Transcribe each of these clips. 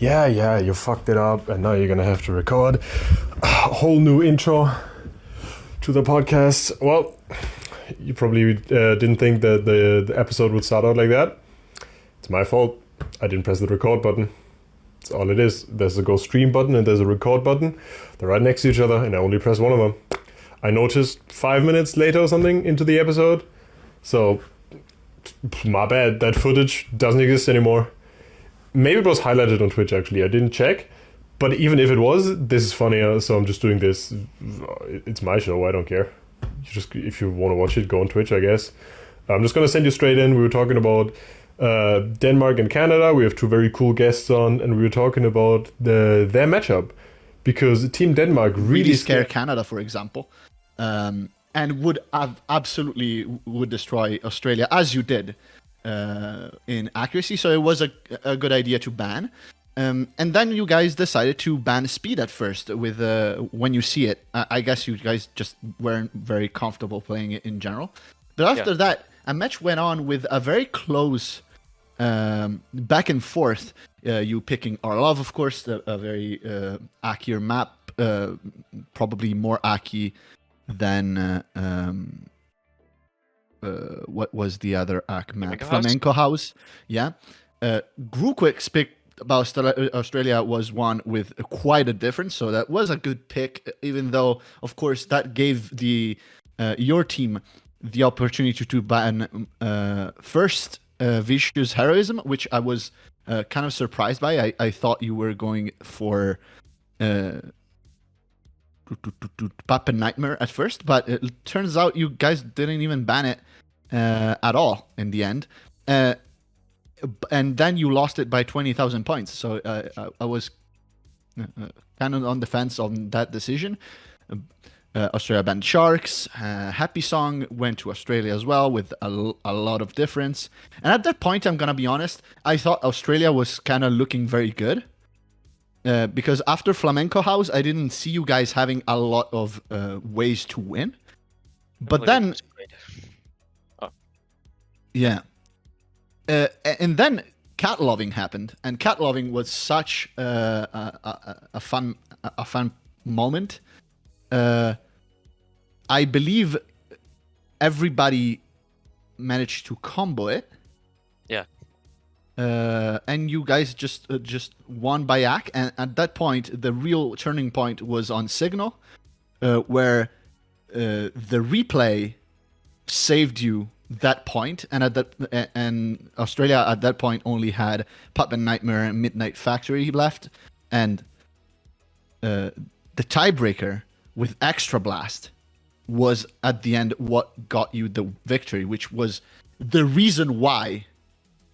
yeah, you fucked it up, and now you're gonna have to record a whole new intro to the podcast. Well, you probably didn't think that the episode would start out like that. It's my fault. I didn't press the record button. That's all it is. There's a go stream button and there's a record button. They're right next to each other, and I only press one of them. I noticed 5 minutes later or something into the episode. So, my bad. That footage doesn't exist anymore. Maybe it was highlighted on Twitch, actually. I didn't check. But even if it was, this is funnier, so I'm just doing this. It's my show. I don't care. If you want to watch it, go on Twitch, I guess. I'm just going to send you straight in. We were talking about Denmark and Canada. We have two very cool guests on, and we were talking about their matchup. Because Team Denmark really scare Canada, for example. And would absolutely destroy Australia, as you did. In accuracy, so it was a good idea to ban. And then you guys decided to ban speed at first with when you see it. I guess you guys just weren't very comfortable playing it in general. But after that, a match went on with a very close back and forth. You picking Orlov, of course, a very accurate map, probably more accurate than what was the other ACK map? Flamenco House. Yeah. Gruquick's pick about Australia was one with quite a difference, so that was a good pick, even though, of course, that gave the your team the opportunity to ban first Vicious Heroism, which I was kind of surprised by. I thought you were going for Puppet Nightmare at first, but it turns out you guys didn't even ban it at all in the end. And then you lost it by 20,000 points. So I was kind of on the fence on that decision. Australia banned Sharks. Happy Song went to Australia as well with a lot of difference. And at that point, I'm going to be honest, I thought Australia was kind of looking very good. Because after Flamenco House, I didn't see you guys having a lot of ways to win. But then... Yeah. And then cat loving happened, and cat loving was such a fun moment. I believe everybody managed to combo it. Yeah. And you guys just won by ACK, and at that point, the real turning point was on Signal, where the replay saved you that point, and Australia at that point only had Puppet Nightmare and Midnight Factory left, and the tiebreaker with Extra Blast was at the end what got you the victory, which was the reason why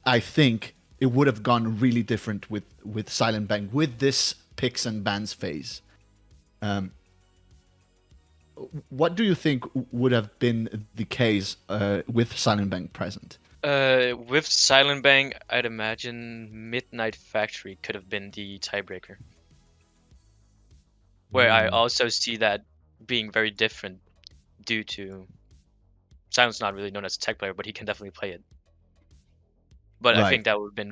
I think it would have gone really different with Silent Bang with this picks and bans phase. What do you think would have been the case with Silent Bang present? With Silent Bang, I'd imagine Midnight Factory could have been the tiebreaker. Where I also see that being very different due to Silent's not really known as a tech player, but he can definitely play it. But right. I think that would have been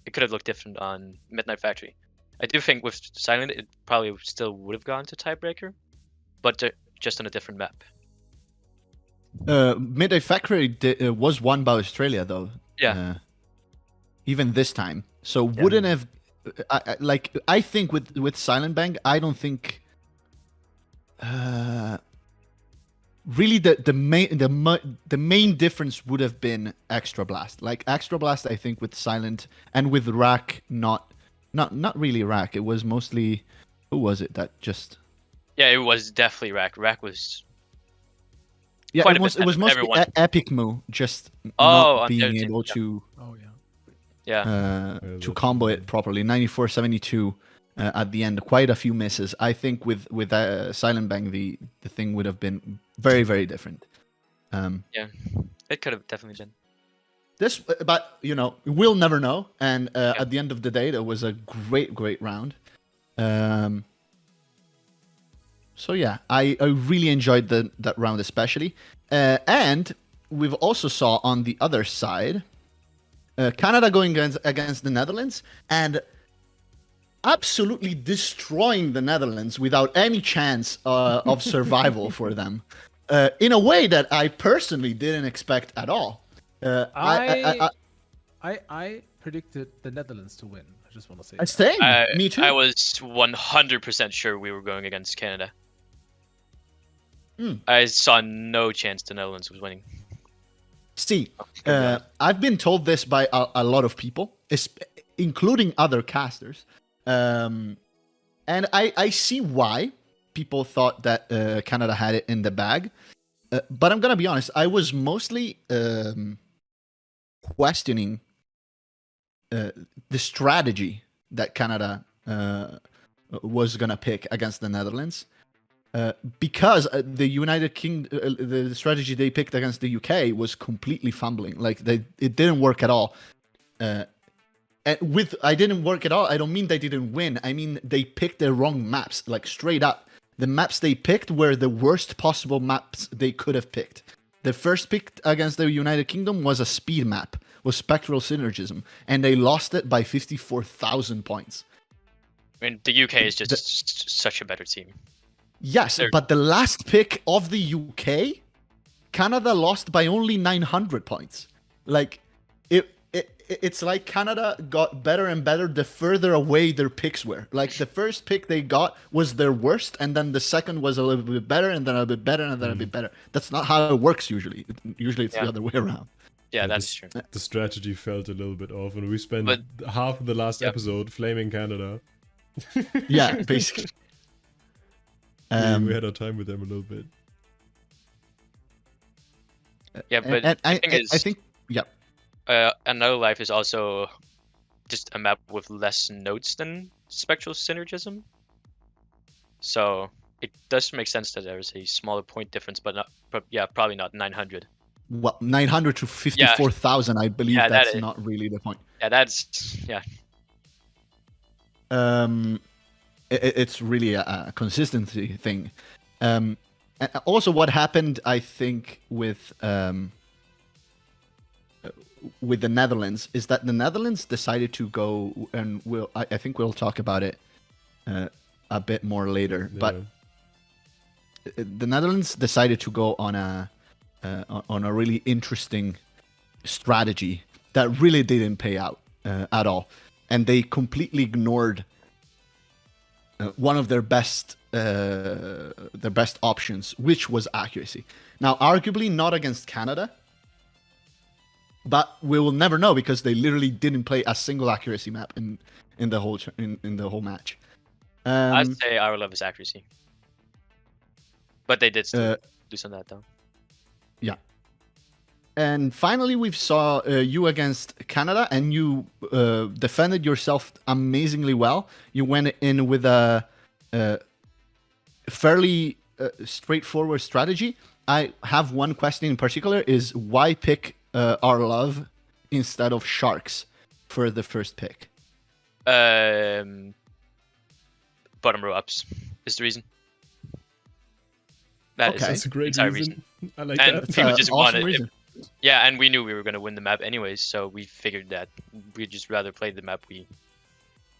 it could have looked different on Midnight Factory. I do think with Silent, it probably still would have gone to tiebreaker, but just on a different map. Midnight Factory was won by Australia, though. Yeah. Even this time. So wouldn't have... I think with Silent Bang, I don't think... really, the main difference would have been Extra Blast. Like, Extra Blast, I think, with Silent and with Rack, not really Rack. It was mostly... Who was it that just... Yeah, it was definitely Rack. Rack was... Yeah, it was mostly Epic Moo, just not being able to... Oh, yeah. Yeah. To combo it properly. 94-72 at the end. Quite a few misses. I think with Silent Bang, the thing would have been very, very different. Yeah, it could have definitely been. But, we'll never know. And at the end of the day, that was a great, great round. So yeah, I really enjoyed that round especially. And we've also saw on the other side, Canada going against the Netherlands. And absolutely destroying the Netherlands without any chance of survival for them, in a way that I personally didn't expect at all. I predicted the Netherlands to win. I just want to say Same. Me too. I was 100% sure we were going against Canada. I saw no chance the Netherlands was winning. See, I've been told this by a lot of people, including other casters. And I see why people thought that Canada had it in the bag. But I'm going to be honest, I was mostly questioning the strategy that Canada was going to pick against the Netherlands. Because the United Kingdom, the strategy they picked against the UK was completely fumbling. Like it didn't work at all. And I didn't work at all, I don't mean they didn't win. I mean they picked the wrong maps, like straight up. The maps they picked were the worst possible maps they could have picked. The first pick against the United Kingdom was a speed map, was Spectral Synergism, and they lost it by 54,000 points. I mean, the UK is just such a better team. Yes, but the last pick of the UK, Canada lost by only 900 points. Like, it's like Canada got better and better the further away their picks were. Like, the first pick they got was their worst, and then the second was a little bit better, and then a bit better, and then a bit better. That's not how it works usually. Usually it's the other way around. Yeah, that's true. The strategy felt a little bit off, and we spent half of the last episode flaming Canada. Yeah, basically. We had our time with them a little bit. Yeah, but I think Another Life is also just a map with less nodes than Spectral Synergism. So it does make sense that there's a smaller point difference, but probably not 900. Well, 900 to 54,000, I believe that's not really the point. Yeah, It's really a consistency thing. And also, what happened, I think, with the Netherlands is that the Netherlands decided to go, and I think we'll talk about it a bit more later. Yeah. But the Netherlands decided to go on a really interesting strategy that really didn't pay out at all, and they completely ignored one of their best options, which was accuracy. Now, arguably not against Canada, but we will never know because they literally didn't play a single accuracy map in the whole match. I'd say our love is accuracy, but they did still do some of that though. Yeah. And finally, we saw you against Canada, and you defended yourself amazingly well. You went in with a fairly straightforward strategy. I have one question in particular: is why pick our love instead of sharks for the first pick? Bottom row ups is the reason. That's a great reason. I like and that. People just awesome wanted reason. Yeah, and we knew we were going to win the map anyways, so we figured that we'd just rather play the map we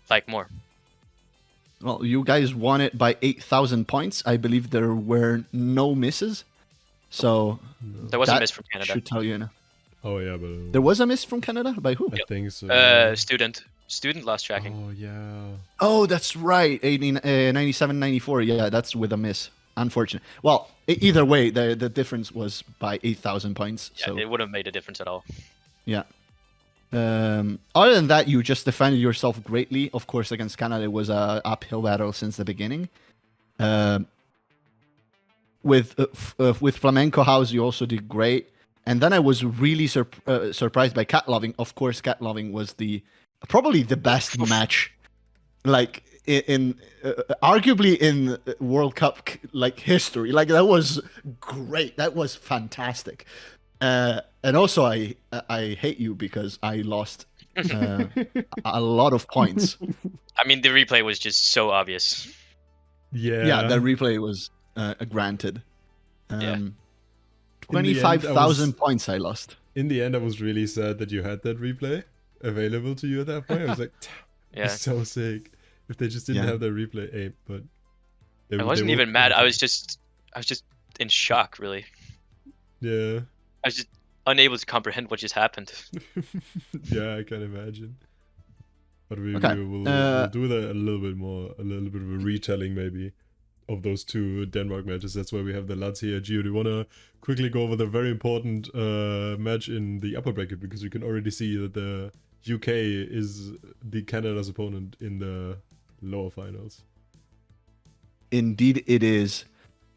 like more. Well, you guys won it by 8,000 points. I believe there were no misses. So there was a miss from Canada. Should tell you enough. Oh yeah, but there was a miss from Canada? By who? I think so. Student lost tracking. Oh yeah. Oh, that's right. 97, 94. Yeah, that's with a miss. Unfortunate. Well, either way, the difference was by 8,000 points. Yeah, so it wouldn't have made a difference at all. Yeah. Other than that, you just defended yourself greatly. Of course, against Canada, it was a uphill battle since the beginning. With Flamenco House, you also did great. And then I was really surprised by Cat Loving. Of course, Cat Loving was probably the best match, like in arguably in World Cup history. Like that was great. That was fantastic. And also, I hate you because I lost a lot of points. I mean, the replay was just so obvious. Yeah, the replay was granted. 25,000 points I lost. In the end, I was really sad that you had that replay available to you at that point. I was like, yeah, it's so sick. if they just didn't have their replay aim, but I wasn't even mad. I was just in shock, really. Yeah. I was just unable to comprehend what just happened. Yeah, I can imagine. But we'll do that a little bit of a retelling maybe of those two Denmark matches. That's why we have the lads here. Gio, do you want to quickly go over the very important match in the upper bracket? Because you can already see that the UK is the Canada's opponent in the lower finals. Indeed it is.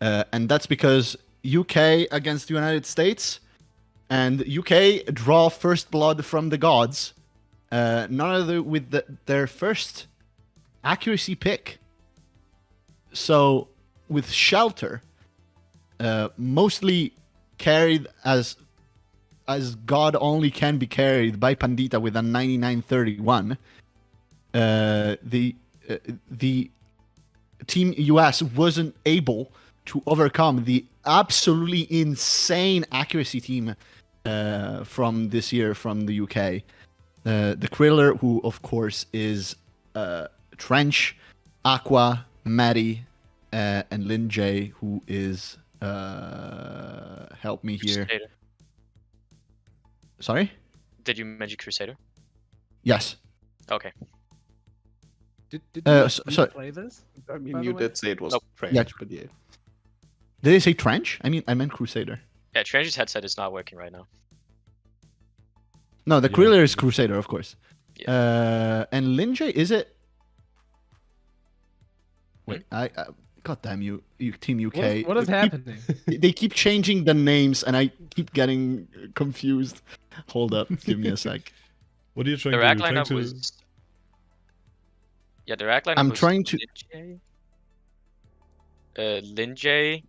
And that's because UK against the United States, and UK draw first blood from the gods. None other with their first accuracy pick. So with Shelter, mostly carried as God only can be carried by Pandita with a 99.31, the Team US wasn't able to overcome the absolutely insane accuracy team from this year from the UK. The Kriller, who of course is Trench, Aqua, Maddie, and Lin J, who is help me here. Crusader. Sorry? Did you mention Crusader? Yes. Okay. Did you sorry. play this? I mean, By the you way? did say it was French, Yeah. but yeah. Did I say Trench? I meant Crusader. Yeah, Trench's headset is not working right now. No, the Yeah. Kriller is Crusader, of course. And Lin J, is it? Wait, God damn you, Team UK. What is happening? They keep changing the names, and I keep getting confused. Hold up, give me a sec. What are you trying The to rack do? lineup was. Yeah, the rack lineup I'm was trying to. Lin J,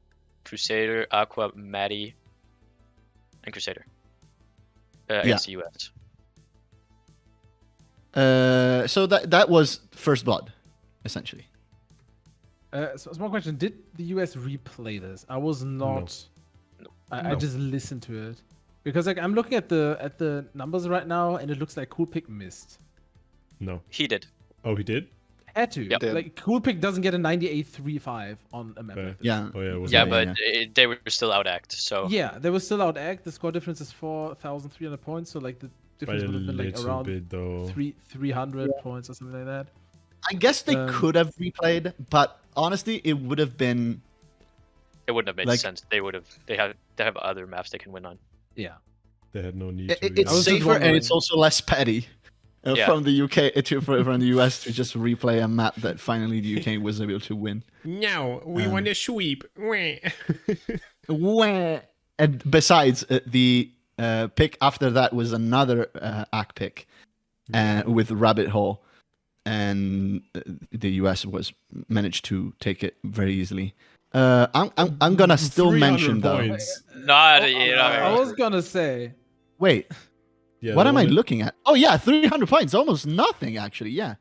Crusader, Aqua, Maddie, and Crusader. Against the US. So that was First Blood, essentially. So small question: did the US replay this? I was not. No. I No. just listened to it because like I'm looking at the numbers right now, and it looks like Cool Pick missed. No. He did. Oh, he did? Had to. Yep. Like Cool Pick doesn't get a 98.35 on a map. Okay. Like this. Yeah. Oh, yeah. It was Yeah, me. but they were still out act. So Yeah, they were still out act. The score difference is 4,300 points, so like the By difference a would have been like little around bit, though. 300 points or something like that. I guess they Um, could have replayed, but honestly, it would have been. it wouldn't have made Like- sense. They have other maps they can win on. Yeah. They had no need to. It's I was just safer and wondering. it's also less petty Yeah. from the UK from the US to just replay a map that finally the UK was able to win. No, we want a sweep. And besides, the pick after that was another ACK pick with Rabbit Hole, and the US was managed to take it very easily. I'm gonna still 300 mention though. points. Not, I was gonna say. Wait, Yeah, what the am I one- looking at? Oh yeah, 300 points, almost nothing actually. Yeah.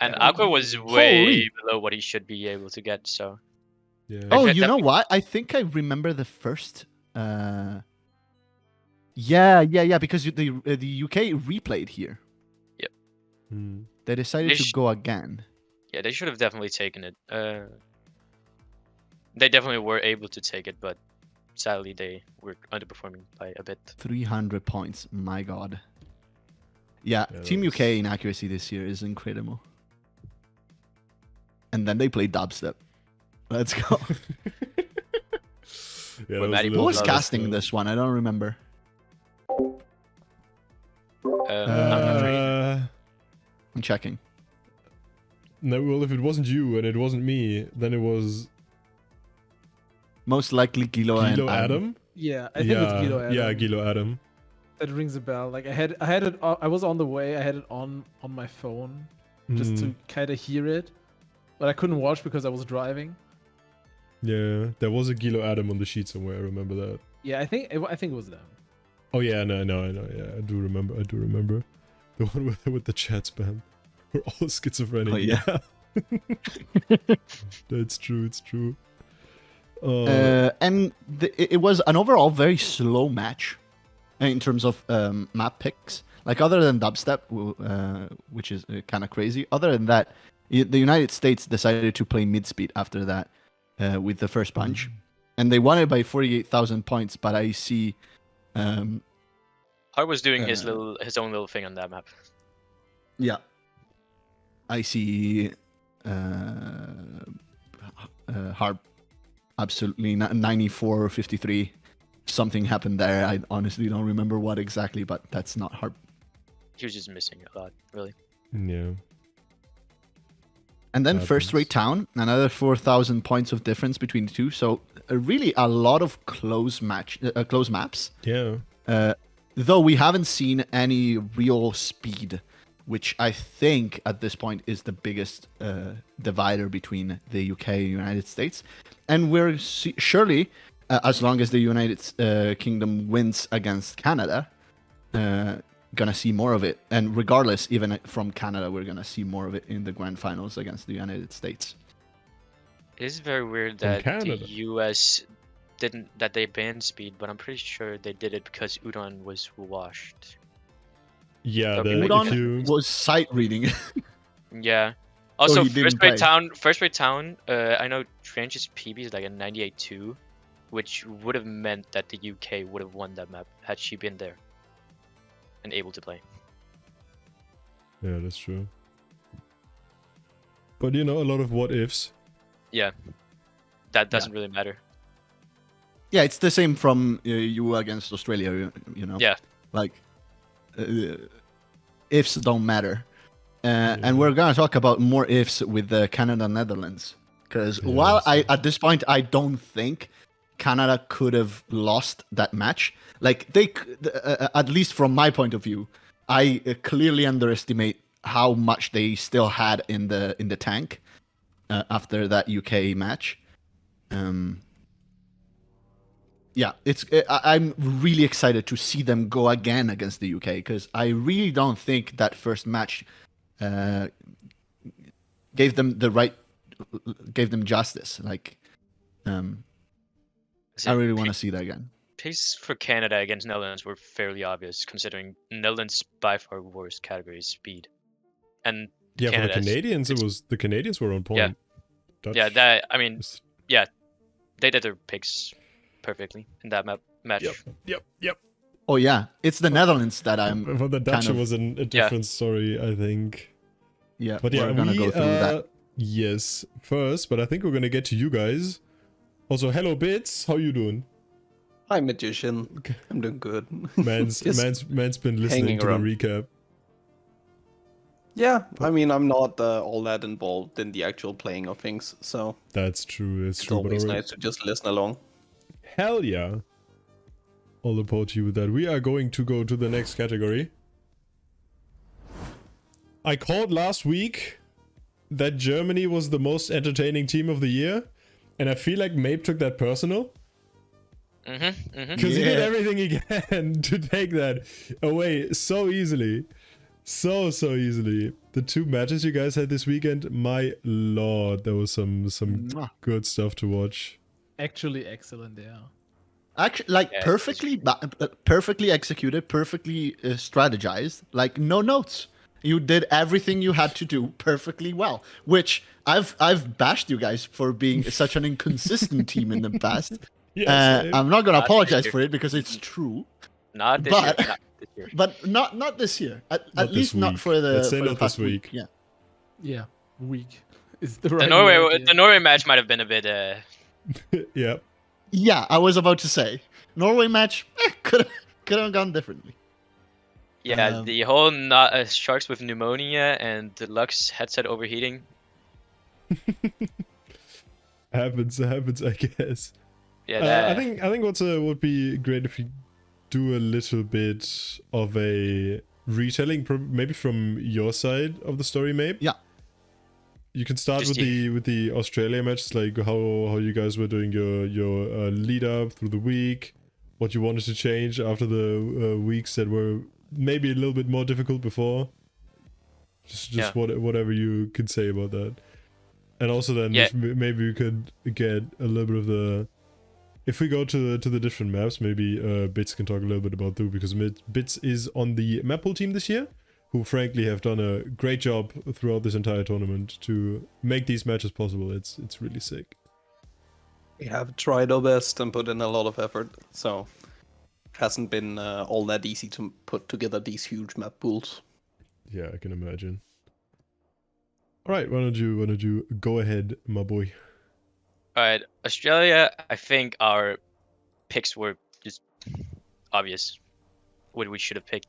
And Aqua was way Holy. below what he should be able to get. So Yeah. Oh, That you know definitely- what? I think I remember the first. Yeah, because the UK replayed here. Hmm. They decided They to sh- go again. yeah, they should have definitely taken it. They definitely were able to take it, but sadly they were underperforming by a bit. 300 points. My God. Yeah, Yeah, Team that's- UK in accuracy this year is incredible. And then they play dubstep. Let's go. Yeah, When that Maddie a Who little was bit casting of- this one? I don't remember. I'm not sure. I'm checking. No, well, if it wasn't you and it wasn't me, then it was Most likely Gilo and Gilo Adam. Yeah, I think it's Guido Adam. Yeah, Gilo Adam. That rings a bell. Like I had it. I was on the way. I had it on my phone just to kind of hear it, but I couldn't watch because I was driving. Yeah, there was a Gilo Adam on the sheet somewhere. I remember that. Yeah, I think it was them. Oh yeah, I know. Yeah, I do remember. The one with the chat spam. We're all schizophrenic. Oh, yeah. That's true. It's true. And it was an overall very slow match in terms of map picks. Like other than dubstep, which is kind of crazy. Other than that, The United States decided to play mid-speed after that with the first punch. And they won it by 48,000 points, but I see... Hart was doing his own little thing on that map. Yeah. I see Hart absolutely 94 or 53. Something happened there. I honestly don't remember what exactly, but that's not Hart. He was just missing a lot, really. Yeah. And then first rate town, another 4,000 points of difference between the two. So really a lot of close maps. Yeah. Though we haven't seen any real speed, which I think at this point is the biggest divider between the UK and United States. And we're surely, as long as the United Kingdom wins against Canada, gonna see more of it. And regardless, even from Canada, we're gonna see more of it in the grand finals against the United States. It is very weird that the US they banned speed, but I'm pretty sure they did it because Udon was washed. Yeah, Udon was sight reading. Yeah. Also, first rate town. I know Trench's PB is like a 98.2, which would have meant that the UK would have won that map had she been there and able to play. Yeah, that's true. But a lot of what ifs. Yeah, that doesn't really matter. Yeah, it's the same from you against Australia, Yeah. Like, ifs don't matter. And we're going to talk about more ifs with the Canada-Netherlands. Because while at this point, I don't think Canada could have lost that match. Like, at least from my point of view, I clearly underestimate how much they still had in the tank after that UK match. Yeah, I'm really excited to see them go again against the UK, because I really don't think that first match gave them justice. Like, I really want to see that again. Picks for Canada against Netherlands were fairly obvious, considering Netherlands by far worst category is speed, and for the Canadians, the Canadians were on point. Yeah, they did their picks perfectly in that match. Yep. Oh yeah, it's the Netherlands that I'm. For the Dutch, it was a different story, I think. Yeah, but yeah, we're gonna go through that. Yes, first, but I think we're gonna get to you guys. Also, hello, Bitz. How you doing? Hi, Magician. I'm doing good. Man's been listening to the recap. Yeah, I mean, I'm not all that involved in the actual playing of things, so... That's true, it's true. Always nice to just listen along. Hell yeah. All about you with that. We are going to go to the next category. I called last week that Germany was the most entertaining team of the year, and I feel like Mabe took that personal. Because he did everything he can to take that away so easily. So easily. The two matches you guys had this weekend, my lord, there was some good stuff to watch. Actually excellent, yeah. Actually, like, perfectly executed, perfectly strategized, like no notes. You did everything you had to do perfectly well, which I've bashed you guys for being such an inconsistent team in the past. Yes, I'm not going to apologize for it because it's true. Not this year. But not this year. At least not for the. Let's say not this week. Yeah. Yeah, week is the right. The Norway match might have been a bit. Yeah. Yeah, I was about to say Norway match could have gone differently. Yeah, the whole sharks with pneumonia and the Lux headset overheating. happens, I guess. Yeah, I think would be great if we do a little bit of a retelling, maybe from your side of the story, Mabe. Yeah. You can start with the Australia match, like how you guys were doing your lead up through the week, what you wanted to change after the weeks that were maybe a little bit more difficult before. Just whatever you could say about that. And also then maybe we could get a little bit of the... If we go to the different maps, maybe Bitz can talk a little bit about that, because Bitz is on the map pool team this year, who frankly have done a great job throughout this entire tournament to make these matches possible. It's really sick. We have tried our best and put in a lot of effort, so it hasn't been all that easy to put together these huge map pools. Yeah, I can imagine. All right, why don't you go ahead, my boy? All right, Australia. I think our picks were just obvious. What we should have picked.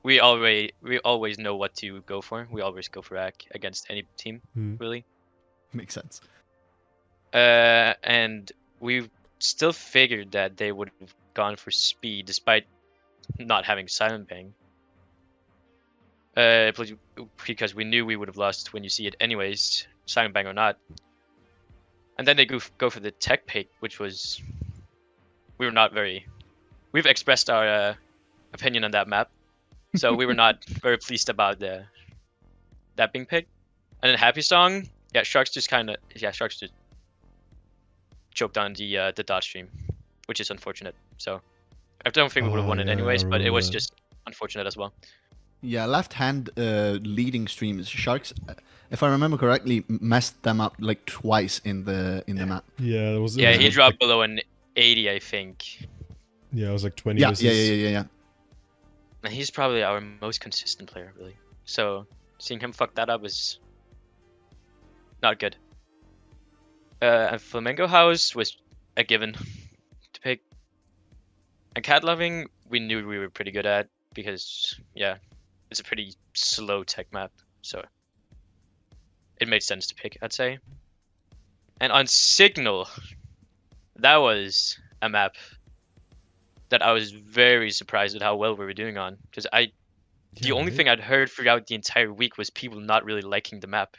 We always know what to go for. We always go for Ak against any team, really. Makes sense. And we still figured that they would have gone for speed despite not having Silent Bang. Because we knew we would have lost when you see it anyways, Silent Bang or not. And then they go for the tech pick, which was... We've expressed our opinion on that map. So we were not very pleased about that being picked. And then Happy Song, Sharks just choked on the dot stream, which is unfortunate. So I don't think we would have won it anyways, but it was just unfortunate as well. Yeah, left-hand leading streams. Sharks, if I remember correctly, messed them up like twice in the map. Yeah, it was. He dropped below an 80, I think. Yeah, it was like 20 Yeah, misses. yeah. And he's probably our most consistent player, really. So seeing him fuck that up is not good. And Flamengo House was a given to pick. And Cat Loving, we knew we were pretty good at because, it's a pretty slow tech map. So it made sense to pick, I'd say. And on Signal, that was a map that I was very surprised at how well we were doing on. Because the only thing I'd heard throughout the entire week was people not really liking the map.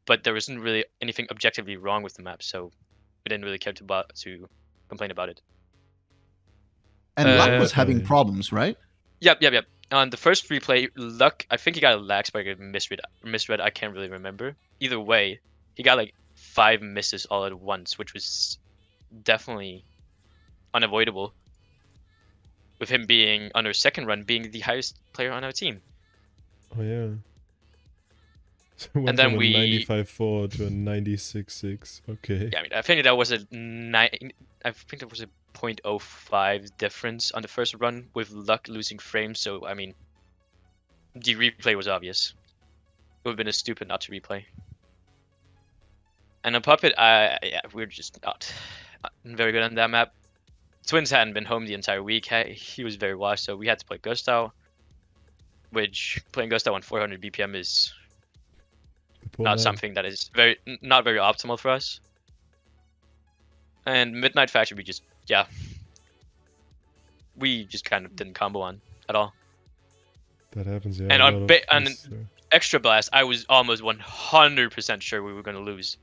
But there wasn't really anything objectively wrong with the map, so we didn't really care to complain about it. And Luck was having problems, right? Yep. On the first replay, Luck, I think he got a lag spike or misread, I can't really remember. Either way, he got like 5 misses all at once, which was definitely unavoidable. With him being, on our second run, being the highest player on our team. Oh, yeah. So we went and then from we 95.4 to a 96.6. Okay. Yeah, I mean, I think that was a 0.05 difference on the first run with Luck losing frames. So I mean, the replay was obvious. It would have been stupid not to replay. And on Puppet, we're just not very good on that map. Twins hadn't been home the entire week. He was very washed, so we had to play Gustav. Which playing Gustav on 400 BPM is not something that is not very optimal for us. And Midnight Faction, we just kind of didn't combo on at all. That happens, yeah. And on Extra Blast, I was almost 100% sure we were going to lose.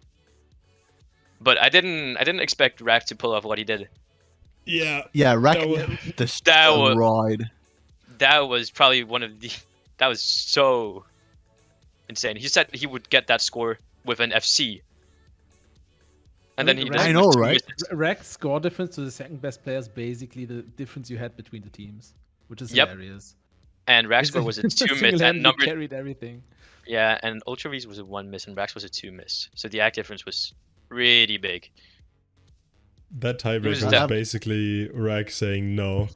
But I didn't expect Rack to pull off what he did. Yeah, Rack destroyed. That was probably that was so insane. He said he would get that score with an FC. And then he I know, right? Rack's score difference to the second best player is basically the difference you had between the teams, which is hilarious. And Rack's score was a 2 miss, and number carried everything. Yeah, and Ultra V's was a 1 miss, and Rack's was a 2 miss. So the act difference was really big. That tiebreak was basically Rack saying no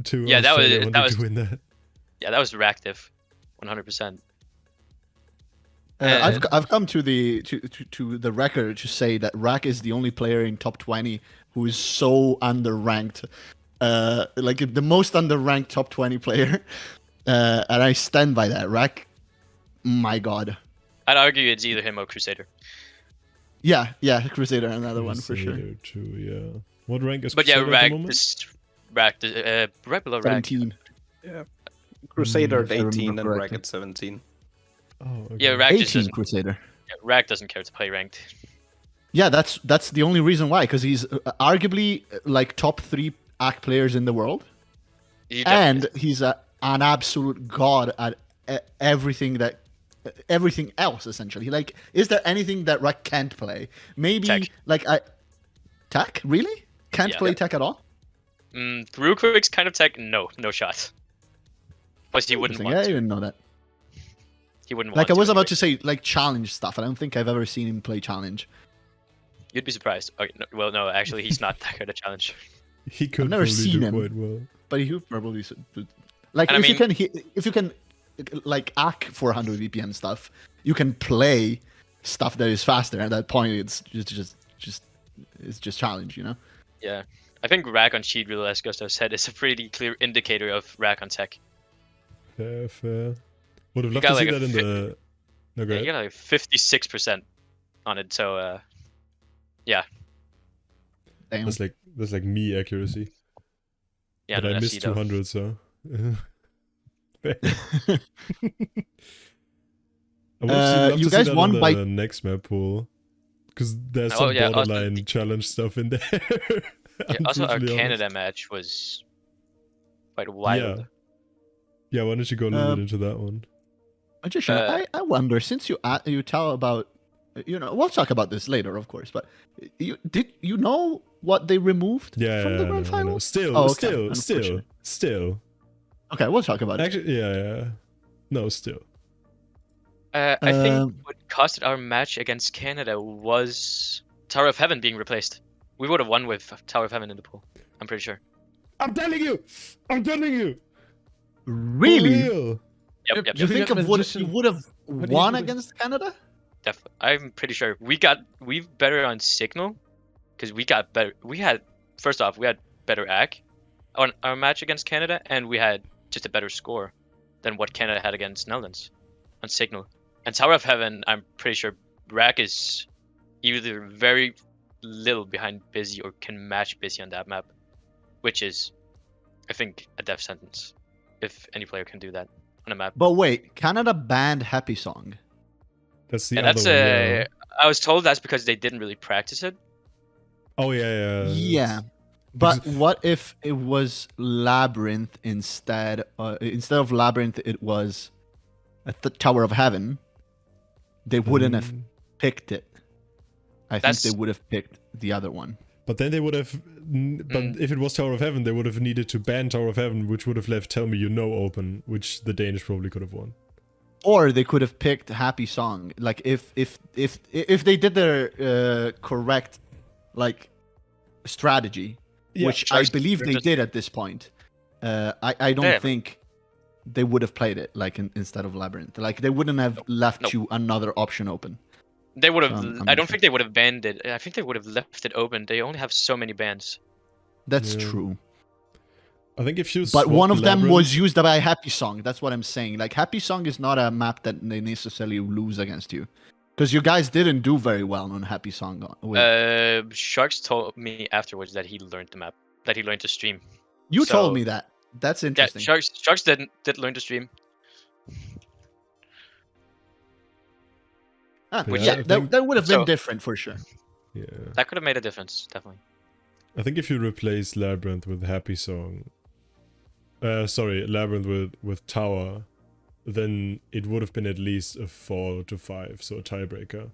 to that was to win that. Yeah, that was Rackdiff, 100%. I've come to the record to say that Rack is the only player in top 20 who is so underranked, like the most underranked top 20 player, and I stand by that. Rack, my god. I'd argue it's either him or Crusader. Yeah, Crusader, another one for sure. Too, yeah. What rank is? But yeah, Rack right below 17. Rack. Yeah, Crusader at 18 and Rack at 17. Oh, okay. Yeah, Rack 18 Crusader. Yeah, Rack doesn't care to play ranked. Yeah, that's the only reason why, because he's arguably like top 3 ACK players in the world, and he's an absolute god at everything else essentially. Like, is there anything that Rack can't play? Maybe tech. Tech? Really? Can't play tech at all? Through Quick's kind of tech, no shot. Plus, he wouldn't want I to. didn't know that. He wouldn't Like want I was to about to anyway. say, like challenge stuff. I don't think I've ever seen him play challenge. You'd be surprised. Okay, no, well, no, actually, he's not that good at challenge. He could never probably seen do him. quite well. But he probably like And I if you can like hack 400 VPN stuff, you can play stuff that is faster. At that point, it's just challenge, you know. Yeah. I think rack on cheat rule, as Gustav said, is a pretty clear indicator of rack on tech. Fair. Would have You loved got to see like a that in the. No, go Yeah, you ahead. got like 56% on it, so yeah. Damn. That's like me accuracy. Yeah, But no, I FC missed though. 200, so. I would have loved you to see guys that won on by the next map pool. Because there's Oh, some yeah, also borderline the- challenge stuff in there. Yeah, also our Brutally honest. Canada match was quite wild. Yeah, why don't you go a little bit into that one? Magician, I wonder, since you tell about, we'll talk about this later, of course, but did you know what they removed from the grand I final? know. Still, Oh, okay. still. Okay, we'll talk about it. Actually, yeah. No, still. I think what costed our match against Canada was Tower of Heaven being replaced. We would have won with Tower of Heaven in the pool. I'm pretty sure. I'm telling you! Really? For real. Yep. You think that of what you Magician- would have what do you won do with- against Canada? Definitely. I'm pretty sure we better on signal because we got better. We had better AC on our match against Canada, and we had just a better score than what Canada had against Netherlands on signal. And Tower of Heaven, I'm pretty sure Rack is either very little behind Busy or can match Busy on that map, which is, I think, a death sentence if any player can do that on a map. But wait, Canada banned Happy Song. That's the And other that's one. Yeah. I was told that's because they didn't really practice it. Oh, yeah. Yeah. But what if it was Labyrinth instead? Instead of Labyrinth, it was the Tower of Heaven. They wouldn't have picked it. I think they would have picked the other one. But then they would have. But if it was Tower of Heaven, they would have needed to ban Tower of Heaven, which would have left Tell Me You Know open, which the Danish probably could have won. Or they could have picked Happy Song. Like if they did their correct like strategy, Yeah. which I believe they did at this point. I don't think they would have played it like instead of Labyrinth. Like they wouldn't have left you another option open. They would have. I'm I not don't sure. think they would have banned it. I think they would have left it open. They only have so many bans. That's Yeah. true. I think if you. But one swap of them Labyrinth- was used by Happy Song. That's what I'm saying. Like Happy Song is not a map that they necessarily lose against you, because you guys didn't do very well on Happy Song. Sharks told me afterwards that he learned the map, that he learned to stream. You so- told me that. That's Yeah, interesting. Sharks did learn to stream. Which Yeah, I think- that would have been so- different for sure. Yeah. That could have made a difference, definitely. I think if you replace Labyrinth with Happy Song. Labyrinth with Tower, then it would have been at least a 4-5, so a tiebreaker.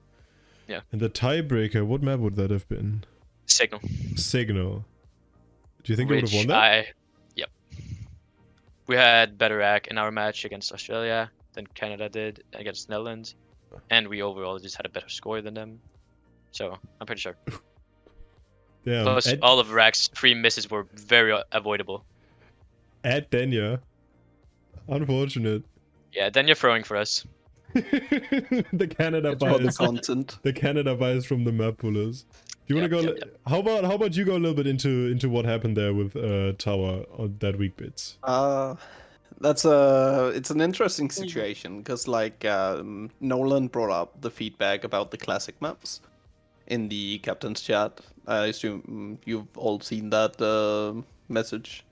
Yeah. And the tiebreaker, what map would that have been? Signal. Signal. Do you think you would have won that? Yep. We had better AC in our match against Australia than Canada did against Netherlands, and we overall just had a better score than them. So I'm pretty sure. Yeah. Plus, all of Rack's 3 misses were very avoidable. At Denya. Unfortunate. Yeah, then you're throwing for us. The Canada It's for the bias. content. The Canada bias from the map pullers. Do you want to Yep, go? yep. How about you go a little bit into what happened there with Tower on that week, Bitz? It's an interesting situation because Nolan brought up the feedback about the classic maps in the captain's chat. I assume you've all seen that message.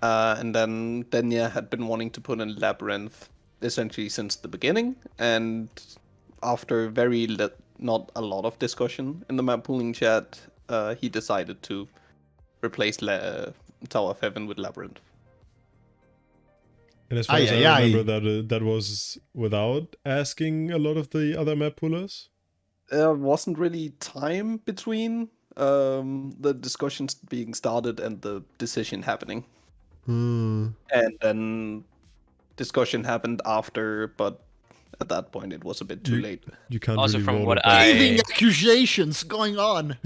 And then Denya had been wanting to put in Labyrinth essentially since the beginning, and after not a lot of discussion in the map pooling chat, he decided to replace Tower of Heaven with Labyrinth. And as far as I Aye. remember, that was without asking a lot of the other map pullers. There wasn't really time between the discussions being started and the decision happening. And then discussion happened after, but at that point it was a bit too late. You can't Also, really from roll what it back. Scathing accusations going on.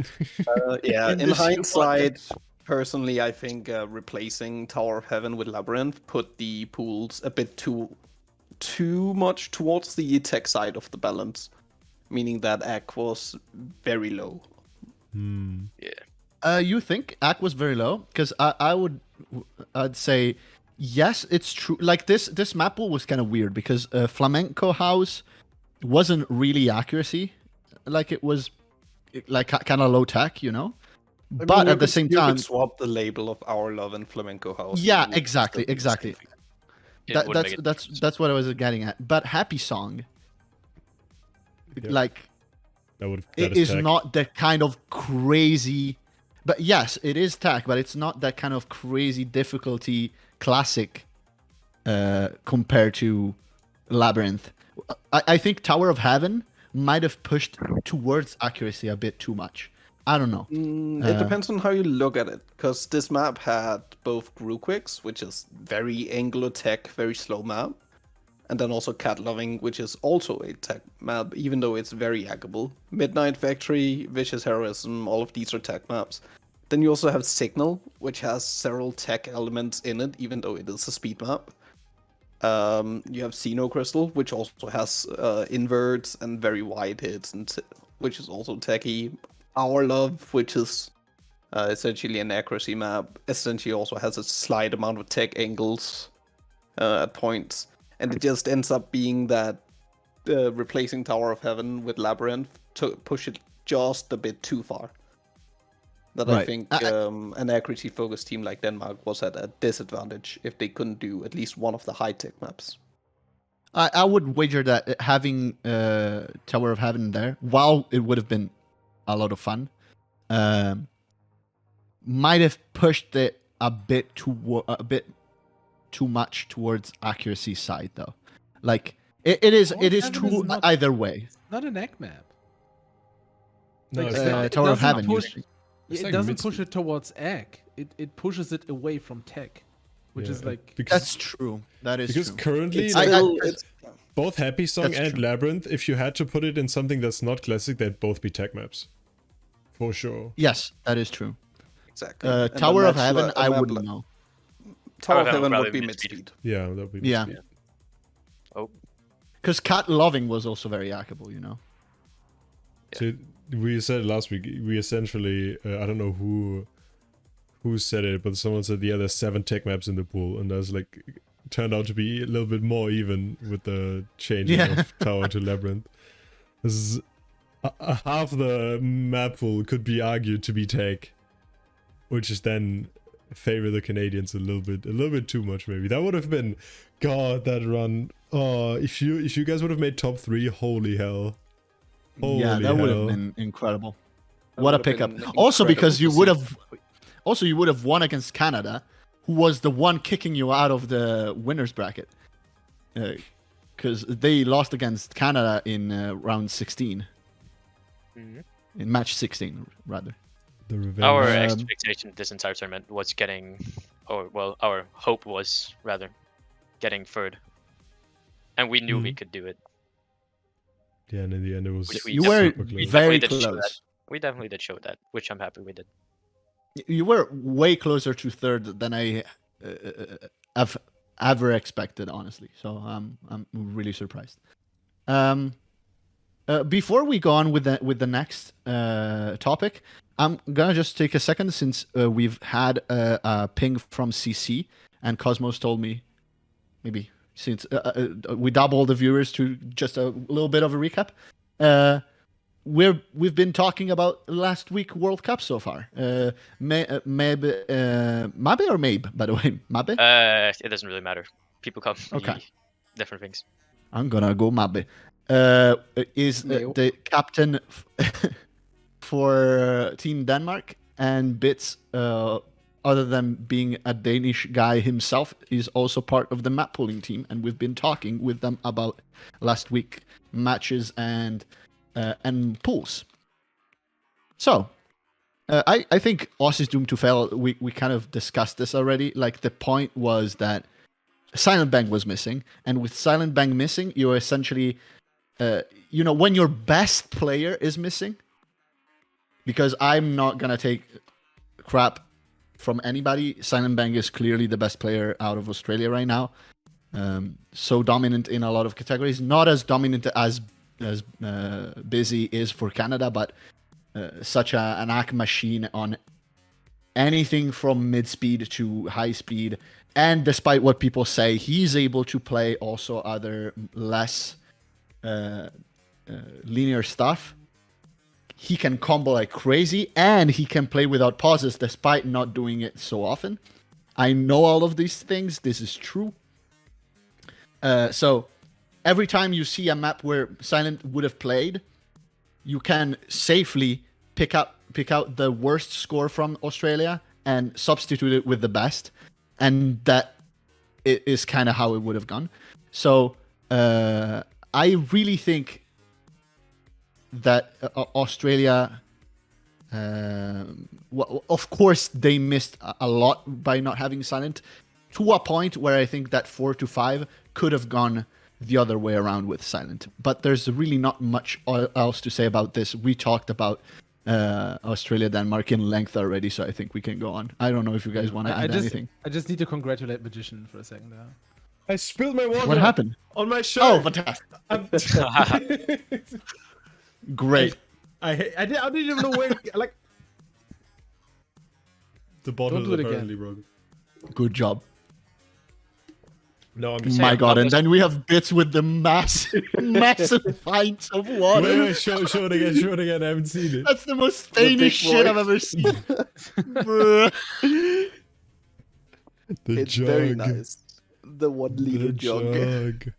Yeah, In in this hindsight, personally, I think replacing Tower of Heaven with Labyrinth put the pools a bit too much towards the tech side of the balance, meaning that AC was very low. Yeah. You think AC was very low? Because I'd say yes, it's true. Like this map pool was kind of weird because Flamenco House wasn't really accuracy, like it was like kind of low tech, you know. But at the same you time, could swap the label of Our Love and Flamenco House. yeah, and it would exactly, still be the same exactly. thing. It wouldn't make a difference. That's what I was getting at. But Happy Song, Yeah. like That it is not that kind of crazy. But yes, it is tech, but it's not that kind of crazy difficulty classic compared to Labyrinth. I think Tower of Heaven might have pushed towards accuracy a bit too much. I don't know. It depends on how you look at it, because this map had both Gruquix, which is very angular tech, very slow map, and then also Cat Loving, which is also a tech map, even though it's very hackable. Midnight Factory, Vicious Heroism, all of these are tech maps. Then you also have Signal, which has several tech elements in it, even though it is a speed map. You have Xeno Crystal, which also has inverts and very wide hits, which is also techy. Our Love, which is essentially an accuracy map, essentially also has a slight amount of tech angles at points. And it just ends up being that replacing Tower of Heaven with Labyrinth to push it just a bit too far. That Right. I think an accuracy-focused team like Denmark was at a disadvantage if they couldn't do at least one of the high-tech maps. I would wager that having Tower of Heaven there, while it would have been a lot of fun, might have pushed it a bit too much towards accuracy side, though. Like it is Tower of Heaven true is not- either way. Not an egg map. No, Like, it's it not. Tower of doesn't Heaven. push- It's it like doesn't mid- push it towards egg. It pushes it away from tech, which is like because That's true. That is because true. currently It's like, still, both Happy Song That's and true. Labyrinth, if you had to put it in something that's not classic, they'd both be tech maps, for sure. Yes, that is true. exactly. And a Tower of match Heaven, li- a I map wouldn't li- know. Tower of Heaven Heaven would probably be mid-speed. mid-speed. Yeah, that'd be Yeah. mid-speed. Oh, Because Cat Loving was also very hackable, you know. So we said last week, we essentially, I don't know who said it, but someone said, yeah, there's 7 tech maps in the pool, and that's like, turned out to be a little bit more even with the changing Yeah. of Tower to Labyrinth. This is half the map pool could be argued to be tech, which is then favor the Canadians a little bit too much maybe. That would have been, God, that run. Oh, if you guys would have made top 3, holy hell. Yeah, Holy that would have hell. been incredible. That What a would have pickup! been Also, because you incredible would to have, you would have won against Canada, who was the one kicking you out of the winners bracket, because they lost against Canada in round 16, mhm. in match 16 rather. The revenge. Our Um, expectation this entire tournament was getting, or well, our hope was rather getting third, and we knew we could do it. Yeah, and in the end it was Which we You were super close. very did show close. We definitely did show that, which I'm happy we did. You were way closer to third than I have ever expected, honestly. So I'm really surprised. Before we go on with the next topic, I'm gonna just take a second since we've had a ping from CC and Cosmos told me maybe since we double the viewers to just a little bit of a recap. We've been talking about last week World Cup so far. Mabe or Mabe, by the way, Mabe. It doesn't really matter. People call me Okay. different things. I'm gonna go Mabe. Is Mayo. the captain for Team Denmark, and Bitz, other than being a Danish guy himself, is also part of the map pooling team, and we've been talking with them about last week matches and pools. So, I think Oz is doomed to fail. We kind of discussed this already. Like the point was that Silent Bang was missing, and with Silent Bang missing, you're essentially, when your best player is missing, because I'm not gonna take crap from anybody. Silent Bang is clearly the best player out of Australia right now. So dominant in a lot of categories, not as dominant as Busy is for Canada, but such an ACK machine on anything from mid speed to high speed. And despite what people say, he's able to play also other less linear stuff. He can combo like crazy, and he can play without pauses despite not doing it so often. I know all of these things. This is true. So every time you see a map where Silent would have played, you can safely pick out the worst score from Australia and substitute it with the best, and that is kind of how it would have gone. So I really think that Australia, of course, they missed a lot by not having Silent, to a point where I think that 4-5 could have gone the other way around with Silent. But there's really not much else to say about this. We talked about Australia, Denmark in length already, so I think we can go on. I don't know if you guys want to add anything. I just need to congratulate Magician for a second there. I spilled my water. What happened? On my shirt. Oh, fantastic. Great. I didn't even know where. Like, the bottle Don't do is it apparently again. broken. Good job. No, I'm just My saying, God, and Pablo's- then we have Bitz with the massive pints of water. Wait, show it again. I haven't seen it. That's the most Spanish big shit boy. I've ever seen. Bruh. The It's jug. very nice. The 1 liter The jug.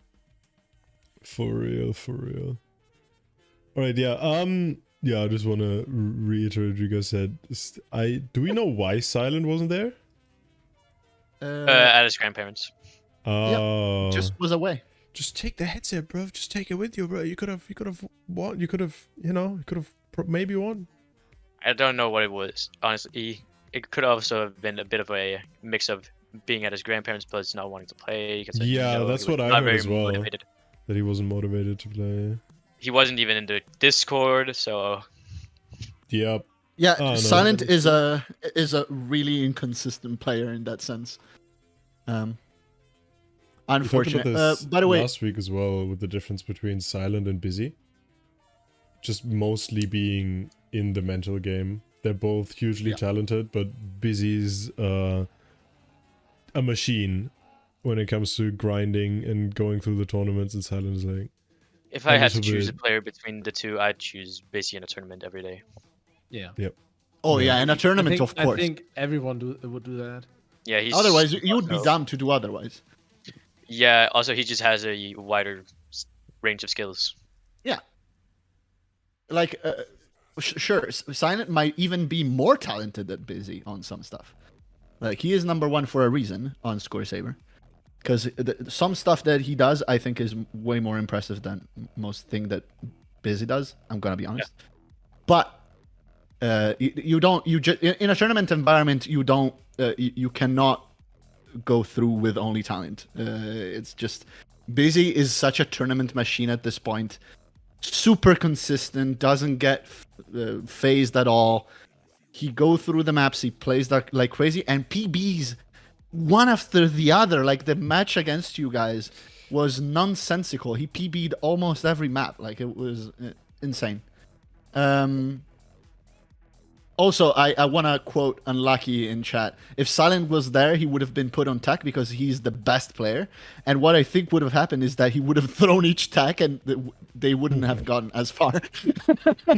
For real. All right, yeah. Yeah, I just want to reiterate what you guys said. Do we know why Silent wasn't there? At his grandparents. Oh, Just was away. just take the headset, bro. Just take it with you, bro. You could have won. You could have maybe won. I don't know what it was. Honestly, it could also have been a bit of a mix of being at his grandparents' place, not wanting to play. Because, Yeah, that's he was what I not heard very as well. motivated. That he wasn't motivated to play. He wasn't even in the Discord, so Yep. Yeah, Oh, no. Silent is a really inconsistent player in that sense. We talked Unfortunate. about this By the way, last week as well, with the difference between Silent and Busy. Just mostly being in the mental game. They're both hugely talented, but Busy's a machine when it comes to grinding and going through the tournaments, and Silent is like... if I had to little choose a bit- player between the two, I'd choose Busy in a tournament every day. Yeah. oh yeah, in a tournament, I think, of course. I think everyone would do that. Yeah, he's Otherwise, you would be also- dumb to do otherwise. Yeah, also he just has a wider range of skills. Like, sure, Silent might even be more talented than Busy on some stuff. Like, he is number one for a reason on Score Saber. Because some stuff that he does, I think, is way more impressive than most thing that Busy does. I'm gonna be honest. But you just in a tournament environment, you don't, you cannot go through with only talent. It's just Busy is such a tournament machine at this point. Super consistent, doesn't get phased at all. He goes through the maps, he plays like crazy, and PBs one after the other. Like, the match against you guys was nonsensical. He PB'd almost every map. Like, it was insane. Also, I want to quote Unlucky in chat. If Silent was there, he would have been put on tech because he's the best player. And what I think would have happened is that he would have thrown each tech and they wouldn't have gotten as far.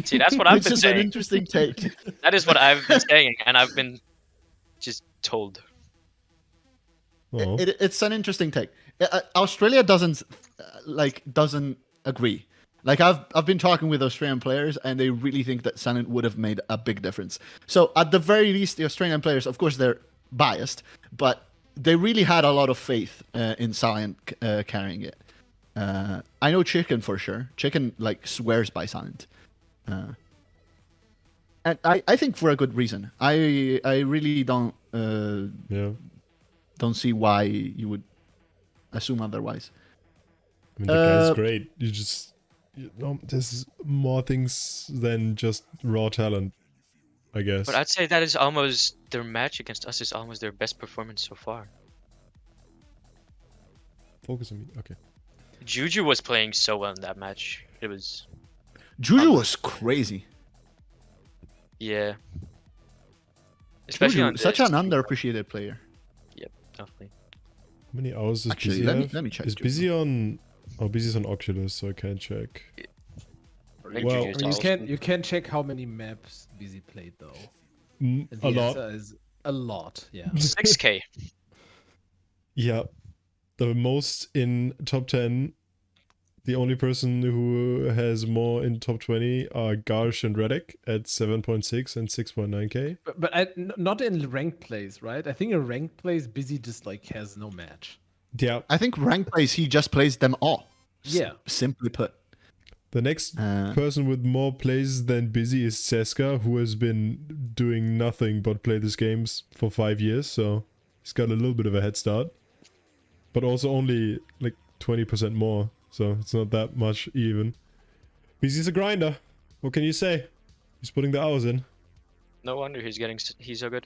See, that's what I've Which been is an saying. interesting take. That is what I've been saying, and I've been just told. Oh. It's an interesting take. Australia doesn't agree. Like, I've been talking with Australian players, and they really think that Silent would have made a big difference. So at the very least, the Australian players, of course, they're biased, but they really had a lot of faith in Silent carrying it. I know Chicken for sure. Chicken like swears by Silent, and I think for a good reason. I really don't Yeah. see why you would assume otherwise. I mean, the guy's great. There's more things than just raw talent, I guess. But I'd say that is almost their match against us is almost their best performance so far. Focus on me. Okay. Juju was playing so well in that match. It was. Juju was crazy. Yeah. Especially Juju, on such an underappreciated player. Yep, definitely. How many hours does Actually, Busy let me check. Is Busy on? Oh, Busy's on Oculus, so I can't check. Well, you can't check how many maps Busy played though. A lot. Answer is a lot. Yeah. 6K. Yeah, the most in top 10. The only person who has more in top 20 are Garsh and Redick at 7.6 and 6.9k. But not in ranked plays, right? I think in ranked plays, Busy just like has no match. Yeah. I think ranked plays, he just plays them all. Yeah. Simply put. The next person with more plays than Busy is Seska, who has been doing nothing but play these games for 5 years, so he's got a little bit of a head start. But also only like 20% more, so it's not that much even. Busy's a grinder. What can you say? He's putting the hours in. No wonder he's so good.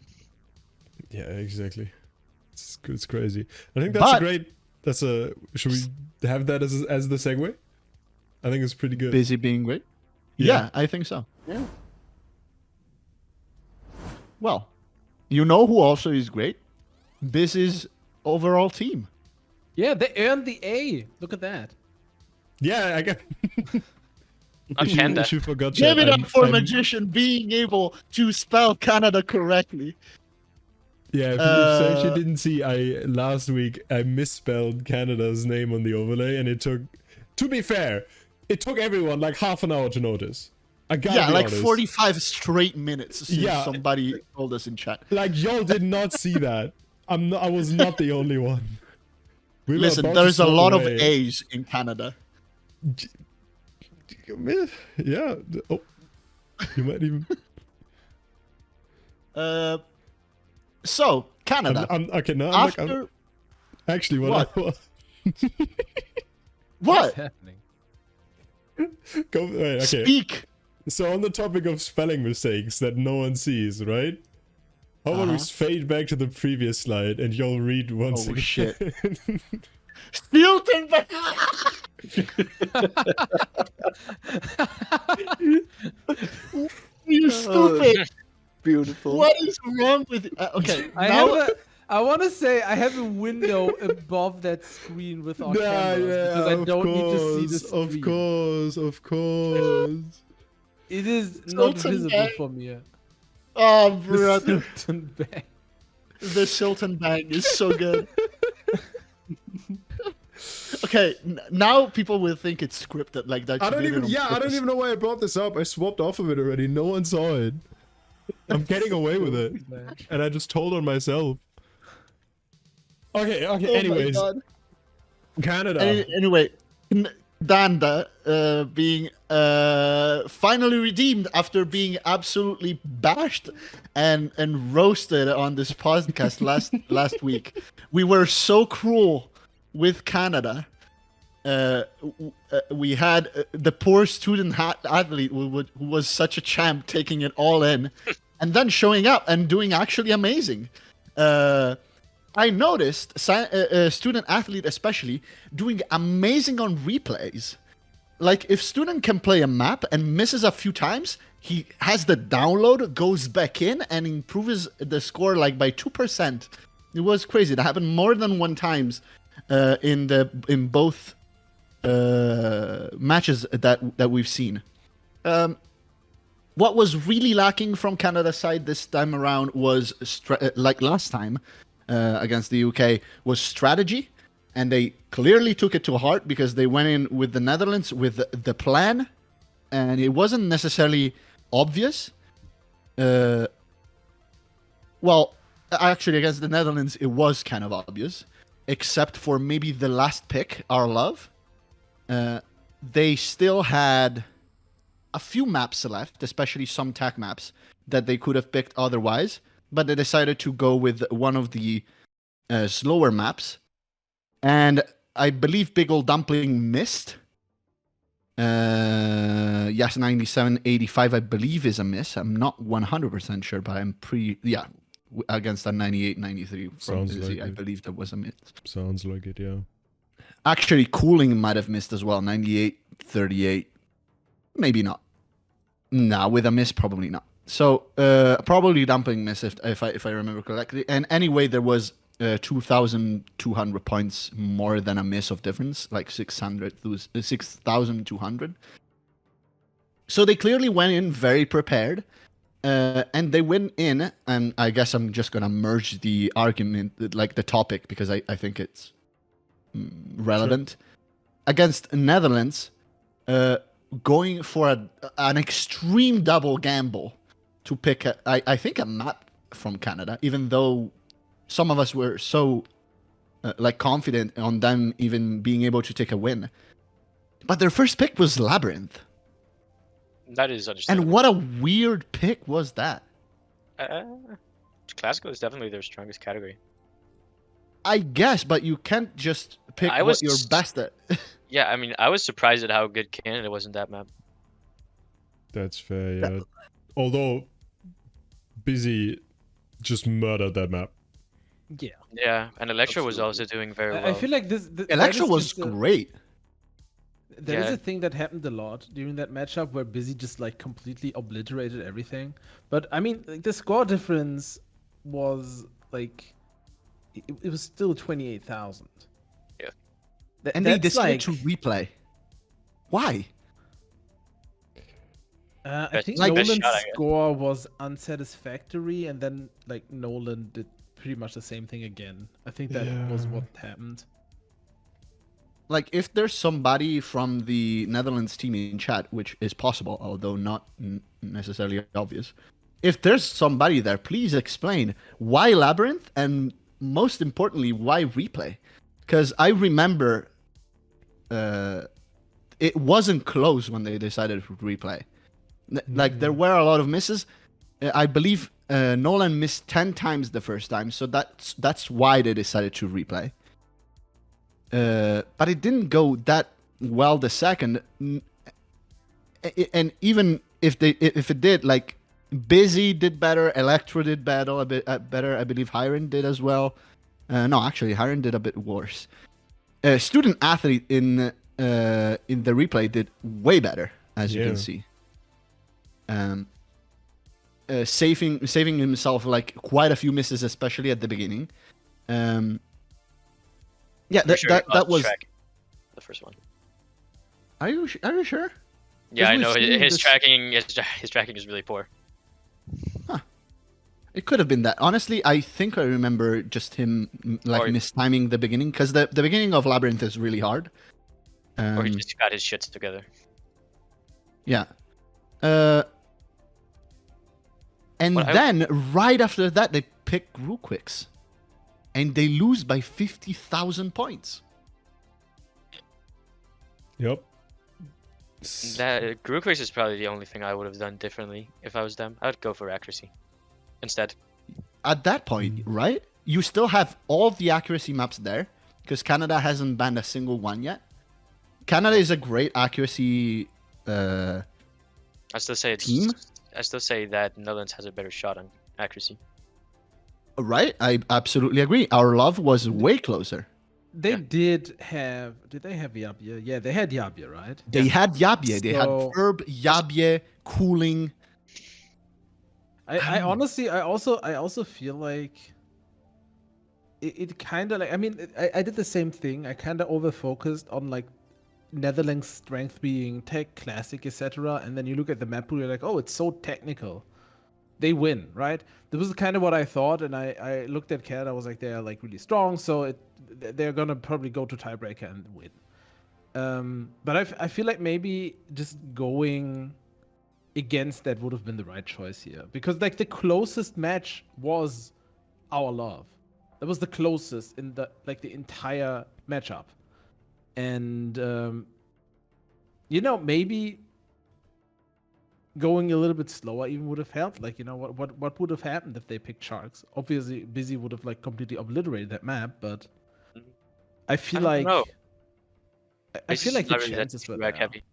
Yeah, exactly. It's crazy. I think that's a great. Should we have that as the segue? I think it's pretty good. Busy being great? Yeah, I think so. Yeah. Well, you know who also is great? Busy's overall team. Yeah, they earned the A. Look at that. Yeah, I got. Canada. She forgot. Give it up for Magician being able to spell Canada correctly. Yeah, if you didn't see, last week I misspelled Canada's name on the overlay, and it took. To be fair, it took everyone like half an hour to notice. I gotta be like honest. 45 straight minutes since somebody told us in chat. Like y'all did not see that. I was not the only one. Listen, there's a lot of A's in Canada. Yeah. Oh, you might even. So Canada. Okay. No. Actually, what? What's What? happening? Okay. Speak. So on the topic of spelling mistakes that no one sees, right? How about we fade back to the previous slide and you'll read once again? Shit. Stilton. You stupid. Beautiful. What is wrong with it? Okay. I want to say I have a window above that screen with our cameras because I don't need to see the screen. Of course. It is not Sultan visible Bang. from here. Oh, brother. Sultan Bang. The Sultan Bang is so good. Okay, now people will think it's scripted like that. I don't even know why I brought this up. I swapped off of it already. No one saw it. I'm getting away with it. And I just told on myself. Okay, anyways. Canada. Anyway, Danda being finally redeemed after being absolutely bashed and roasted on this podcast last week. We were so cruel with Canada. We had the poor student athlete who was such a champ taking it all in and then showing up and doing actually amazing. I noticed student athlete especially doing amazing on replays. Like if student can play a map and misses a few times, he has the download, goes back in and improves the score like by 2%. It was crazy. That happened more than one times in both matches that we've seen. What was really lacking from Canada's side this time around was like last time against the UK was strategy, and they clearly took it to heart because they went in with the Netherlands with the plan, and it wasn't necessarily obvious. Well, actually, against the Netherlands, it was kind of obvious, except for maybe the last pick, Our Love. They still had a few maps left, especially some tech maps that they could have picked otherwise, but they decided to go with one of the slower maps. And I believe Big Ol' Dumpling missed. Yes, 97, 85, I believe is a miss. I'm not 100% sure, but I'm against that 98, 93 from Sounds Izzy, like I it. believe that was a miss. Sounds like it, yeah. Actually, Cooling might have missed as well, 98, 38. Maybe not. No, with a miss, probably not. So, probably Dumpling miss if I remember correctly. And anyway, there was 2,200 points more than a miss of difference, like 6,200. So they clearly went in very prepared, and they went in, and I guess I'm just going to merge the argument, like the topic, because I think it's relevant. Sure. Against Netherlands, going for an extreme double gamble to pick, I think, a map from Canada, even though some of us were so confident on them even being able to take a win. But their first pick was Labyrinth. That is understandable. And what a weird pick was that. Classical is definitely their strongest category. I guess, but you can't just pick what you're best at. Yeah, I mean, I was surprised at how good Canada was in that map. That's fair, yeah. Although, Busy just murdered that map. Yeah. Yeah, and Electra was also doing very well. I feel like Electra was great. There is a thing that happened a lot during that matchup where Busy just like completely obliterated everything. But I mean, like, the score difference was like it was still 28,000. Yeah. And they decided to replay. Why? I think Nolan's score was unsatisfactory, and then like Nolan did pretty much the same thing again. I think that was what happened. Like, if there's somebody from the Netherlands team in chat, which is possible, although not necessarily obvious, if there's somebody there, please explain why Labyrinth, and most importantly, why replay? Because I remember it wasn't close when they decided to replay. Like, there were a lot of misses. I believe Nolan missed 10 times the first time, so that's why they decided to replay. But it didn't go that well the second. And even if it did, like, Busy did better, Electro did better, a bit better. I believe Hiren did as well. No, actually, Hiren did a bit worse. Student Athlete in the replay did way better, as you can see. Saving himself like quite a few misses, especially at the beginning. That was the first one. Are you sure? Yeah, I know his tracking is really poor. Huh. It could have been that. Honestly, I think I remember just him mistiming the beginning, because the beginning of Labyrinth is really hard. Or he just got his shits together. Yeah. And then right after that, they pick Ruquix, and they lose by 50,000 points. Yep. That Groupix is probably the only thing I would have done differently if I was them. I would go for accuracy instead. At that point, right? You still have all the accuracy maps there, because Canada hasn't banned a single one yet. Canada is a great accuracy I still say team. I still say that Netherlands has a better shot on accuracy. Right? I absolutely agree. Our love was way closer. Did they have Yabye? Yeah, they had Yabye, right? They had Yabye. They had Verb, Yabye, Cooling. I honestly, I also feel like it kind of like, I mean, I did the same thing. I kind of over-focused on like Netherlands' strength being tech, classic, etc. And then you look at the map pool, you're like, oh, it's so technical. They win, right? This was kind of what I thought, and I looked at Canada. I was like, they're like really strong, so they're gonna probably go to tiebreaker and win. But I feel like maybe just going against that would have been the right choice here, because like the closest match was our love. That was the closest in the entire matchup, and maybe going a little bit slower even would have helped. Like, what would have happened if they picked Sharks? Obviously, Busy would have like completely obliterated that map, but I feel I like don't know. I feel like the not really that chances were Truax there. heavy.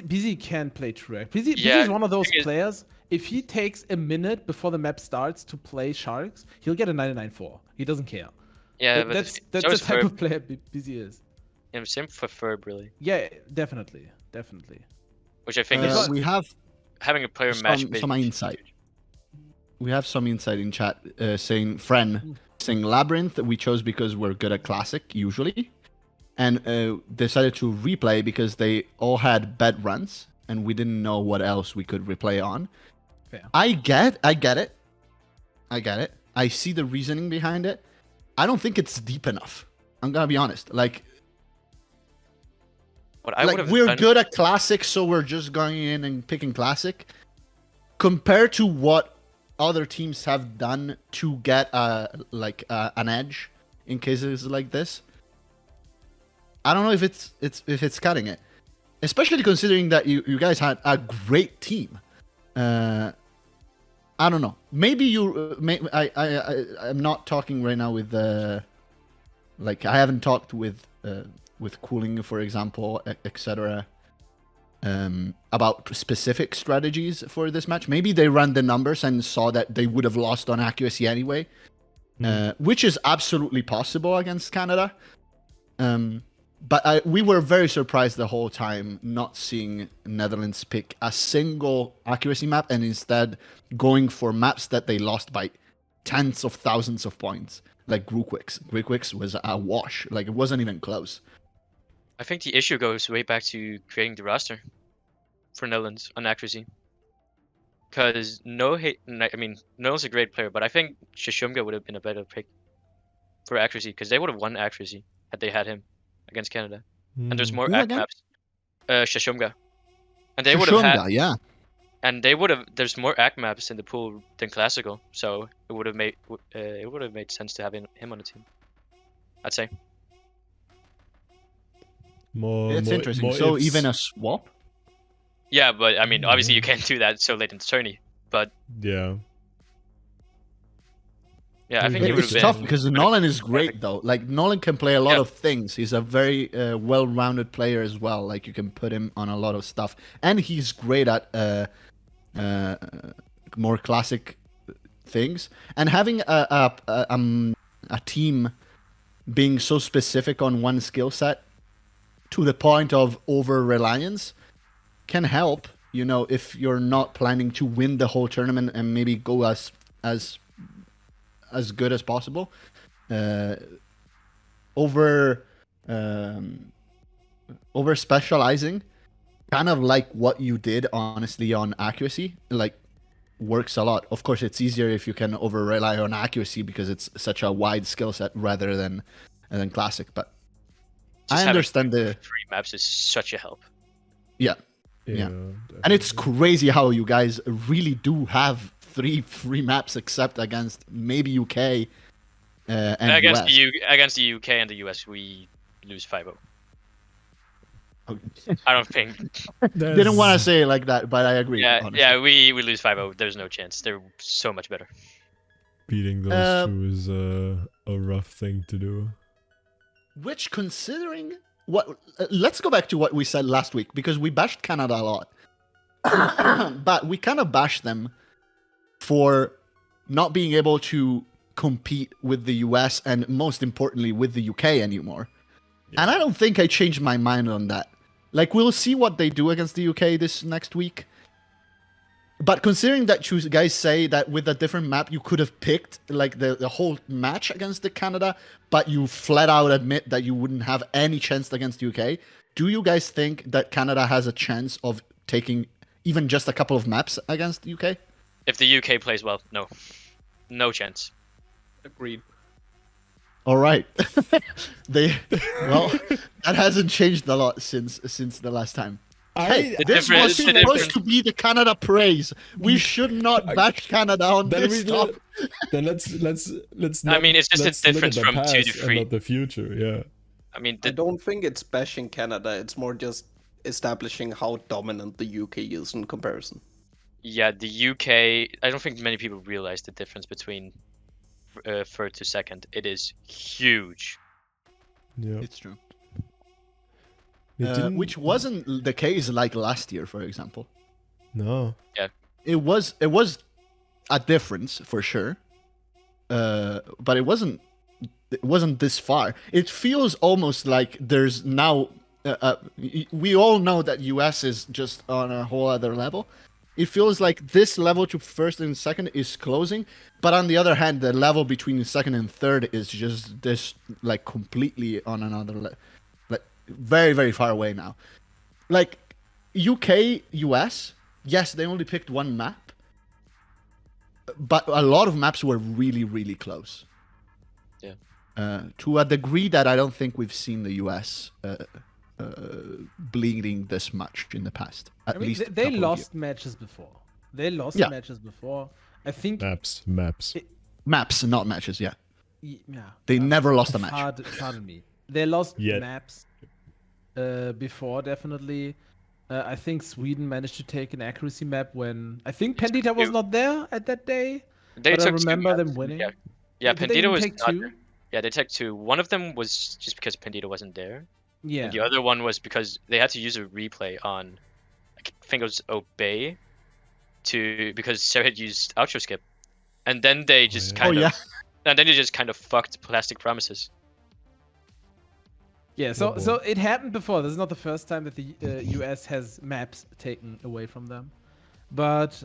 Busy can play Truax. Busy Yeah, is one of those thing is- players. If he takes a minute before the map starts to play Sharks, he'll get a 99-4. He doesn't care. Yeah, but That's so the is type Ferb. of player Busy is. Yeah, same for Ferb, really. Yeah, definitely. Which I think Uh, is we have having a player match. some insight. We have some insight in chat saying Labyrinth we chose because we're good at Classic usually, and decided to replay because they all had bad runs and we didn't know what else we could replay on. Fair. I get it. I see the reasoning behind it. I don't think it's deep enough. I'm gonna be honest. Like What I would have we're done, good at Classic, so we're just going in and picking Classic. Compared to what other teams have done to get an edge in cases like this, I don't know if it's cutting it, especially considering that you guys had a great team. I don't know. Maybe I'm not talking right now with I haven't talked with Cooling, for example, etc. About specific strategies for this match. Maybe they ran the numbers and saw that they would have lost on accuracy anyway, which is absolutely possible against Canada. But we were very surprised the whole time not seeing Netherlands pick a single accuracy map and instead going for maps that they lost by tens of thousands of points, like Gruquix. Gruquix was a wash. Like, it wasn't even close. I think the issue goes way back to creating the roster for Netherlands on accuracy. Because Nolan's a great player, but I think Shishumga would have been a better pick for accuracy because they would have won accuracy had they had him against Canada. And there's more Who ACK again? maps. Shishumga. And they would have had. Shishunga, yeah. And they would have. There's more ACK maps in the pool than classical, so it would have made sense to have him on the team. I'd say. It's interesting. So even a swap? Yeah, but I mean, obviously you can't do that so late in the tourney. But yeah, I think he would It's have tough been. because Nolan is great though. Like, Nolan can play a lot of things. He's a very well-rounded player as well. Like, you can put him on a lot of stuff, and he's great at more classic things. And having a team being so specific on one skill set to the point of over-reliance can help, if you're not planning to win the whole tournament and maybe go as good as possible. Over specializing, kind of like what you did, honestly, on accuracy, like, works a lot. Of course, it's easier if you can over rely on accuracy because it's such a wide skill set rather than classic. But Just I understand the free maps is such a help. yeah. And it's crazy how you guys really do have 3 free maps, except against maybe UK and against US. Against the UK and the US, we lose 5-0. Okay. I don't think. Didn't want to say it like that, but I agree. honestly. We lose 5-0. There's no chance. They're so much better. beating those two is a rough thing to do. Which, considering what, let's go back to what we said last week, because we bashed Canada a lot, but we kind of bashed them for not being able to compete with the US and, most importantly, with the UK anymore. Yeah. And I don't think I changed my mind on that. Like, we'll see what they do against the UK this next week. But considering that you guys say that with a different map you could have picked like the whole match against the Canada, but you flat out admit that you wouldn't have any chance against the UK, do you guys think that Canada has a chance of taking even just a couple of maps against the UK? If the UK plays well, no. No chance. Agreed. All right. That hasn't changed a lot since the last time. This was supposed to be the Canada praise. We should not bash Canada on this topic. Then let's. I mean, it's just a difference from 2 to 3. Not the future, yeah. I mean, I don't think it's bashing Canada. It's more just establishing how dominant the UK is in comparison. Yeah, the UK. I don't think many people realize the difference between third to second. It is huge. Yeah. It's true. Which Which wasn't the case like last year, for example. No. It was a difference for sure, but it wasn't this far. It feels almost like there's now. We all know that US is just on a whole other level. It feels like this level to first and second is closing, but on the other hand, the level between second and third is just this like completely on another like very very far away now. Like UK, US, yes, they only picked one map, but a lot of maps were really really close. Yeah. To a degree that I don't think we've seen the US bleeding this much in the past. At least they lost matches before. They lost matches before. I think Maps. maps, not matches. Yeah, yeah. they never lost a match. Pardon me. They lost Yet. maps before, definitely. I think Sweden managed to take an accuracy map when I think Pandita was not there at that day. They But I took two remember them maps. winning. Yeah, Did they Pandita even was take not two? there. Yeah, they took two. One of them was just because Pandita wasn't there. Yeah. And the other one was because they had to use a replay on, I think it was Obey, because Sarah had used outro skip, and then they just and then they just kind of fucked Plastic Promises. Yeah, so it happened before. This is not the first time that the US has maps taken away from them, but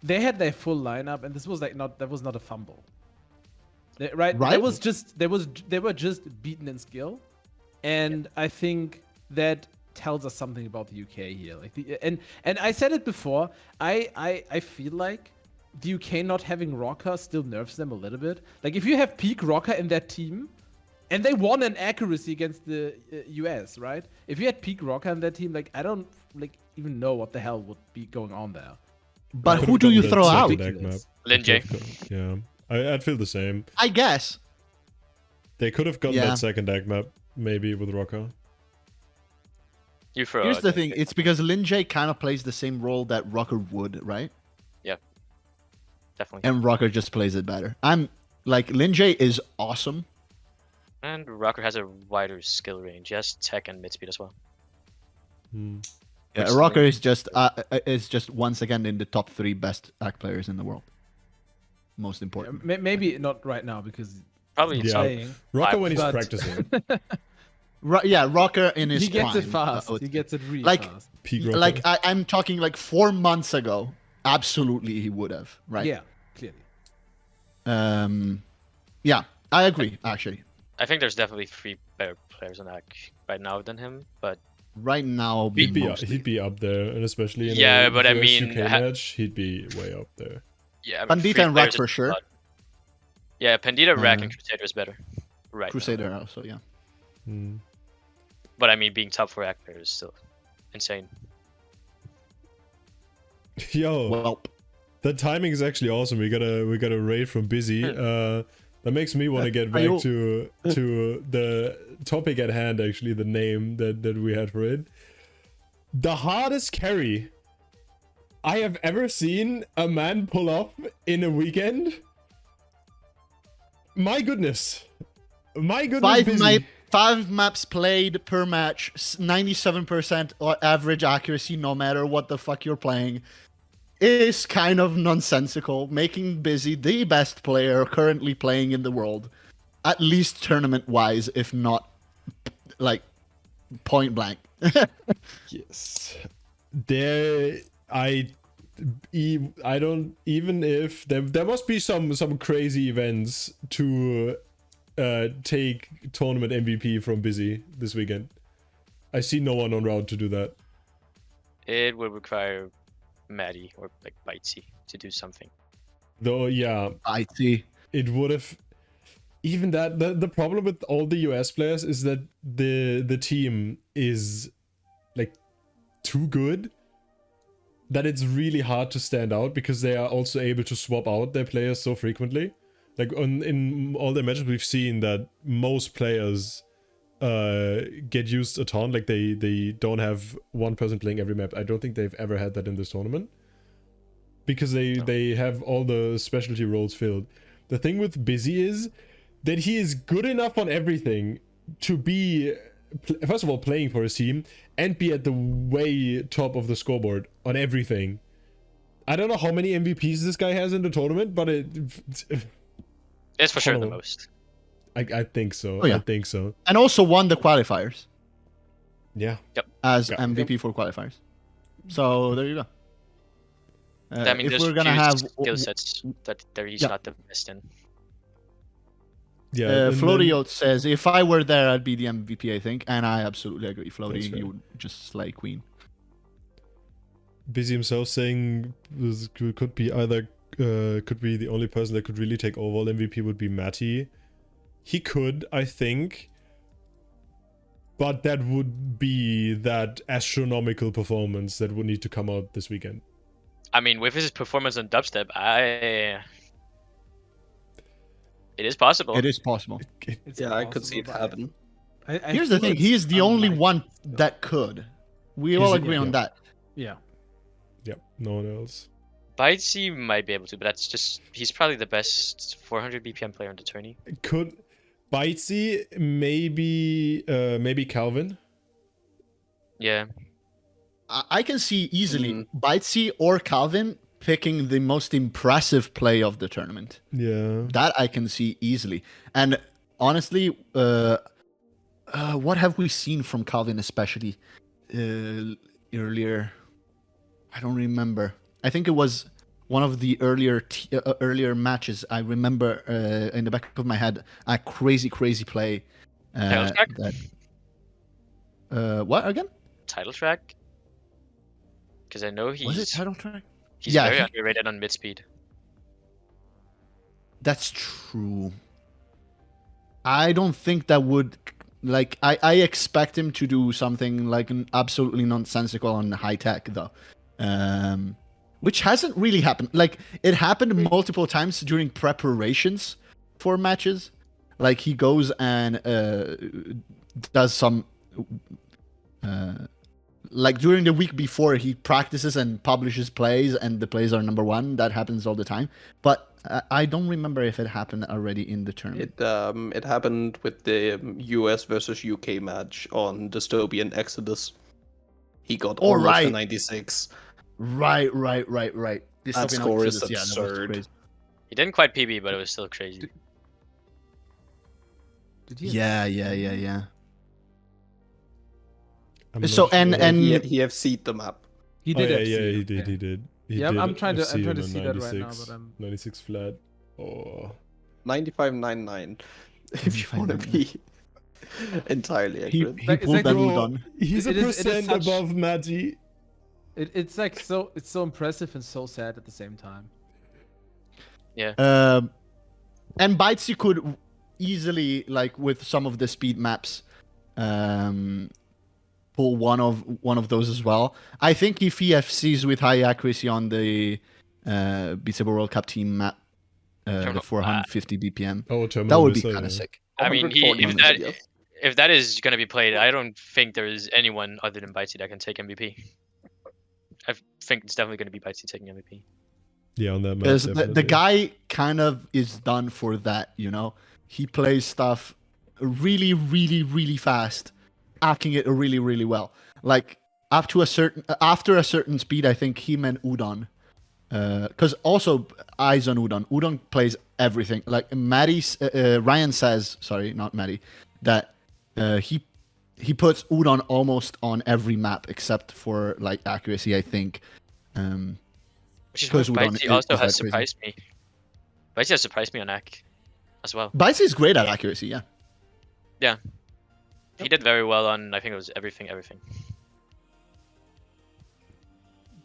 they had their full lineup, and this was that was not a fumble. Right? That was just they were just beaten in skill, and I think that tells us something about the UK here. Like and I said it before. I feel like the UK not having Rocker still nerfs them a little bit. Like if you have peak Rocker in that team. And they won an accuracy against the US, right? If you had peak Rocker in that team, like I don't even know what the hell would be going on there. But who do you throw out? Linjay. Yeah, I'd feel the same. I guess. They could have gotten that second deck map, maybe with Rocker. Here's the thing, it's because Linjay kind of plays the same role that Rocker would, right? Yeah, definitely. And Rocker just plays it better. Linjay is awesome. And Rocker has a wider skill range. He has tech and mid speed as well. Yeah, Rocker is just once again in the top 3 best ACK players in the world. Most important. Maybe not right now because probably playing. Rocker when he's practicing. Rocker in his prime. He gets it fast. He gets it really fast. Peak Rocker. Like I'm talking like 4 months ago. Absolutely, he would have. Right. Yeah, clearly. Yeah, I agree. Actually. I think there's definitely 3 better players on ACK right now than him, but right now he'd be up there, and especially in a but I mean, UK match, he'd be way up there. Yeah, Pandita and Rack for sure. Yeah, Pandita, Rack, and Crusader is better. Right. Crusader also, yeah. But I mean, being top 4 ACK player is still insane. Yo, well, the timing is actually awesome. We got a raid from Busy. That makes me want to get back to the topic at hand, actually, the name that we had for it. The hardest carry I have ever seen a man pull off in a weekend. My goodness. Busy. 5 maps played per match, 97% average accuracy no matter what the fuck you're playing. Is kind of nonsensical, making Busy the best player currently playing in the world, at least tournament-wise, if not like point blank. Yes, I don't even if there must be some crazy events to take tournament MVP from Busy this weekend. I see no one on route to do that. It would require Maddie or like Bitzy to do something. Though, yeah, Bitzy. It would have. Even that, the problem with all the US players is that the team is like too good that it's really hard to stand out because they are also able to swap out their players so frequently. Like in all the matches we've seen that most players get used a ton. Like they don't have one person playing every map. I don't think they've ever had that in this tournament because they have all the specialty roles filled. The thing with Busy is that he is good enough on everything to be, first of all, playing for his team and be at the way top of the scoreboard on everything. I don't know how many MVPs this guy has in the tournament, but it's for sure the most. I think so. Oh, yeah. I think so. And also won the qualifiers. Yeah. Yep. As MVP for qualifiers. So there you go. I mean, if there's we're gonna have skill sets that he's not the best in. Yeah. Floaty says, if I were there, I'd be the MVP, I think. And I absolutely agree. Floaty, you would just slay Queen. Busy himself saying this could be either could be the only person that could really take overall MVP would be Matty. He could, I think, but that would be that astronomical performance that would need to come out this weekend. I mean, with his performance on dubstep, it is possible. It is possible. I could see it happen. Here's the thing: he is the only one that could. We all agree on that. Yeah. Yep, no one else. Bitzy might be able to, but that's just he's probably the best 400 BPM player in the tourney. Could Bitzy, maybe Calvin? Yeah. I can see easily Bitzy or Calvin picking the most impressive play of the tournament. Yeah. That I can see easily. And honestly, what have we seen from Calvin especially earlier? I don't remember. I think it was one of the earlier matches. I remember in the back of my head a crazy play. Title track? What again? Title track? Because I know Was it title track? He's very underrated on mid speed. That's true. I don't think that would like. I expect him to do something like an absolutely nonsensical on high tech though. Which hasn't really happened. Like, it happened multiple times during preparations for matches. Like, he goes and does some... like, during the week before, he practices and publishes plays, and the plays are number one. That happens all the time. But I don't remember if it happened already in the tournament. It happened with the US versus UK match on Dystopian Exodus. He got almost a 96. Right. That score is absurd. He didn't quite PB, but it was still crazy. Yeah. So and he have seed the map. He did. He did. I'm trying to see that right now, but 96 flat. Oh. 95.99. If you want to be entirely accurate. He pulled that Udon. He's a percent above Matty. It's like so impressive and so sad at the same time. Yeah. And Bitzy could easily, like with some of the speed maps, pull one of those as well. I think if he FCs with high accuracy on the Saber World Cup team map, the 450 BPM, that would be kind of sick. I mean, if that is going to be played, I don't think there is anyone other than Bitzy that can take MVP. I think it's definitely going to be Bitzy taking MVP. Yeah, on that map. Because the guy kind of is done for that, you know? He plays stuff really fast, acting it really well. Like, after a certain speed, I think him and Udon. Because also, eyes on Udon. Udon plays everything. Like, Ryan says, sorry, not Maddie, that he puts Udon almost on every map except for like accuracy, I think. Which is what Bitzy also has surprised me. Bitzy has surprised me on AC as well. Bitzy is great at accuracy, yeah. Yeah. He did very well on, I think it was everything.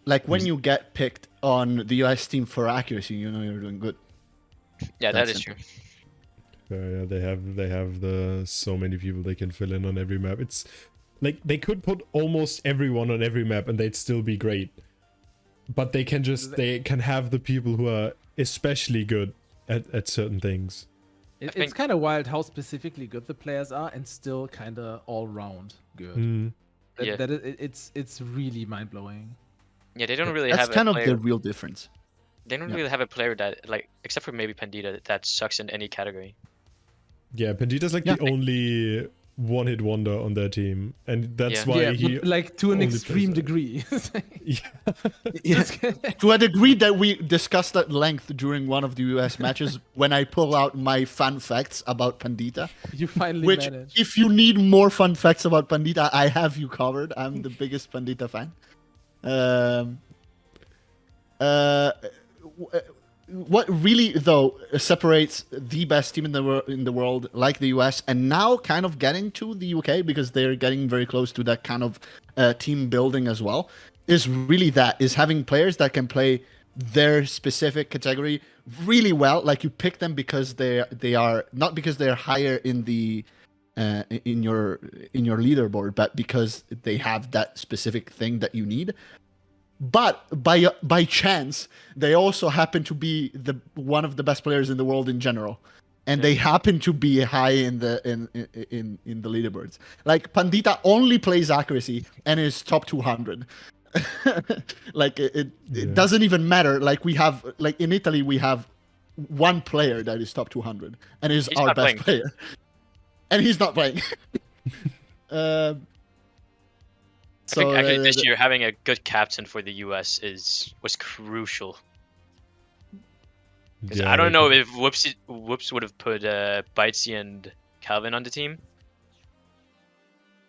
Like when you get picked on the US team for accuracy, you know you're doing good. Yeah, that is true. Yeah, they have so many people they can fill in on every map. It's like they could put almost everyone on every map and they'd still be great. But they can have the people who are especially good at certain things. It's kind of wild how specifically good the players are and still kind of all round good. It's really mind blowing. Yeah, they don't really have. That's kind of the real difference. They don't really have a player that, like, except for maybe Pandita, that sucks in any category. Yeah, Pandita's like the only one-hit wonder on their team, and that's Yeah. why he but, like to an only extreme plays degree. Yeah. To a degree that we discussed at length during one of the US matches when I pull out my fun facts about Pandita. You finally Which, managed. if you need more fun facts about Pandita, I have you covered. I'm the biggest Pandita fan. What really though separates the best team in the world, like the US, and now kind of getting to the UK because they're getting very close to that kind of team building as well, is really having players that can play their specific category really well. Like you pick them because they are not because they're higher in the in your leaderboard, but because they have that specific thing that you need. But by chance, they also happen to be one of the best players in the world in general, and they happen to be high in the leaderboards. Like Pandita only plays accuracy and is top 200. Like it doesn't even matter. Like we have in Italy we have one player that is top 200 and is our best player, and he's not playing. I think actually this year having a good captain for the US was crucial. I don't know if Whoops would have put Bitzy and Calvin on the team.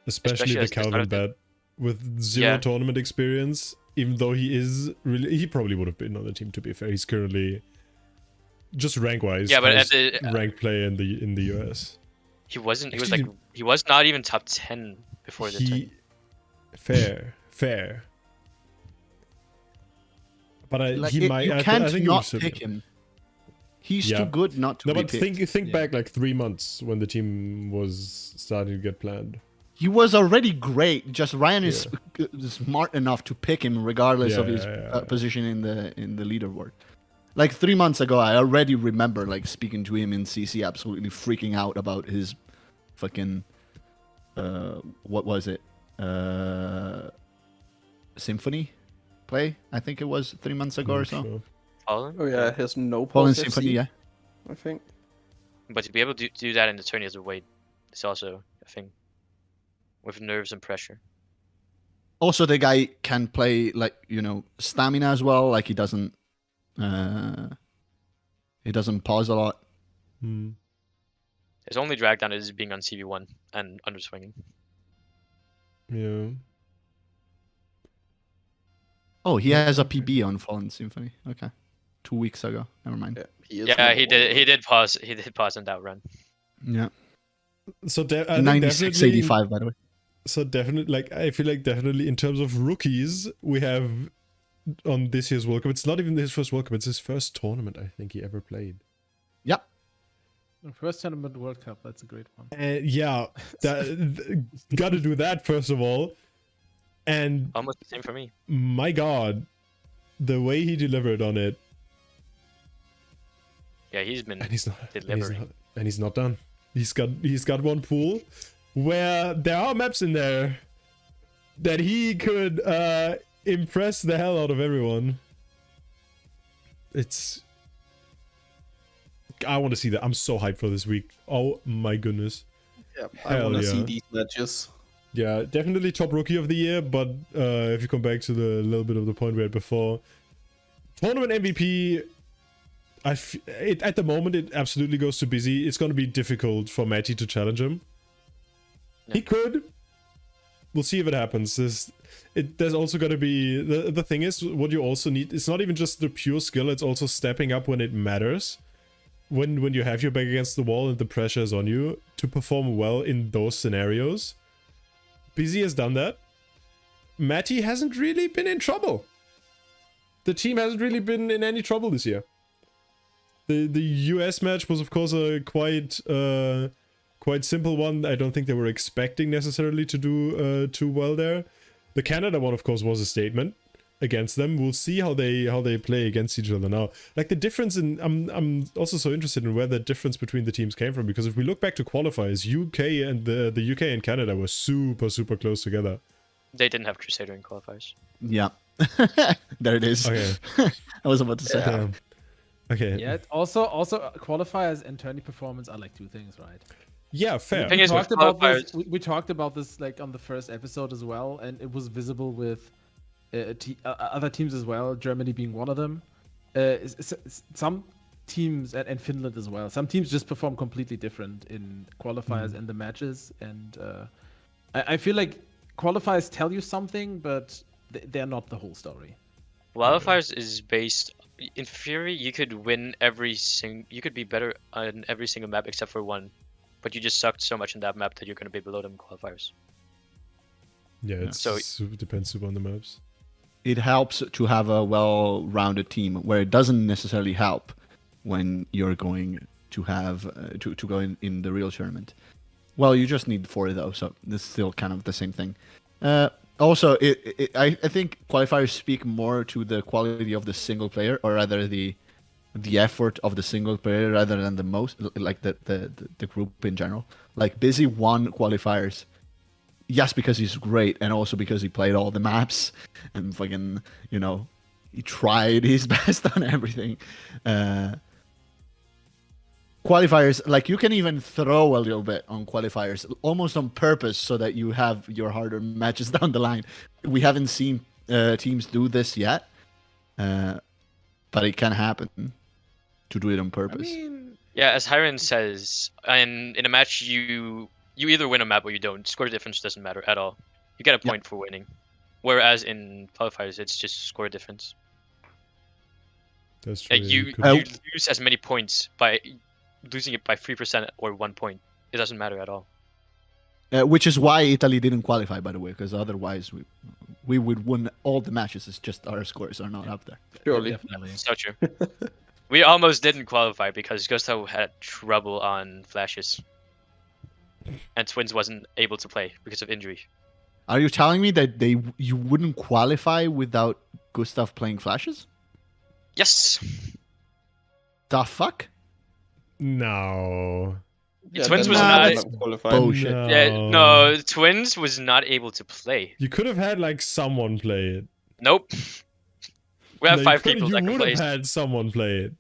Especially the Calvin bet with zero tournament experience. Even though he probably would have been on the team. To be fair, he's currently just rank wise. Yeah, but at the rank play in the US. He wasn't. He was not even top 10 before the tournament. Fair. But you can't not pick him. He's too good not to be picked. But think back like 3 months when the team was starting to get planned. He was already great. Just Ryan is smart enough to pick him regardless of his position in the leaderboard. Like 3 months ago, I already remember like speaking to him in CC, absolutely freaking out about his fucking what was it? Symphony play. I think it was 3 months ago or so. Sure. Fallen? Oh yeah, he has no Fallen pulse Symphony, FC, I think. But to be able to do that in the tourney as a weight, it's also a thing. With nerves and pressure. Also, the guy can play like stamina as well. Like he doesn't pause a lot. His only drag down is being on CV1 and underswinging. Yeah. Oh, he has a PB on Fallen Symphony. Okay, 2 weeks ago. Never mind. Yeah, he did pause. He did pause on that run. Yeah. So 96.85 by the way. So definitely, I feel like definitely in terms of rookies, we have on this year's World Cup. It's not even his first World Cup. It's his first tournament I think he ever played. Yep. First tournament World Cup. That's a great one. Got to do that first of all. And almost the same for me. My God, the way he delivered on it. Yeah, he's been delivering. And he's not done. He's got one pool where there are maps in there that he could impress the hell out of everyone. I want to see that. I'm so hyped for this week. Oh my goodness. Yeah, I want to see these matches. Yeah, definitely top rookie of the year, but if you come back to the little bit of the point we had before, tournament MVP, at the moment it absolutely goes to Busy. It's going to be difficult for Matty to challenge him. Yeah. He could. We'll see if it happens. There's also going to be the thing is what you also need. It's not even just the pure skill. It's also stepping up when it matters. When you have your back against the wall and the pressure is on you to perform well in those scenarios. Busy has done that. Matty hasn't really been in trouble. The team hasn't really been in any trouble this year. The US match was of course a quite simple one. I don't think they were expecting necessarily to do too well there. The Canada one of course was a statement against them. We'll see how they play against each other now. Like the difference in I'm also so interested in where the difference between the teams came from, because if we look back to qualifiers, UK and the UK and Canada were super close together. They didn't have Crusader in qualifiers. Yeah. There it is. Okay. I was about to say. Yeah. Okay. Yeah. Also, qualifiers and tourney performance are like two things, right? Yeah, fair. thing is, with Talked about this. qualifiers, We talked about this like on the first episode as well, and it was visible with other teams as well. Germany being one of them. Some teams and Finland as well. Some teams just perform completely different in qualifiers and the matches, and I feel like qualifiers tell you something, but they're not the whole story. qualifiers is based. In theory, you could win you could be better on every single map except for one, but you just sucked so much in that map that you're gonna be below them in qualifiers. Yeah, it depends super on the maps. It helps to have a well-rounded team, where it doesn't necessarily help when you're going to have to go in the real tournament. Well, you just need 4 though, so this is still kind of the same thing. Also, I think qualifiers speak more to the quality of the single player, or rather the effort of the single player, rather than the the group in general. Like Busy won qualifiers, yes, because he's great, and also because he played all the maps and fucking he tried his best on everything. Qualifiers, like you can even throw a little bit on qualifiers, almost on purpose, so that you have your harder matches down the line. We haven't seen teams do this yet, but it can happen to do it on purpose. Yeah, as Hiren says, in a match you either win a map or you don't. Score difference doesn't matter at all. You get a point for winning, whereas in qualifiers it's just score difference. That's true. You lose as many points by losing it by 3% or 1 point. It doesn't matter at all. Which is why Italy didn't qualify, by the way, because otherwise we would win all the matches. It's just our scores are not up there. Surely. Definitely. So true. We almost didn't qualify because Gustav had trouble on flashes, and Twins wasn't able to play because of injury. Are you telling me that you wouldn't qualify without Gustav playing flashes? Yes. The fuck? No. Yeah, Twins was not qualified. Bullshit. No. Yeah, no, Twins was not able to play. You could have had like someone play it. Nope. We have No, 5 people that You can would play. have had someone play it.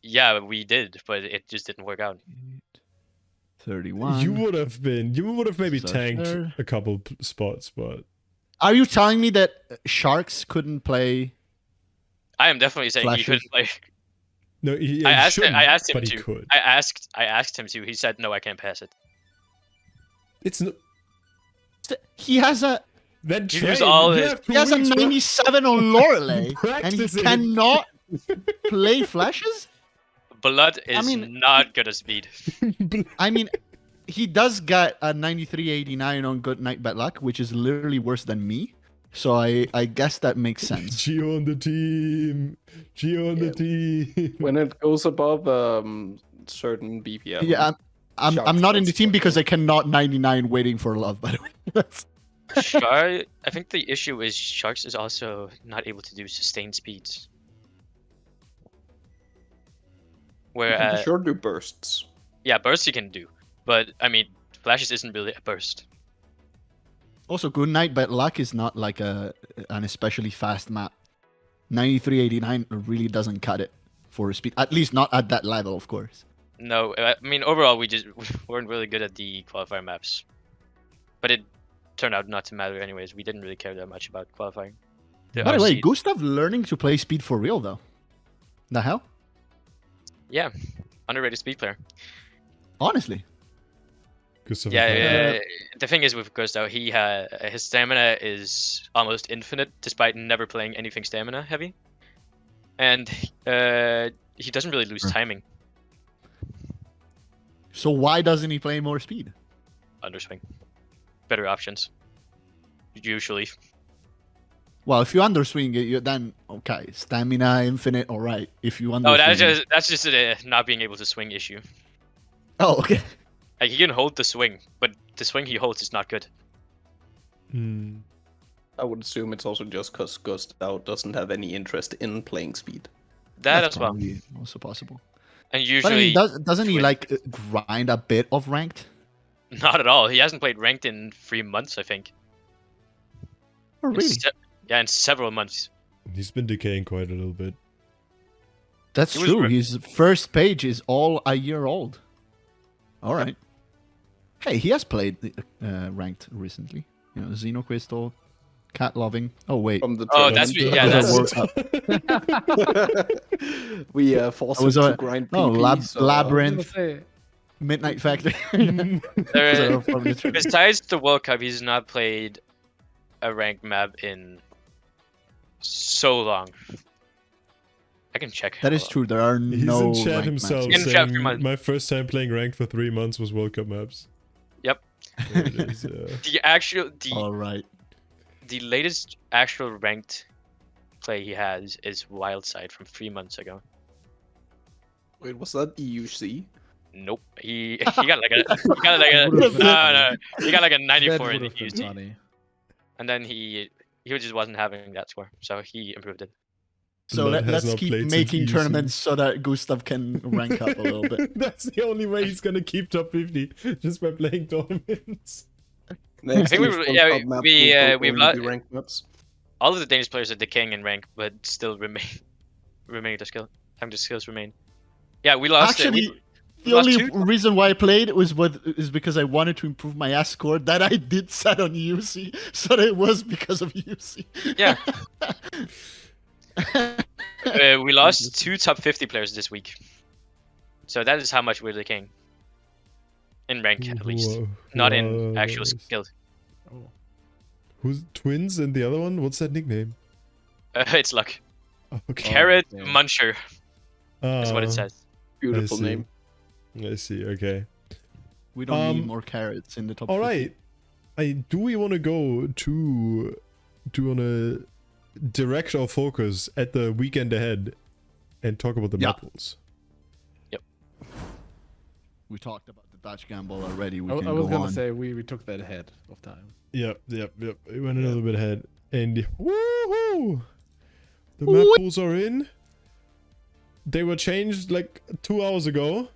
Yeah, we did, but it just didn't work out. 31. You would have maybe So tanked sure. a couple spots, but Are you telling me that Sharks couldn't play? I am definitely saying he couldn't play. no, he I asked shouldn't, him but he to. could. I asked him to. He said no, I can't pass it. It's no, He has a then He train. was all You his- have 2 he has a weeks, bro. 97 on Lorelei, and he Practice it. cannot play flashes. Blood is mean- not good at speed. I mean, he does get a 93.89 on Good Night Bad Luck, which is literally worse than me. So I guess that makes sense. Gio on the team. Gio on the team. When it goes above certain BPM. Yeah, I'm not in the team because I cannot 99 waiting for love. By the way, Shark. I think the issue is Sharks is also not able to do sustained speeds. You can Whereas, for sure do bursts. yeah, bursts you can do, but I mean, flashes isn't really a burst. also Good Night Bad Luck is not like an especially fast map. 93.89 really doesn't cut it for speed. At least not at that level, of course. No, I mean overall we weren't really good at the qualifier maps, but it turned out not to matter anyways. We didn't really care that much about qualifying. By the way, RC Gustav learning to play speed for real though. The hell? Yeah, underrated speed player. Honestly. Gustav Yeah, the thing is with Gustav, his stamina is almost infinite despite never playing anything stamina heavy, and he doesn't really lose timing. So why doesn't he play more speed? Underswing, better options. Usually, Well, if you underswing it, you then okay, stamina infinite, all right. If you underswing, oh, that's just a not being able to swing issue. oh okay. Like he can hold the swing, but the swing he holds is not good. Hmm. I would assume it's also just because Gustav doesn't have any interest in playing speed. That That's as well, probably also possible. and But I usually mean, doesn't he twin- like grind a bit of ranked? not at all. He hasn't played ranked in 3 months, I think. Oh, really? Yeah, in several months. He's been decaying quite a little bit. That's He was true. re- His first page is all a year old. All right. Hey, he has played ranked recently. You know, Xenoquistal, Cat Loving. Oh wait, From the Oh, tournament. that's That was a World Cup. We forced him to grind PP. Oh, I was gonna Labyrinth, say, Midnight Factory. There- So, from the tournament. Besides the World Cup, he's not played a ranked map in so long. I can check. That is Hold on. true. There are He's no in chat ranked himself maps. In chat for saying, months. my first time playing ranked for 3 months was World Cup maps. Yep. There it is, yeah. All right. The latest actual ranked play he has is Wildside from 3 months ago. Wait, was that EUC? Nope. He got like a he got like a that 94 in would have been UC, funny. and then he just wasn't having that score, so he improved it. So Lord has let's not keep played since making EUC. tournaments so that Gustav can rank up a little bit. That's the only way he's gonna keep top 50, just by playing tournaments. Next think we year's were- World yeah, Cup map we, will we've only lo- be ranked maps. All of the Danish players are decaying in rank, but still remaining their skill. Having their skills remain. Yeah, we lost. Actually, we the lost only two. reason why I played is because I wanted to improve my ass score that I did set on UC, so that it was because of UC. Yeah. We lost 2 top 50 players this week, so that is how much we're decaying. In rank, at least, not in actual skill. Oh. Who's twins and the other one? What's that nickname? It's luck. Oh, okay. Carrot damn. Muncher is what it says. Beautiful see. name. I see. Okay. We don't need Um, more carrots in the top. All 50. right. Do we want to go to want to direct our focus at the weekend ahead and talk about the Yeah. map rules? We talked about the Dutch gamble already. We I can was go gonna on. say we took that ahead of time. Yep. It went a little bit ahead. And woohoo! The map rules are in. They were changed like 2 hours ago.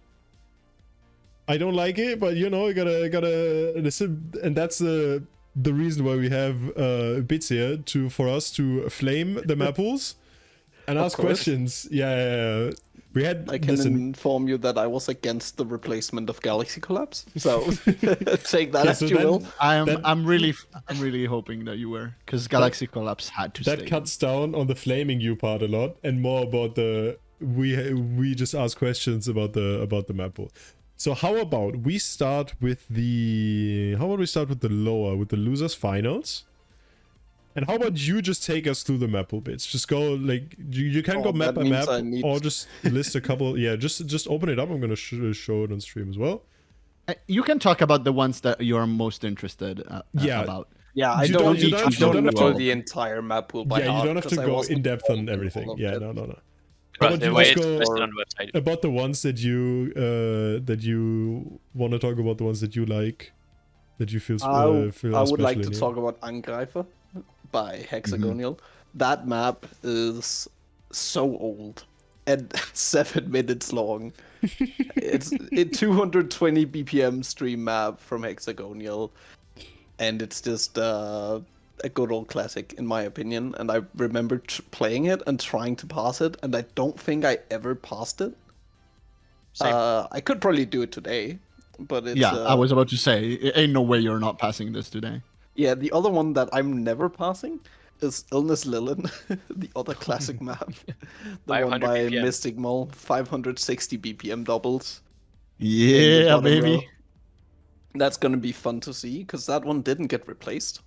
I don't like it, but you know, you gotta listen, and that's the reason why we have Bitz here for us to flame the map rules and Of ask course. questions. Yeah. We had I can listen. inform you that I was against the replacement of Galaxy Collapse. So take that Okay, as so you then- will. I'm really hoping that you were, because Galaxy Collapse had to That stay. cuts down on the flaming you part a lot, and more about the we just ask questions about the map pool. So how about we start with the lower, with the losers finals? And how about you just take us through the map pool bits? Just go like you can go map that by means map, I need- or just list a couple. Yeah, just open it up. I'm gonna show it on stream as well. You can talk about the ones that you are most interested Yeah. about. Yeah, I You don't, don't- you need don't- to you don't have know to- the entire map pool by Yeah, you heart, don't have to 'cause I go wasn't in depth on involved in everything. all of Yeah, it. no. How But about the you way just it's go listed on the website. about the ones that you want to talk about, the ones that you like, that you feel feel I would like to especially talk about Angreifer by Hexagonial. That map is so old and 7 minutes long. It's a 220 BPM stream map from Hexagonial, and it's just a good old classic in my opinion. And I remember playing it and trying to pass it, and I don't think I ever passed it. Same. I could probably do it today, but it's Yeah, I was about to say, ain't no way you're not passing this today. Yeah, the other one that I'm never passing is Illness Lilin, the other classic map. The one 500 by BPM. Mystic Mole, 560 BPM doubles. Yeah, bottom baby. row. That's gonna be fun to see, because that one didn't get replaced.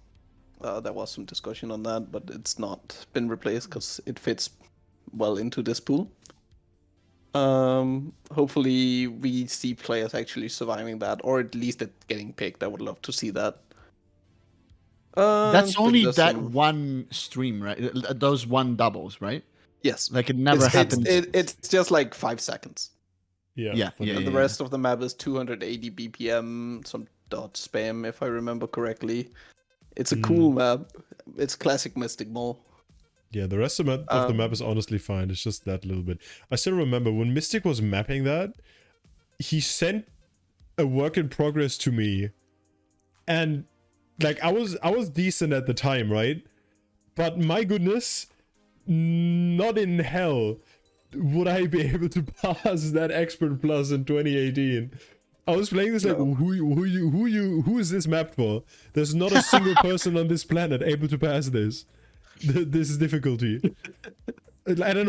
There was some discussion on that, but it's not been replaced because it fits well into this pool. Hopefully we see players actually surviving that, or at least it getting picked. I would love to see that. That's But only there's that some- one stream, right? Those one doubles, right? Yes. Like it never it's, happens. It's just like 5 seconds. Yeah. And the rest of the map is 280 BPM, some dot spam, if I remember correctly. It's a cool map. It's classic Mystic Mole. Yeah, the rest of the map is honestly fine. It's just that little bit. I still remember when Mystic was mapping that, he sent a work in progress to me, and like I was decent at the time, right? But my goodness, not in hell. would I be able to pass that expert plus in 2018? I was playing this like, who is this mapped for? There's not a single person on this planet able to pass this. This is difficulty. I don't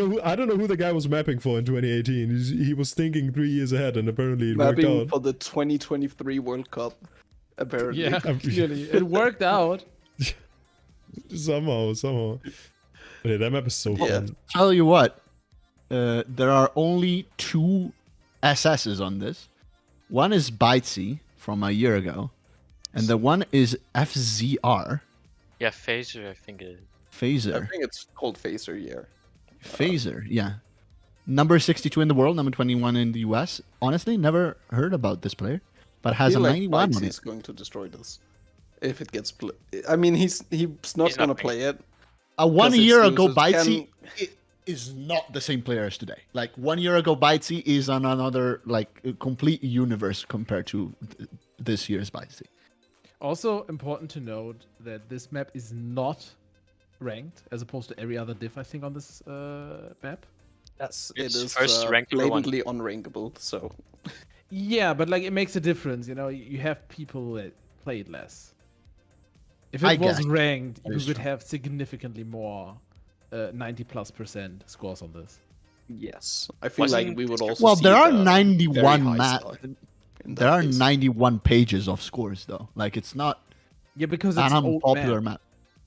know who the guy was mapping for in 2018. He was thinking 3 years ahead, and apparently it worked Mapping out. for the 2023 World Cup. Apparently. Yeah, clearly it worked out. somehow. Okay, that map is so fun. Tell you what, there are only 2 SSs on this. One is Bitzy from a year ago, and the one is FZR. Yeah, Phaser, I think it is. Phaser. I think it's called Phaser, yeah. Phaser, yeah. Number 62 in the world, number 21 in the US. Honestly, never heard about this player, but has a 91 on it. He's going to destroy this if it gets played. I mean, he's not going to play it. 1 year ago, Bitzy Bitzy is not the same player as today. Like 1 year ago, Bitzy is on another complete universe compared to this year's Bitzy. Also important to note that this map is not ranked as opposed to every other diff I think on this map. Yes, It's it is first ranked number 1. blatantly unrankable. So Yeah, but like it makes a difference. You know, you have people that play it less. If it I was guess. ranked, That you is would true. have significantly more 90+% scores on this. yes, I feel like Wasn't- we would also. Well, see there are the very 91 high map. star in There that are case. 91 pages of scores though. Like it's not Yeah, because an it's old unpopular map. map.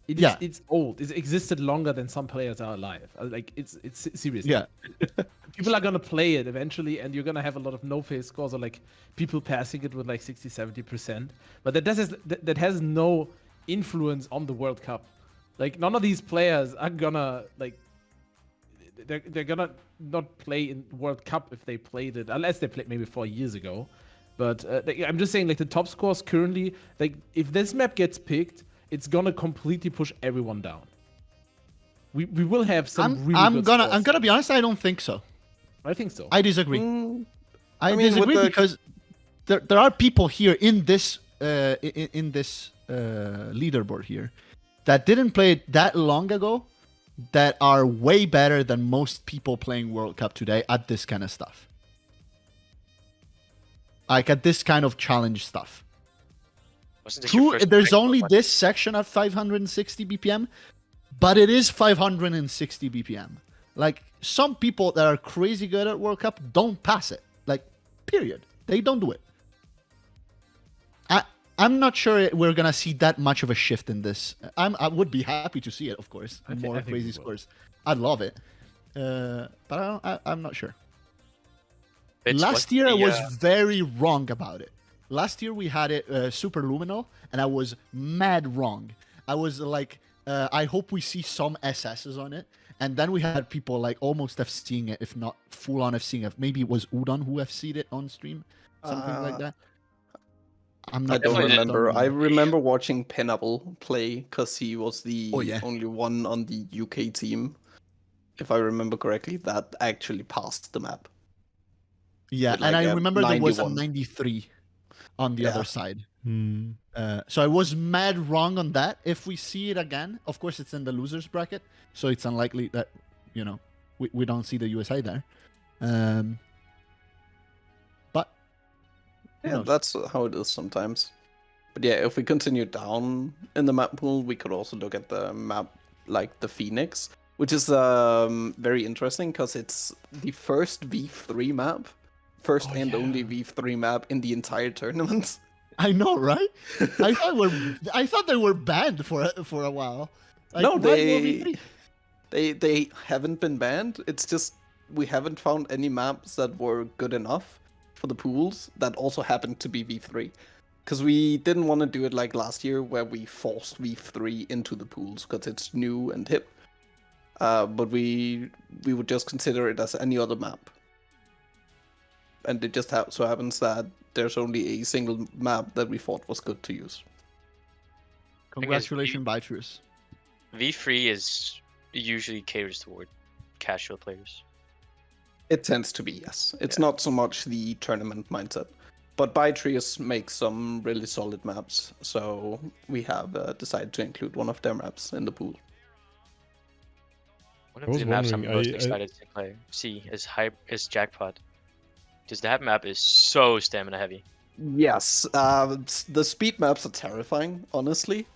Yeah, it's old. It's existed longer than some players are alive. Like it's seriously. Yeah. People are gonna play it eventually, and you're gonna have a lot of no-face scores or like people passing it with like 60-70%. But that has no influence on the World Cup. Like none of these players are gonna like they're gonna not play in World Cup if they played it, unless they played maybe 4 years ago. But I'm just saying, like the top scores currently, like if this map gets picked, it's gonna completely push everyone down. We will have some really I'm good gonna scores. be honest. I don't think so. I think so. I disagree. I mean, with disagree the- because there are people here in this leaderboard here that didn't play it that long ago that are way better than most people playing World Cup today at this kind of stuff. Like at this kind of challenge stuff. Wasn't this your True, first there's ranked only one? this section at 560 BPM, but it is 560 BPM. Like some people that are crazy good at World Cup don't pass it. Like, period. They don't do it. I'm not sure we're gonna see that much of a shift in this. I would be happy to see it, of course. I More think crazy we will. scores. I'd love it, but I'm not sure. Bitz, Last what's year I the, was very wrong about it. Last year we had it super luminal, and I was mad wrong. I was like, I hope we see some SSs on it, and then we had people like almost FCing it, if not full on FCing it. Maybe it was Udon who FC'd it on stream, something like that. I'm I not don't definitely remember. I didn't. remember watching Pineapple play because he was the Oh, yeah. only one on the UK team, if I remember correctly, that actually passed the map. Yeah, With and like I a remember there was a 91. 93 on the Yeah. other side. Hmm. So I was mad wrong on that. If we see it again, of course it's in the losers bracket, so it's unlikely that we don't see the USA there. But who Yeah, knows? that's how it is sometimes. But yeah, if we continue down in the map pool, we could also look at the map like the Phoenix, which is very interesting because it's the first V3 map, first and only V3 map in the entire tournament. I know, right? I thought they were banned for a while. Like, No, why they- V3? They haven't been banned. It's just we haven't found any maps that were good enough for the pools that also happened to be V3. Because we didn't want to do it like last year where we forced V3 into the pools because it's new and hip. But we would just consider it as any other map. And it just so happens that there's only a single map that we thought was good to use. Congratulations, Bitrus. V3 is usually caters toward casual players. It tends to be, yes. It's not so much the tournament mindset. But Bytrius makes some really solid maps, so we have decided to include one of their maps in the pool. One I of was the maps I'm wondering, most excited to play is Jackpot. Because that map is so stamina heavy. Yes, the speed maps are terrifying, honestly.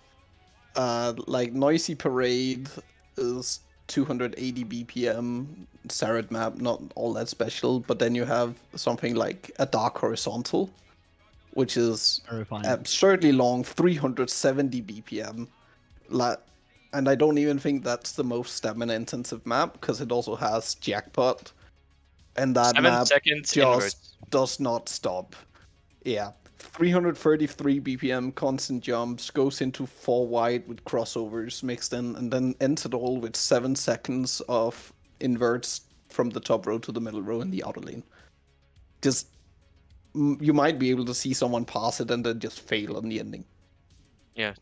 Like Noisy Parade is 280 BPM, Sarad map, not all that special, but then you have something like a Dark Horizontal, which is Terrifying. absurdly long, 370 BPM. And I don't even think that's the most stamina intensive map, because it also has Jackpot. And that 7 map seconds just inwards. does not stop. Yeah. 333 BPM, constant jumps, goes into 4 wide with crossovers mixed in, and then ends it all with 7 seconds of inverts from the top row to the middle row in the outer lane. Just, you might be able to see someone pass it and then just fail on the ending. Yeah.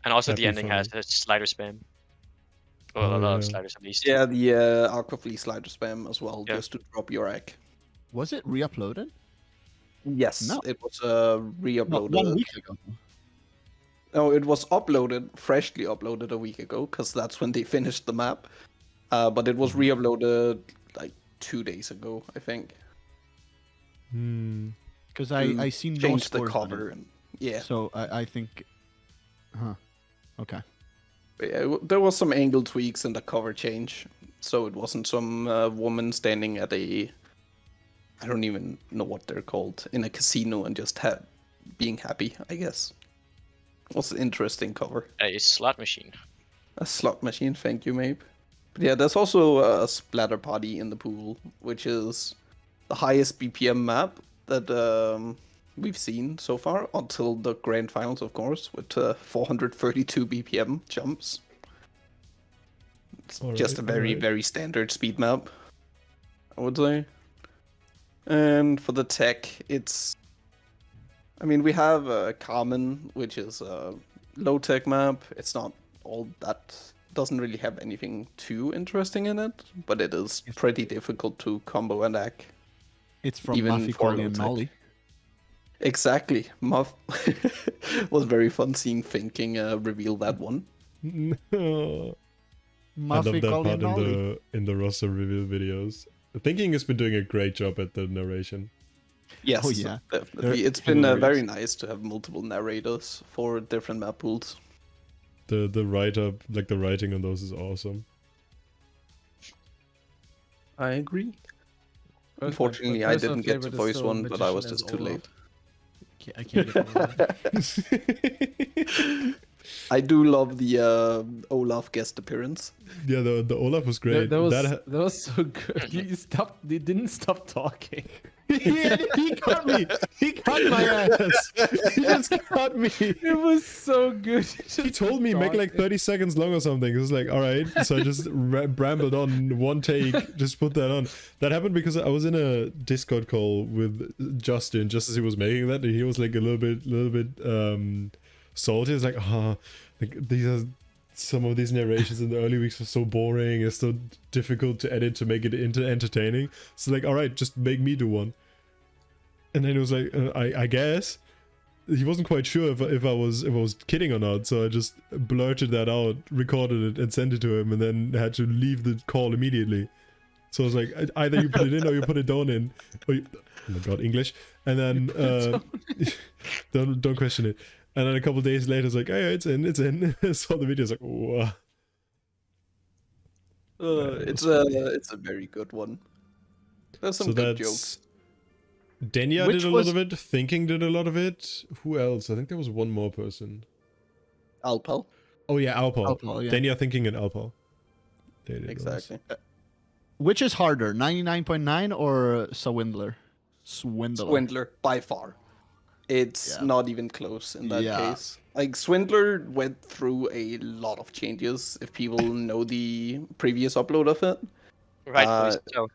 And also That'd the be ending has a slider spam. Well, Oh, a lot yeah. of sliders at least. Yeah, the Aqua Flea slider spam as well, Yeah. just to drop your egg. Was it re-uploaded? Yes, No. it was No, re-uploaded. 1 week ago. No, it was uploaded, freshly uploaded a week ago, because that's when they finished the map. But it was re-uploaded like 2 days ago, I think. Because I seen no Changed the scores on cover it. and yeah. So I think, okay. But yeah, there was some angle tweaks in the cover change, so it wasn't some woman standing at a, I don't even know what they're called, in a casino and just being happy, I guess. It was an interesting cover. A slot machine. A slot machine, thank you, Mabe. But yeah, there's also a splatter party in the pool, which is the highest BPM map that we've seen so far, until the grand finals, of course, with 432 BPM jumps. It's just a very, very standard speed map, I would say. And for the tech, we have a Common, which is a low-tech map. It's not all that, doesn't really have anything too interesting in it, but it is pretty difficult to combo and act. It's from Even Mafi, for Corley, and low-tech. Molly. Exactly. Muff was very fun seeing Thinking reveal that one. No. I love Mafi, that Corley, part and Molly. in the roster reveal videos. Thinking has been doing a great job at the narration. Yes, Oh, yeah. definitely. They're It's been hilarious. very nice to have multiple narrators for different map pools. The the writing on those is awesome. I agree. My Unfortunately, I personal didn't get to favorite is voice still one, but I was Magician as just too Olaf. late. I can't get over that. I do love the Olaf guest appearance. Yeah, the Olaf was great. That was so good. You didn't stop talking. he caught me. He caught my ass. He just caught me. It was so good. He told me make like 30 seconds long or something. It was like, all right. So I just brambled on one take, just put that on. That happened because I was in a Discord call with Justin just as he was making that, and he was like a little bit salty. It's like, like these are some of these narrations in the early weeks are so boring. It's so difficult to edit to make it into entertaining. So like, all right, just make me do one. And then he was like, I guess. He wasn't quite sure if I was kidding or not, so I just blurted that out, recorded it, and sent it to him, and then had to leave the call immediately. So I was like, either you put it in or you put it down in. Oh my god, English. And then don't question it. And then a couple days later, it's like, hey, it's in. Saw the video, it's like, whoa. It's a very good one. There's some good jokes. Denya did a lot of it. Thinking did a lot of it. Who else? I think there was one more person. Alpal. Oh yeah, Alpal. Yeah. Denya, Thinking, and Alpal. Exactly. Which is harder, 99.9 or Swindler? Swindler, by far. It's not even close in that Yeah. case. Like, Swindler went through a lot of changes, if people know the previous upload of it. Rightfully so.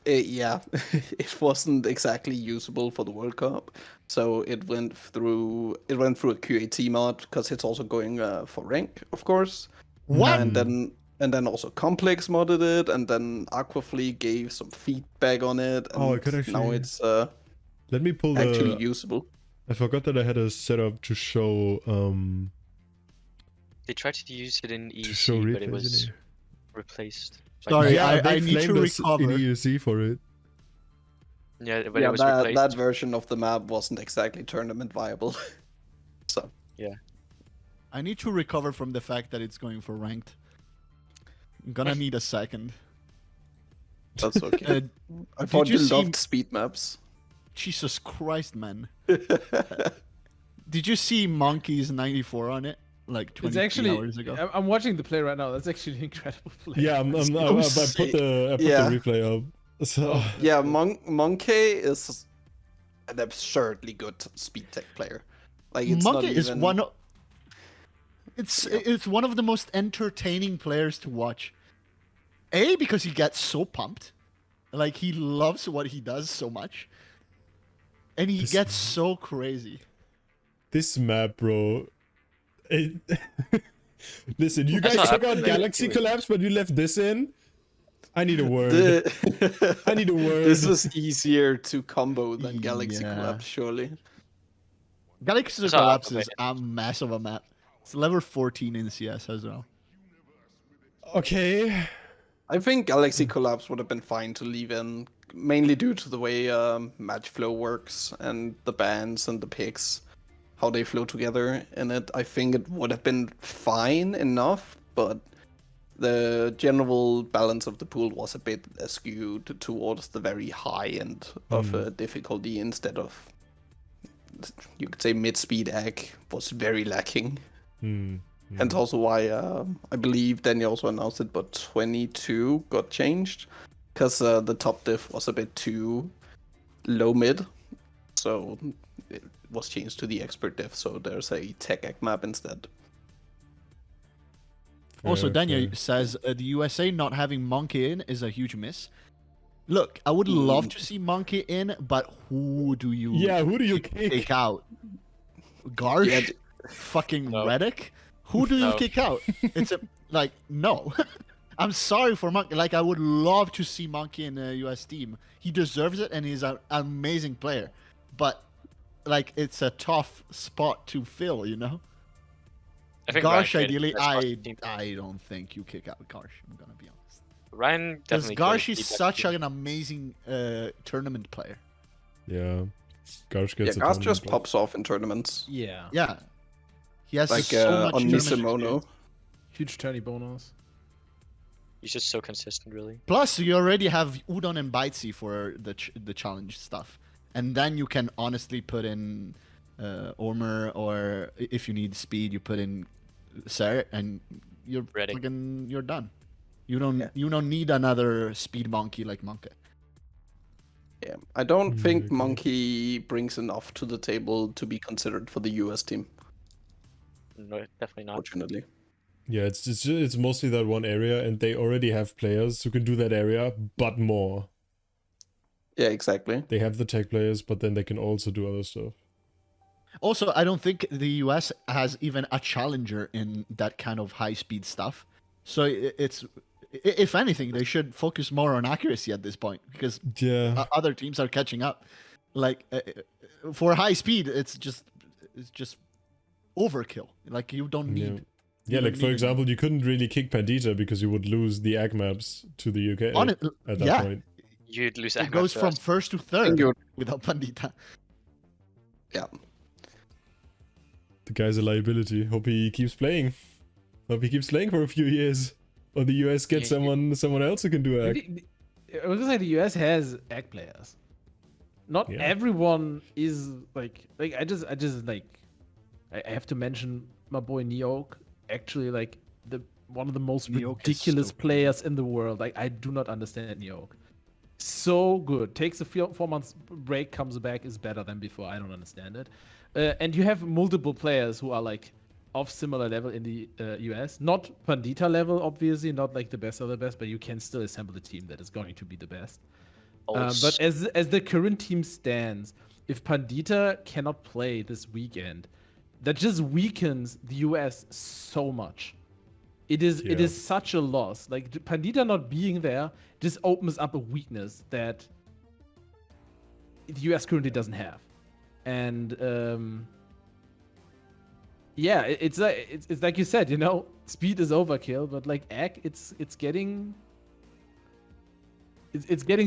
It wasn't exactly usable for the World Cup, so it went through a QAT mod, because it's also going for rank, of course. What? And then also Complex modded it, and then Aquafleet gave some feedback on it. And Oh, I could actually. now it's let me pull actually usable. I forgot that I had a setup to show They tried to use it in to show EC, replays but it was in here. replaced. Sorry, Yeah, I they need to flamed us in recover. EUC for it. Yeah, but it Yeah, was that replaced. version of the map wasn't exactly tournament viable. So I need to recover from the fact that it's going for ranked. I'm gonna need a second. that's okay. I did thought you you see- loved speed maps. Jesus Christ, man. Did you see Monkey's 94 on it? Like 20 It's actually. hours ago? I'm watching the play right now. That's actually an incredible play. Yeah, I put the Yeah. replay up. So Yeah, Monkey is an absurdly good speed tech player. Like it's Monkey not is even... one of... It's one of the most entertaining players to watch. A, because he gets so pumped. Like, he loves what he does so much. And he gets so crazy. this map, bro. Listen, you That's guys not took out up to Galaxy me. Collapse, but you left this in. I need a word. I need a word. This is easier to combo than Galaxy Yeah. Collapse, surely. Galaxy That's not Collapse up to is a mess of a map. It's level 14 in CS as well. Okay. I think Galaxy Collapse would have been fine to leave in, mainly due to the way match flow works and the bans and the picks, how they flow together in it. I think it would have been fine enough, but the general balance of the pool was a bit skewed towards the very high end of difficulty instead of, you could say, mid-speed ag was very lacking. And also why I believe Danny also announced it, but 22 got changed because the top diff was a bit too low mid, so it was changed to the expert diff. So there's a tech ag map instead. Also, Fair, Daniel fair. says the USA not having Monkey in is a huge miss. Look, I would love to see Monkey in, but who do you Yeah, who do you kick? kick out? Garsh? Yeah, Fucking No. Redick? Who do you No. kick out? It's a no. I'm sorry for Monkey. Like, I would love to see Monkey in a US team. He deserves it, and he's an amazing player. But like, it's a tough spot to fill, you know. I think Ryan Garsh, created ideally, the best possible team. I don't think you kick out Garsh. I'm gonna be honest. Ryan Because definitely. Garsh created is the best such team. an amazing tournament player. Yeah. Garsh yeah, gets a Gas ton just of pops off in tournaments, Yeah. Yeah, he has like so much on tournament Misamono. experience. Huge tourney bonus. He's just so consistent, really. Plus, you already have Udon and Bitesy for the challenge stuff, and then you can honestly put in Ormer, or if you need speed, you put in Ser, and you're Ready. you're done. You don't need another speed monkey like Monkey. Yeah, I don't think okay. Monkey brings enough to the table to be considered for the US team, No, definitely not. fortunately. Yeah, it's mostly that one area, and they already have players who can do that area, but more. Yeah, exactly. They have the tech players, but then they can also do other stuff. Also, I don't think the US has even a challenger in that kind of high speed stuff. So it's, if anything, they should focus more on accuracy at this point, because Yeah. other teams are catching up. Like for high speed, it's just overkill. Like, you don't need. Yeah. you Yeah, don't like for need example, you couldn't really kick Pandita because you would lose the ag maps to the UK On it, at that yeah, point. You'd lose it Ahmed goes to from us. first to third you're- without Pandita. Yeah. The guy's a liability. Hope he keeps playing. Hope he keeps playing for a few years. Or the US gets Yeah, someone else who can do ag. I was gonna say the US has ag players. Not Yeah. everyone is like I just like I have to mention my boy Neok. Actually, like one of the most Neok is ridiculous so players in the world. Like, I do not understand Neok. So good. Takes a 4 months break, comes back, is better than before. I don't understand it. And you have multiple players who are like of similar level in the US. Not Pandita level, obviously, not like the best of the best, but you can still assemble a team that is going to be the best. But as the current team stands, if Pandita cannot play this weekend, that just weakens the US so much. It is such a loss. Like, Pandita not being there just opens up a weakness that the US currently doesn't have. And Yeah, it's like you said, speed is overkill, but like Egg, it's getting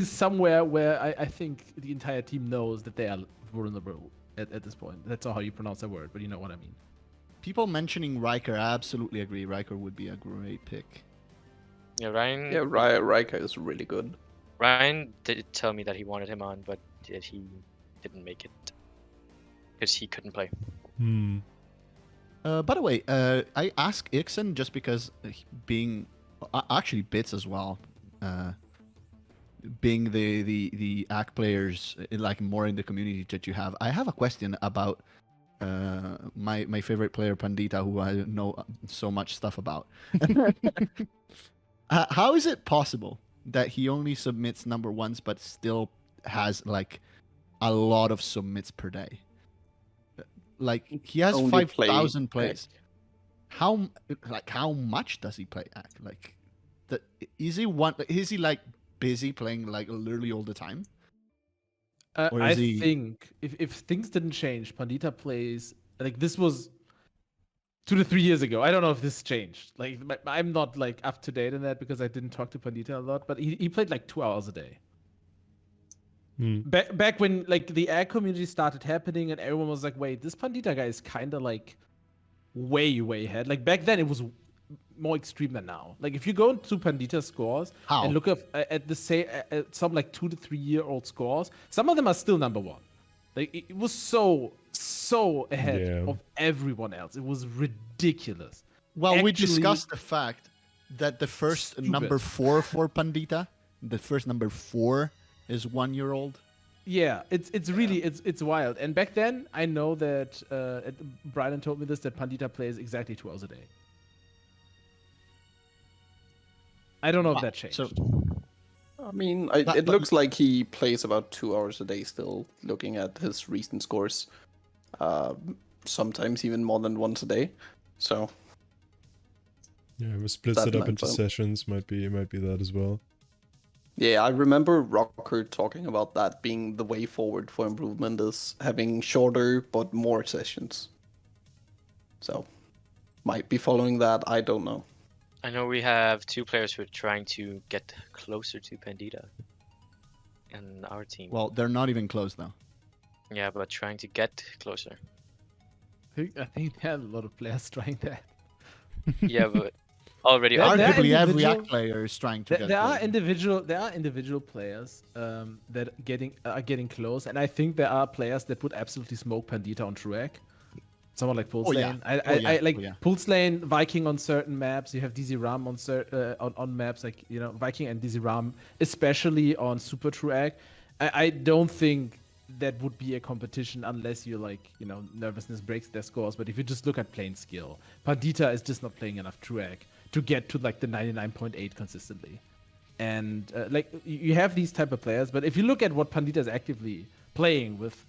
somewhere where I think the entire team knows that they are vulnerable at this point. That's not how you pronounce that word, but you know what I mean. People mentioning Riker, I absolutely agree. Riker would be a great pick. Yeah, Ryan. Yeah, Riker is really good. Ryan did tell me that he wanted him on, but he didn't make it because he couldn't play. By the way, I asked Ixen just because being actually Bitz as well, being the ACK players like more in the community that you have. I have a question about my favorite player Pandita, who I know so much stuff about. How is it possible that he only submits number ones but still has like a lot of submits per day? Like he has Only 5,000 play plays. How much does he play ACK? Like, is he like busy playing like literally all the time? Or I is he- think if things didn't change, Pandita plays like this was 2 to 3 years ago. I don't know if this changed. Like I'm not like up to date in that because I didn't talk to Pandita a lot, but he played like 2 hours a day. Back when like the ad community started happening and everyone was like, wait, this Pandita guy is kind of like way ahead. Like back then it was more extreme than now. Like if you go into Pandita scores and look at the at some like 2 to 3 year old scores, some of them are still number one. Like it was so ahead of everyone else. It was ridiculous. Well, we discussed the fact that the first Stupid. number 4 for Pandita, the first number 4 is 1 year old. Yeah, it's really it's wild. And back then, I know that Brian told me this, that Pandita plays exactly 2 hours a day. I don't know if that changed. So, I mean, it looks like he plays about 2 hours a day still, looking at his recent scores. Sometimes even more than once a day. So yeah, we splits that it up might into help. sessions. Might be that as well. yeah, I remember Rocker talking about that being the way forward for improvement is having shorter but more sessions. So might be following that. I don't know. I know we have 2 players who are trying to get closer to Pandita in our team. well, they're not even close though. Yeah, but trying to get closer. I think there are a lot of players trying that. Yeah, but already There are Arguably, every individual- ACK player is trying to get There are close. individual players that are getting close, and I think there are players that would absolutely smoke Pandita on true egg. Someone like Pulse yeah. Lane. Oh, yeah. I like Oh, yeah. Pulse Lane, Viking on certain maps. You have DZ Ram on maps like Viking and DZ Ram, especially on Super True Egg. I don't think that would be a competition unless you nervousness breaks their scores. But if you just look at plain skill, Pandita is just not playing enough True Egg to get to like the 99.8 consistently. And like you have these type of players, but if you look at what Pandita is actively playing with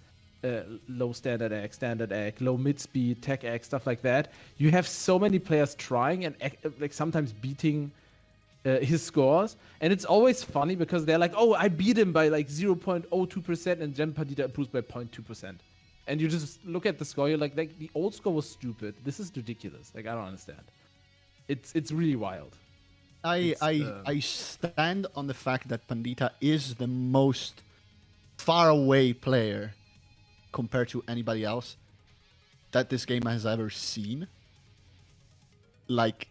low standard egg, low mid speed, tech egg, stuff like that, you have so many players trying and like sometimes beating his scores, and it's always funny because they're like, oh, I beat him by like 0.02%, and then Pandita improves by 0.2%. And you just look at the score, you're like the old score was stupid. This is ridiculous. Like I don't understand. It's really wild. I stand on the fact that Pandita is the most far away player compared to anybody else that this game has ever seen. Like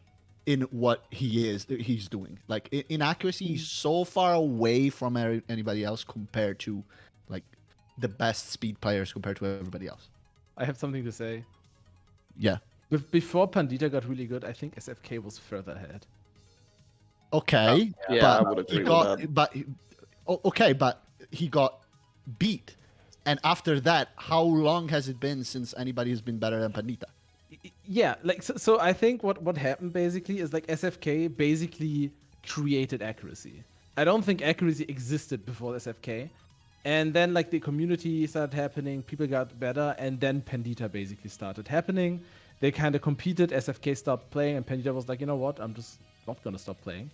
in what he's doing. Like in accuracy, he's so far away from anybody else compared to like the best speed players compared to everybody else. I have something to say. Yeah. Before Pandita got really good, I think SFK was further ahead. Okay. Yeah, but I would agree he with got, that. But he got beat. And after that, how long has it been since anybody has been better than Pandita? Yeah, like so I think what happened basically is like SFK basically created accuracy. I don't think accuracy existed before SFK. And then like the community started happening, people got better, and then Pandita basically started happening. They kind of competed, SFK stopped playing, and Pandita was like, you know what, I'm just not gonna stop playing.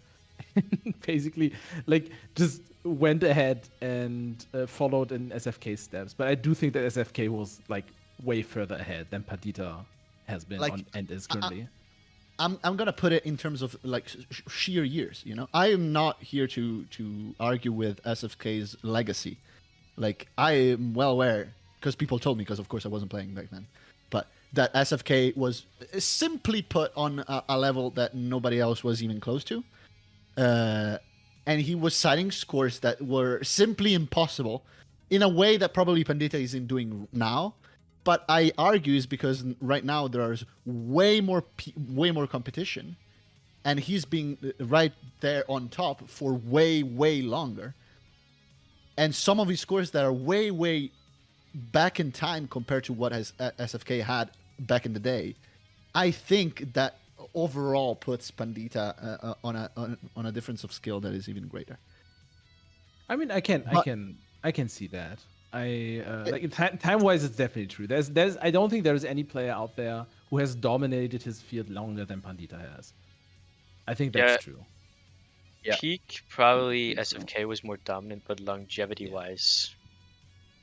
Basically, like just went ahead and followed in SFK's steps. But I do think that SFK was like way further ahead than Pandita has been Like, and is currently. I'm gonna put it in terms of like sheer years. You know, I am not here to argue with SFK's legacy. Like, I am well aware, because people told me, because of course I wasn't playing back then, but that SFK was simply put on a level that nobody else was even close to, and he was citing scores that were simply impossible, in a way that probably Pandita isn't doing now. But I argue is because right now there's way more competition, and he's being right there on top for way longer. And some of his scores that are way back in time compared to what has SFK had back in the day, I think that overall puts Pandita on a difference of skill that is even greater. I mean, I can see that. Like time-wise, it's definitely true. There's I don't think there's any player out there who has dominated his field longer than Pandita has. I think that's true. Yeah. Peak probably SFK was more dominant, but longevity-wise,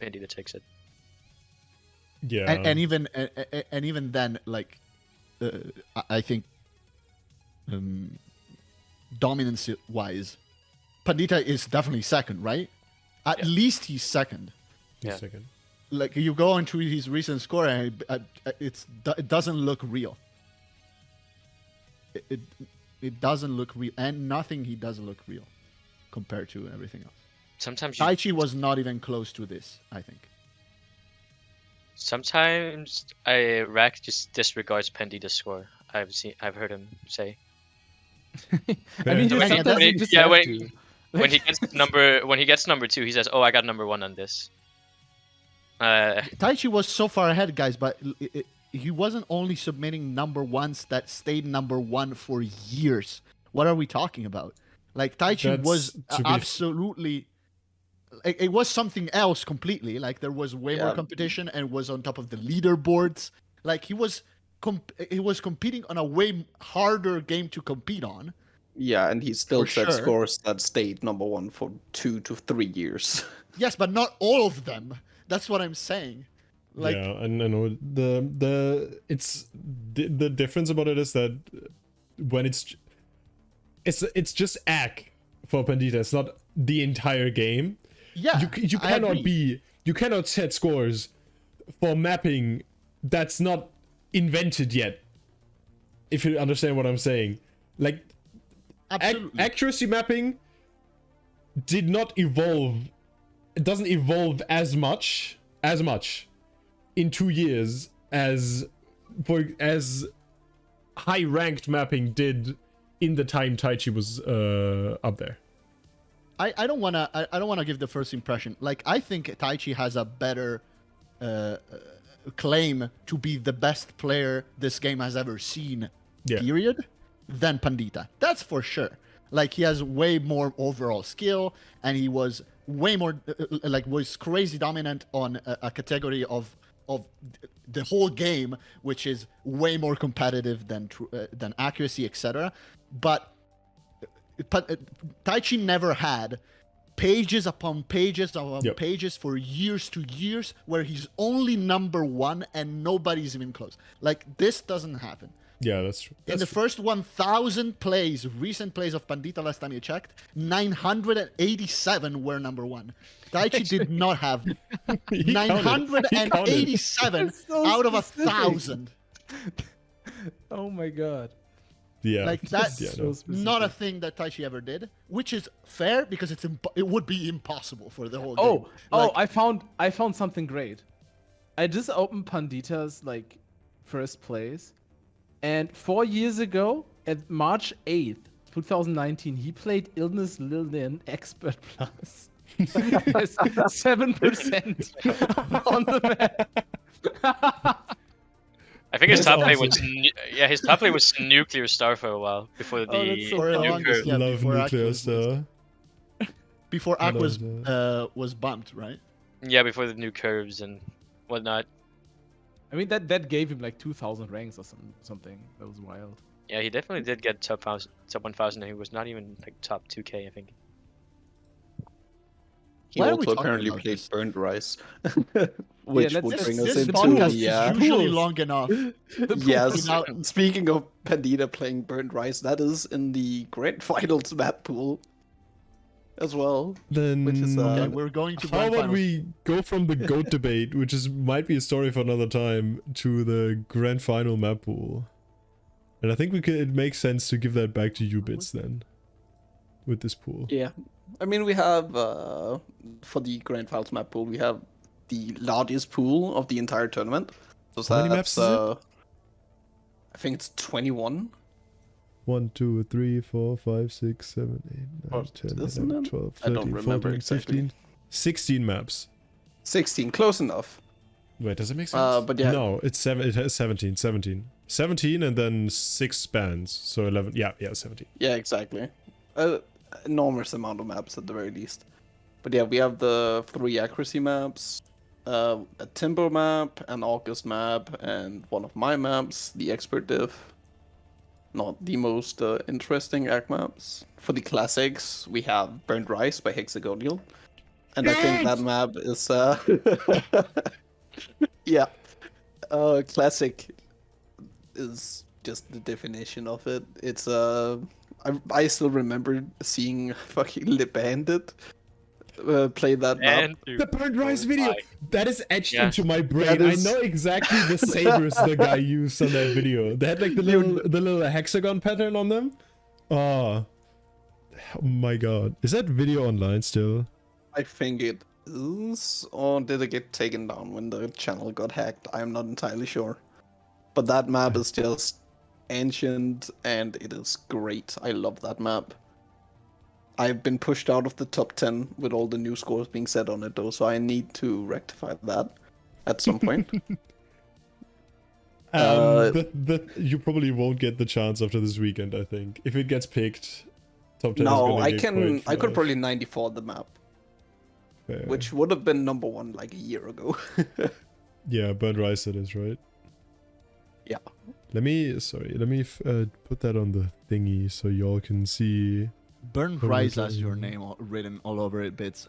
Pandita takes it. Yeah. And even then, like, I think dominance-wise, Pandita is definitely second, right? At least he's second. Yeah. Second. Like, you go into his recent score and it doesn't look real. It doesn't look real, and nothing he does look real compared to everything else. Sometimes Taichi was not even close to this, I think. Sometimes Rack just disregards Pandita's score. I've heard him say. I mean, When he- sometimes you just yeah, have when- to. When he gets number 2, he says, "Oh, I got number 1 on this." Taichi was so far ahead, guys, but he wasn't only submitting number ones that stayed number 1 for years. What are we talking about? Like, Taichi That's was to be- absolutely... It was something else completely. Like, there was way more Yeah. competition and was on top of the leaderboards. Like, he was competing on a way harder game to compete on. Yeah, and he still For set sure. scores that stayed number 1 for 2 to 3 years. Yes, but not all of them. That's what I'm saying. Like, yeah, and I know the difference about it is that when it's just ACK for Pandita. It's not the entire game. yeah, You I agree. you cannot set scores for mapping that's not invented yet. If you understand what I'm saying, like, Absolutely. accuracy mapping did not evolve. It doesn't evolve as much in 2 years as high ranked mapping did in the time Taichi was up there. I don't wanna give the first impression. Like, I think Taichi has a better claim to be the best player this game has ever seen. Yeah. Period. Than Pandita. That's for sure. Like, he has way more overall skill, and he was way more was crazy dominant on a category of the whole game, which is way more competitive than accuracy, etc. But Taichi never had pages upon pages upon Yep. pages for years to years where he's only number 1 and nobody's even close. Like, this doesn't happen. Yeah, that's true. In the first 1,000 plays, recent plays of Pandita, last time you checked, 987 were number 1. Taichi did not have He counted. 987 It's so out of specific. 1,000. Oh my god. Yeah, Like, that's yeah, no. not a thing that Taichi ever did, which is fair because it would be impossible for the whole game. Oh, I found something great. I just opened Pandita's first place, and 4 years ago, at March 8th, 2019, he played Illness Lillian Expert Plus. 7% on the map. I think his That's top play awesome. was his top play was Nuclear Star for a while before the that's so For the new longest, curve. yeah, Love before nuclear Aqua star. Before I Aqua love was bumped, right? Yeah, before the new curves and whatnot. I mean, that gave him 2,000 ranks or something. That was wild. Yeah, he definitely did get top 1,000, and he was not even top 2K, I think. He Why are we also talking apparently about played this? Burned Rice. Which let's- would let's- bring us This into podcast the, is usually long enough. yes. without- Speaking of Pandita playing Burnt Rice, that is in the grand finals map pool as well. Then Which is, Okay, we're going to how grand about finals. we go from the GOAT debate, which is might be a story for another time, to the grand final map pool. And I think it makes sense to give that back to you, Bitz, then. With this pool. Yeah. I mean, we have, for the grand finals map pool, we have the largest pool of the entire tournament. So How many maps is it? I think it's 21. 1, 2, 3, 4, 5, 6, 7, 8, 9, Or 10, isn't 11, it? 12, I don't 13, remember 14, exactly. 15, 16 maps. 16, close enough. Wait, does it make sense? But yeah. No, it has 17. 17 and then 6 bands. So 11. Yeah, 17. Yeah, exactly. Enormous amount of maps at the very least. But yeah, we have the 3 accuracy maps, a Timber map, an August map, and one of my maps, the Expert Div. Not the most interesting ACK maps. For the classics, we have Burnt Rice by Hexagonial. And I think that map is... yeah. Classic is just the definition of it. It's I still remember seeing fucking Lip Bandit play that map. The Burnt Rice video! That is etched Yeah. into my brain. That is- I know exactly the sabers the guy used on that video. They had like the little hexagon pattern on them. Oh my god. Is that video online still? I think it is, or did it get taken down when the channel got hacked? I'm not entirely sure. But that map is just ancient and it is great. I love that map. I've been pushed out of the top 10 with all the new scores being set on it though, so I need to rectify that at some point. You probably won't get the chance after this weekend, I think. If it gets picked, top 10 is No, gonna I get can. quite I could flush. probably 94 the map, Fair. which would have been number 1 like a year ago. Yeah, Burnt Rice it is, right? Yeah. Let me put that on the thingy so y'all can see. Burn Oh, Rice okay. has your name written all over it, Bitz.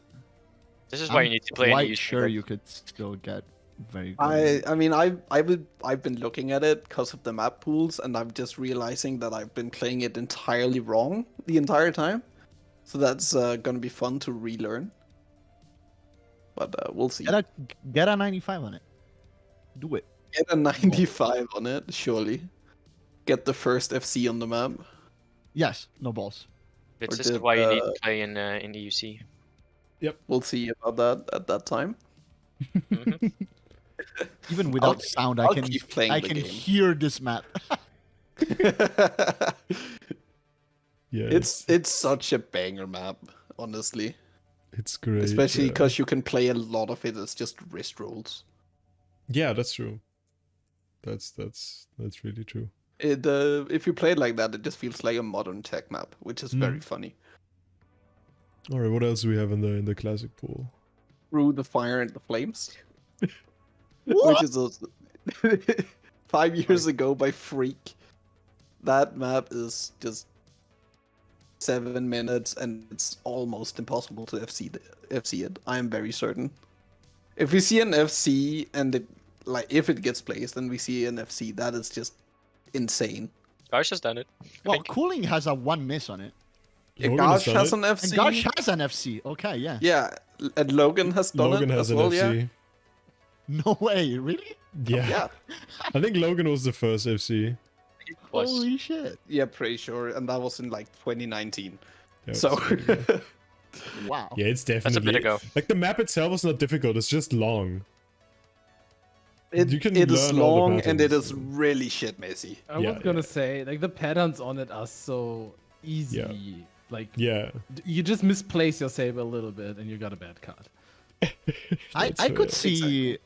This is why you need to play in the quite UC sure mode. you could still get very good. I mean I've been looking at it because of the map pools, and I'm just realizing that I've been playing it entirely wrong the entire time. So that's gonna be fun to relearn. But we'll see. Get a 95 on it. Do it. Get a 95 on it, surely. Get the first FC on the map. Yes, no balls. Bitz, Or this is did, why you need to play in EUC. We'll see about that at that time. Mhm. Even without sound, I'll I can keep playing I the can game. hear this map. Yeah, It's such a banger map, honestly. it's great. Especially yeah. because you can play a lot of it as just wrist rolls. Yeah, that's true. That's really true. It if you play it like that, it just feels like a modern tech map, which is very funny. All right, what else do we have in the classic pool? Through the Fire and the Flames, which is also 5 years ago by Freak. That map is just 7 minutes, and it's almost impossible to FC it. I am very certain. If we see an FC and if it gets placed and we see an FC, that is just insane. Gosh has done it. Well, Cooling has a 1 miss on it. Logan Gosh done has it. an FC. And Gosh has an FC. Okay, yeah. Yeah, and Logan has done Logan it has as an well. FC. No way, really? Yeah. Yeah, I think Logan was the first FC. Was Holy shit. yeah, pretty sure, and that was in like 2019. Yeah, So it's really good. Wow. Yeah, it's That's a definitely bit ago. like the map itself is not difficult. It's just long. it, You can it is learn all the long and it patterns. is really shit messy. I Yeah, was gonna yeah. say, like, the patterns on it are so easy. Yeah. Like, Yeah. you just misplace your Saber a little bit and you got a bad card. I That's, could uh, see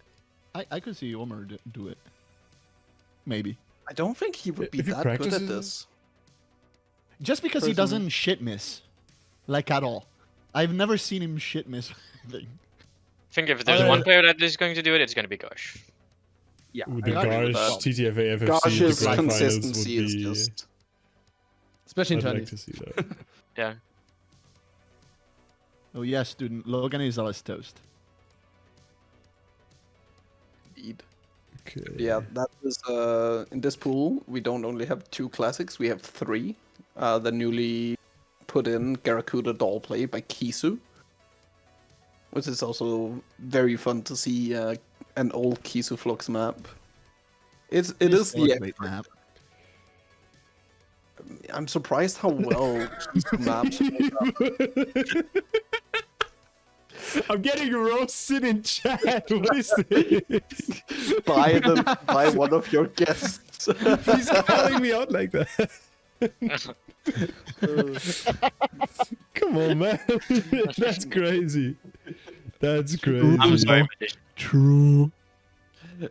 I could see Omer do it. Maybe. I don't think he would be If he that good practices at this. Just because he Personally. doesn't shit miss. Like at all. I've never seen him shit miss anything. I think if there's one player that is going to do it, it's going to be Gosh. Yeah, With the I agree with Garsh, that. TTFA, FFC, Gosh's the grand finals would consistency is be. just. Especially in I'd like tourneys. to see that. Yeah. Oh yes, student. Logan is always toast. Yeah, that is in this pool. We don't only have 2 classics; we have 3. The newly put in Garakuda Doll Play by Kisu, which is also very fun to see. An old Kisu Flux map. It is still a the great map. I'm surprised how well Kisu maps. I'm getting roasted in chat. What is this? by one of your guests. He's calling me out like that. Come on, man. That's crazy. That's crazy. I'm sorry, but True.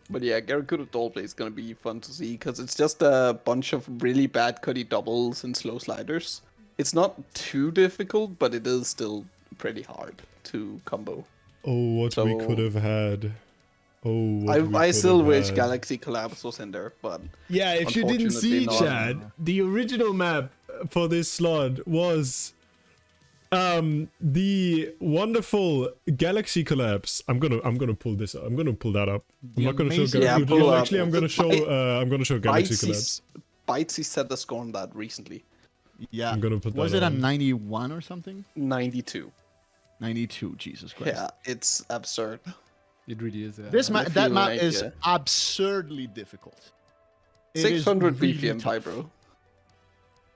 But yeah, Garakuda Doll Play is gonna be fun to see because it's just a bunch of really bad cutty doubles and slow sliders. It's not too difficult, but it is still pretty hard to combo. Oh, what we could have had. Oh, what we I could still have wish had. Galaxy Collapse was in there, but Yeah, if you didn't see, Unfortunately Chad, the original map for this slot was the wonderful Galaxy Collapse. I'm gonna pull this up. I'm gonna pull that up. I'm not gonna show amazing- Yeah, Galaxy. pull up. Actually, I'm gonna show Galaxy Collapse. Bitesy set the score on that recently. Yeah. I'm gonna put Was that it a on. 91 or something? 92. 92. Jesus Christ. Yeah, it's absurd. It really is. Yeah. This I map, feel that map like, is absurdly difficult. It is 600 really BPM tough. by bro.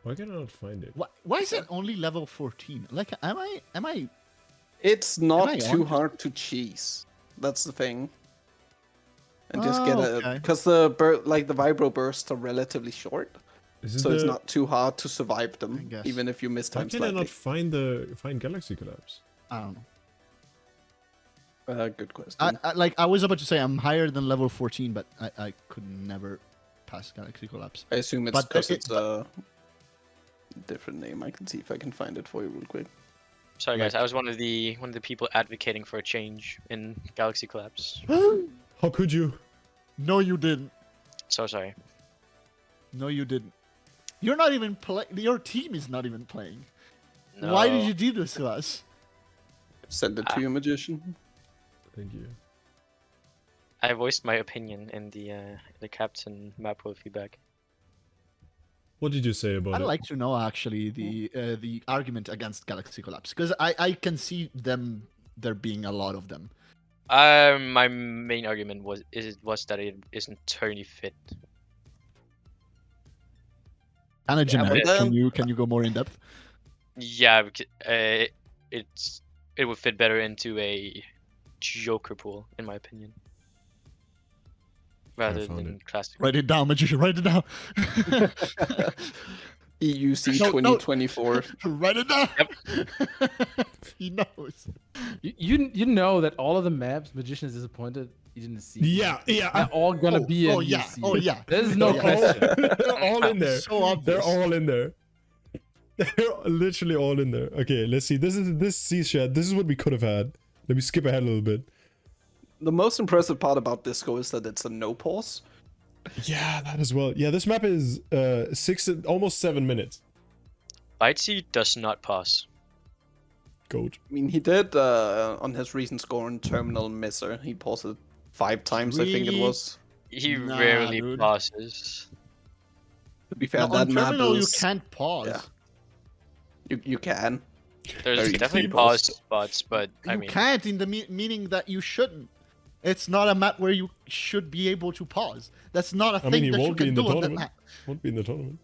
Why can I not find it? Why is it only level 14? Like, am I? It's Am not I too on? hard to cheese. That's the thing. And just get a okay. because the vibro bursts are relatively short, Is it so it's the- not too hard to survive them, guess. even if you miss Why time can I slightly. not find Galaxy Collapse? I don't know. Good question. I was about to say I'm higher than level 14, but I could never pass Galaxy Collapse. I assume it's but because it- it's a different name. I can see if I can find it for you real quick. sorry guys, I was one of the people advocating for a change in Galaxy Collapse. How could you? No, you didn't. So sorry. No, you didn't. You're not even playing. Your team is not even playing. No. Why did you do this to us? Send it to you, magician. Thank you. I voiced my opinion in the captain map pool feedback. What did you say about I'd it? like to know actually the argument against Galaxy Collapse because I can see there being a lot of them. My main argument was that it isn't turny fit. Kind of generic. but, Can you go more in depth? Yeah, it would fit better into a Joker pool, in my opinion, rather found than it. classic. Write it down, magician. Write it down. EUC No, no. 2024. Write it down. He knows. You know that all of the maps Magician is disappointed he didn't see. Yeah, They're yeah. all gonna be in oh yeah. UC. Oh yeah. There's no They're question. They're all in there. So obvious. They're all in there. They're literally all in there. Okay, let's see. This is what we could have had. Let me skip ahead a little bit. The most impressive part about Disco is that it's a no pause. Yeah, that as well. Yeah, this map is almost 7 minutes. Bitesy does not pass. Goat. I mean, he did on his recent score in Terminal Misser. He paused it 5 times, I think it Really? was. He Nah, rarely dude. passes. To be fair, No, that on map terminal is... you can't pause. Yeah. You can. There's Very definitely feeble. pause spots, but I You mean, can't in the meaning that you shouldn't. It's not a map where you should be able to pause. That's not a I thing mean, he that you won't be can in the do on that tournament. map. Won't be in the tournament.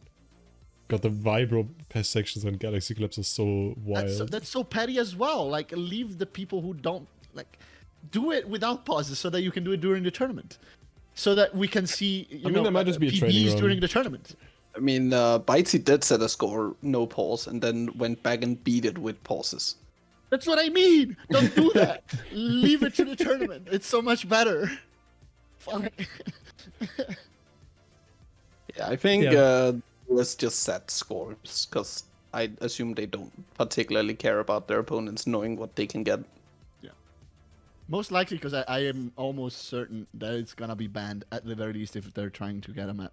God, the vibro pest sections on Galaxy Collapse are so wild. That's so petty as well. Like, leave the people who don't like do it without pauses so that you can do it during the tournament, so that we can see. You I mean, know, there might just be a training PBs run. during the tournament. I mean, Bitesy did set a score, no pause, and then went back and beat it with pauses. That's what I mean. Don't do that. Leave it to the tournament. It's so much better. Fine. Yeah, I think Yeah. let's just set scores, because I assume they don't particularly care about their opponents knowing what they can get. Most likely because I am almost certain that it's gonna be banned at the very least if they're trying to get a map.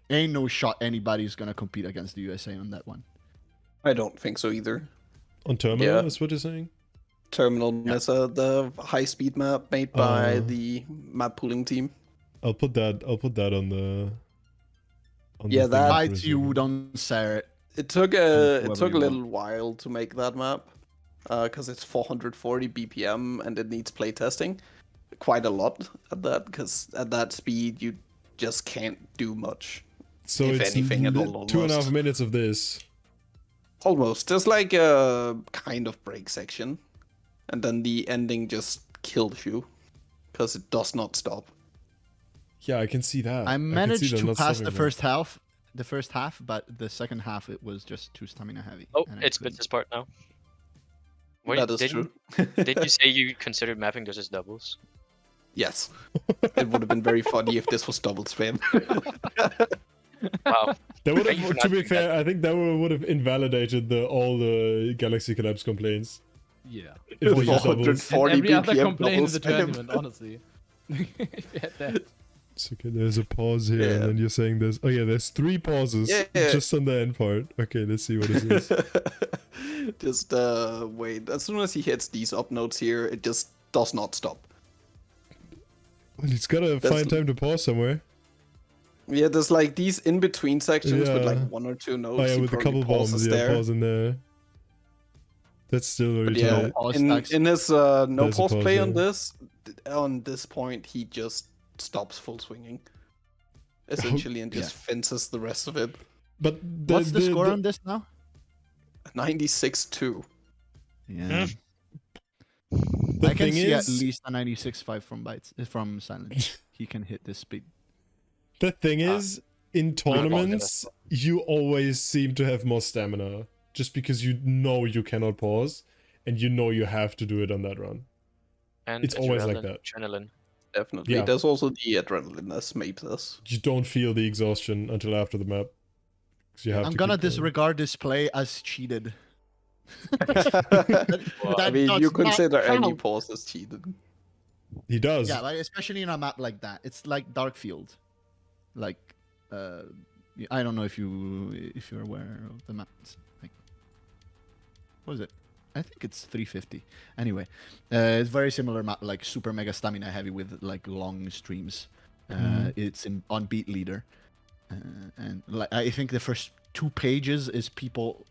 Ain't no shot anybody's gonna compete against the USA on that one. I don't think so either. On terminal, Yeah. that's what you're saying? Terminal Mesa, the high-speed map made by Oh. the map pooling team. I'll put that on the. Yeah, that- Bites you don't share it. It took a whoever you little while to make that map, because it's 440 BPM and it needs playtesting, quite a lot at that. Because at that speed you just can't do much. So if it's anything at all, 2.5 minutes of this. Almost. There's like a kind of break section, and then the ending just kills you because it does not stop. Yeah, I can see that. I managed them to not pass stopping the them. first half, but the second half it was just too stamina heavy. Oh, and I it's couldn't. Bitz's part now. Wait, That is didn't, true. didn't you say you considered mapping those as doubles? Yes. It would have been very funny if this was double spam. Wow. That would Thank you for have, to not be doing fair, that. I think that would have invalidated all the Galaxy Collapse complaints. Yeah. If we used doubles. 440 And every other BPM complaint in double the spam. tournament, honestly. If you had that. It's okay, there's a pause here, Yeah. and then you're saying there's... Oh yeah, there's 3 pauses Yeah. just on the end part. Okay, let's see what it is. Just wait. As soon as he hits these up notes here, it just does not stop. Well, he's gotta That's- find time to pause somewhere. Yeah, there's like these in between sections with like Yeah. 1 or 2 notes. Oh yeah, he with a probably couple bombs, pauses yeah, there. pause in there. That's still very But yeah, tight. Pause in stacks. his no There's a pause pause play on there. this point, he just stops full swinging, essentially, and just fences the rest of it. But What's the score on this now? 96-2. Yeah. The I can thing see at is, least a 96.5 from Bites from Silent. He can hit this speed. the thing is, in tournaments, you always seem to have more stamina, just because you know you cannot pause, and you know you have to do it on that run. And It's always like that. Adrenaline. Definitely. Yeah. There's also the adrenaline, as Mabe says. You don't feel the exhaustion until after the map. 'Cause you have I'm to gonna keep going. disregard this play as cheated. I That mean, does you not consider any count. pause as cheated. He does. Yeah, but especially in a map like that, it's like Darkfield. Like, I don't know if you're aware of the map. It's like, what is it? I think it's 350. Anyway, it's very similar map, like super mega stamina heavy with like long streams. It's on Beat Leader, and like I think the first 2 pages is people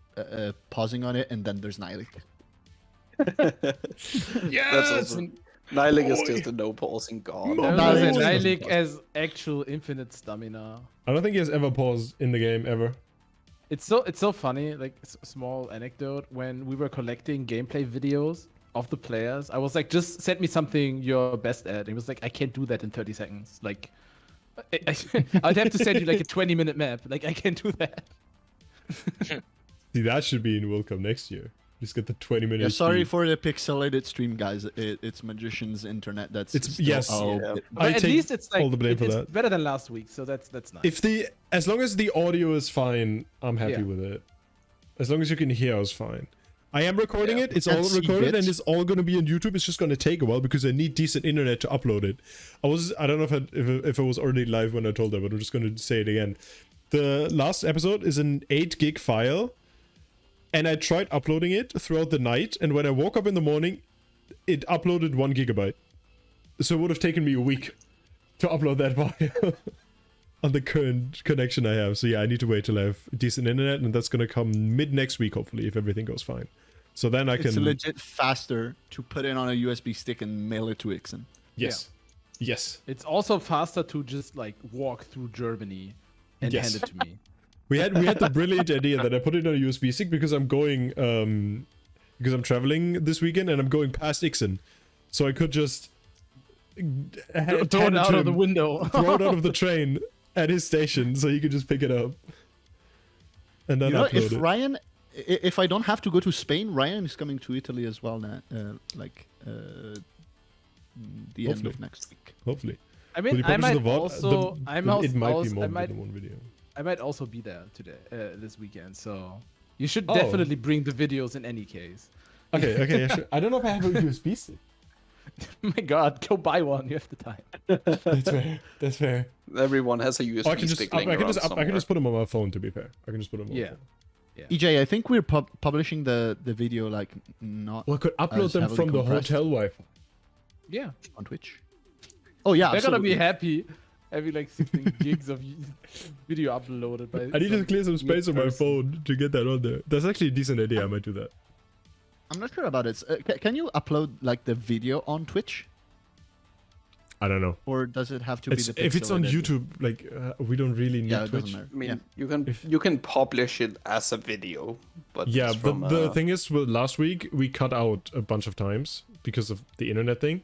pausing on it, and then there's Nihilik. That's also Nihilik is just a no pausing god. No, There was a no, Nihilik as actual infinite stamina. I don't think he has ever paused in the game ever. It's so funny. Like small anecdote. When we were collecting gameplay videos of the players, I was like, "Just send me something you're best at." And he was like, "I can't do that in 30 seconds. Like, I'd have to send you like a 20-minute map. Like, I can't do that." See, that should be in World Cup next year. Just get the 20-minute. Yeah, sorry for the pixelated stream, guys. It's Magician's internet. That's It's- still yes. a Yeah. bit- I But at take least it's like all the blame for it's that. better than last week, so that's nice. As long as the audio is fine, I'm happy Yeah. with it. As long as you can hear us fine. I am recording it. It's Can't all see recorded, bits. and it's all going to be on YouTube. It's just going to take a while because I need decent internet to upload it. I don't know if it was already live when I told that, but I'm just going to say it again. The last episode is an 8 gig file, and I tried uploading it throughout the night, and when I woke up in the morning, it uploaded 1 gigabyte. So it would have taken me a week to upload that file on the current connection I have. So yeah, I need to wait till I have decent internet, and that's gonna come mid next week, hopefully, if everything goes fine. So then I It's can. legit faster to put it on a USB stick and mail it to Ixen. Yes. Yes. It's also faster to just like walk through Germany and Yes. hand it to me. We had the brilliant idea that I put it on a USB stick because I'm going because I'm traveling this weekend and I'm going past Ixen, so I could just Throw it out of the window. throw it out of the train at his station, so he could just pick it up and then You know, upload if it. Ryan, if I don't have to go to Spain, Ryan is coming to Italy as well. Now, the end Hopefully. of next week. Hopefully, I Will he mean, I publish might the VOD? also, It might be more I might, than one video. I might also be there today, this weekend. So you should Oh. definitely bring the videos in any case. Okay, yeah, sure. I don't know if I have a USB stick. My God, go buy one. You have the time. That's fair. That's fair. Everyone has a USB Oh, I can just, stick. I laying can around just, I can somewhere. just put them on my phone. To be fair, I can just put them. On Yeah. my phone. EJ, I think we're publishing the video like not Well, I could upload As them heavily from the compressed. hotel Wi-Fi. Yeah, on Twitch. Oh yeah, they're gonna be absolutely. happy. having like 16 gigs of video uploaded. By I need to some clear some space on my person. phone to get that on there. That's actually a decent idea. I might do that. I'm not sure about it. Can you upload like the video on Twitch, I don't know. or does it have to be the If it's on pixelated? YouTube, like we don't really need Yeah, it Twitch. doesn't matter. I mean, Yeah. you can publish it as a video, but Yeah, it's but from, the thing is, well, last week we cut out a bunch of times because of the internet thing.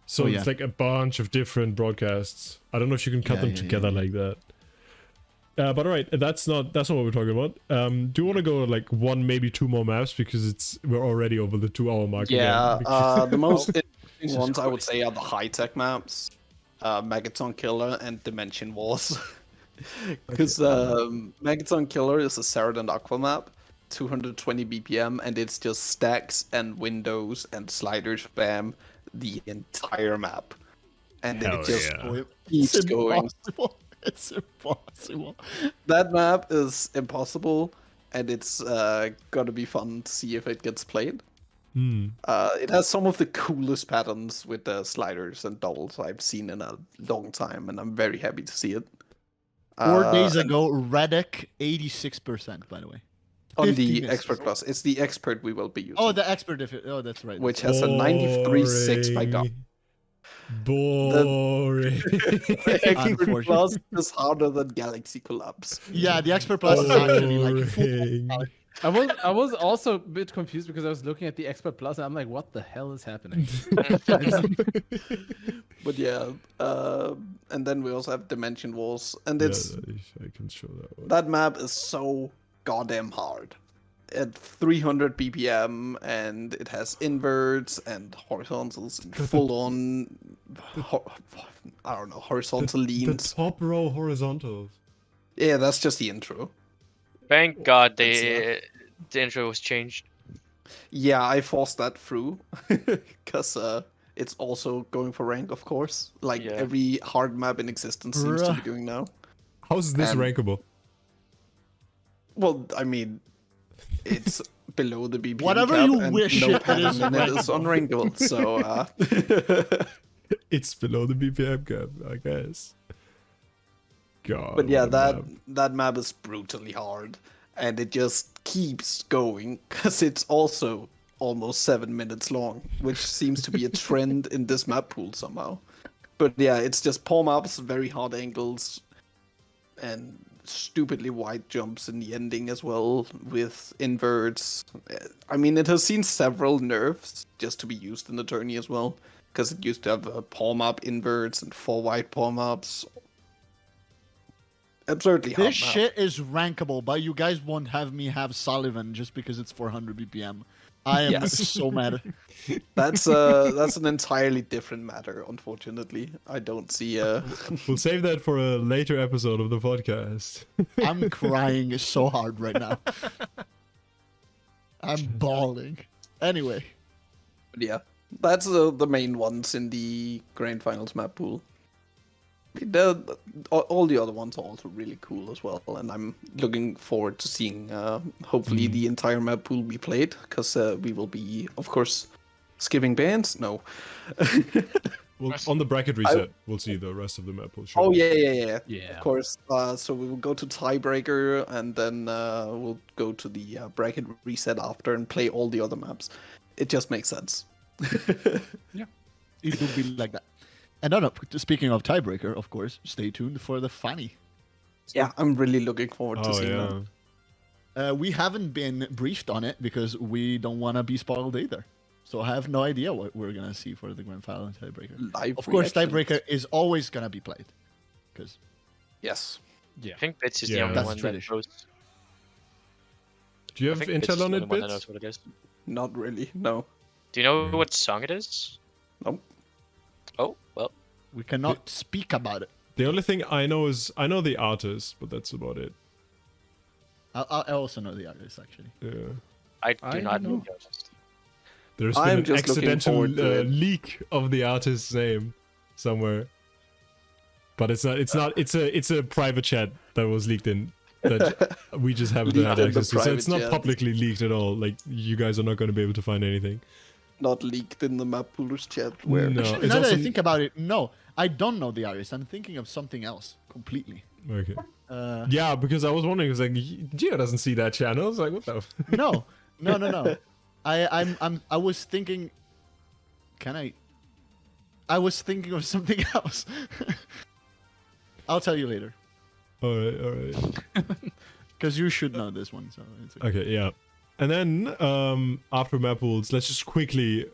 So Oh, it's yeah. like a bunch of different broadcasts. I don't know if you can cut them together like that. But alright, that's not what we're talking about. Do you want to go like one, maybe two more maps because we're already over the 2-hour mark? yeah. Again. The most interesting Jesus ones I would Christ. say are the high-tech maps, Megaton Killer and Dimension Wars. Because Megaton Killer is a Ceradon Aqua map, 220 BPM, and it's just stacks and windows and slider spam the entire map, and then Hell it just yeah. keeps It's going. impossible. It's impossible. That map is impossible, and it's gonna be fun to see if it gets played. It has some of the coolest patterns with the sliders and doubles I've seen in a long time, and I'm very happy to see it. 4 days ago, Redek 86%, by the way. On 50 the misses. Expert Plus, it's the Expert we will be using. Oh, the expert. Oh, that's right. which has a 93.6 by dot. Boring. The Expert Unfortunate. Plus is harder than Galaxy Collapse. Yeah, the expert plus is actually like Boring. I was also a bit confused because I was looking at the Expert Plus and I'm like, what the hell is happening? But yeah, and then we also have Dimension Wars, and Yeah, it's I can show that one. that map is so goddamn hard. At 300 BPM, and it has inverts and horizontals and full on, I don't know, horizontal The leans. top row horizontals. Yeah, that's just the intro. Thank God It's, the intro was changed. Yeah, I forced that through because it's also going for rank, of course, like Yeah. every hard map in existence seems to be Bruh. doing now. How's this And- rankable? Well, I mean, it's below the BPM Whatever cap, you and wish no it is pattern in it is rankable. unrankable. So, It's below the BPM cap, I guess. God. but yeah, what a map. that map is brutally hard, and it just keeps going because it's also almost 7 minutes long, which seems to be a trend in this map pool somehow. But yeah, it's just palm ups, very hard angles, and stupidly wide jumps in the ending as well with inverts. I mean, it has seen several nerfs just to be used in the tourney as well, because it used to have palm up inverts and 4 wide palm ups. Absurdly hard This map. shit is rankable, but you guys won't have me have Sullivan just because it's 400 BPM. I am Yes. so mad. That's an entirely different matter. Unfortunately, I don't see. We'll save that for a later episode of the podcast. I'm crying so hard right now. I'm bawling. Anyway, But yeah, that's the main ones in the grand finals map pool. All the other ones are also really cool as well, and I'm looking forward to seeing hopefully the entire map pool be played, because we will be, of course, skipping bans. No. Well, on the bracket reset, we'll see the rest of the map. We'll show Oh you. yeah. Yeah. Of course. So we will go to tiebreaker, and then we'll go to the bracket reset after and play all the other maps. It just makes sense. it will be like that. And no, speaking of tiebreaker, of course, stay tuned for the funny. Yeah, I'm really looking forward to Oh seeing yeah. that. We haven't been briefed on it because we don't want to be spoiled either. So I have no idea what we're going to see for the grand final and tiebreaker. Live Of course, reactions. tiebreaker is always going to be played. Because Yes. I think Bitz is the Yeah. only That's one that tradition. knows. Do you I have think Bitz is intel the on only it, one that knows Bits? what it is. Not really. No. Do you know what song it is? Nope. Oh well. we cannot speak about it. The only thing I know is I know the artist, but that's about it. I also know the artist, actually. Yeah. I do I not don't know know. the artist. There's I'm been an just looking accidental forward to it. leak of the artist's name somewhere, but it's not. It's not. It's a private chat that was leaked in that we just haven't Leaked had in the access to. So it's private not chat. publicly leaked at all. Like you guys are not going to be able to find anything. Not leaked in the map poolers chat. Where? No, Actually, it's now that also I think about it, no. I don't know the artist. I'm thinking of something else completely. Okay. Yeah, because I was wondering, it's like Gio doesn't see that channel. It's like, what the? No. I was thinking. Can I? I was thinking of something else. I'll tell you later. All right. Because you should know this one. So it's Okay, yeah. And then after map pools, let's just quickly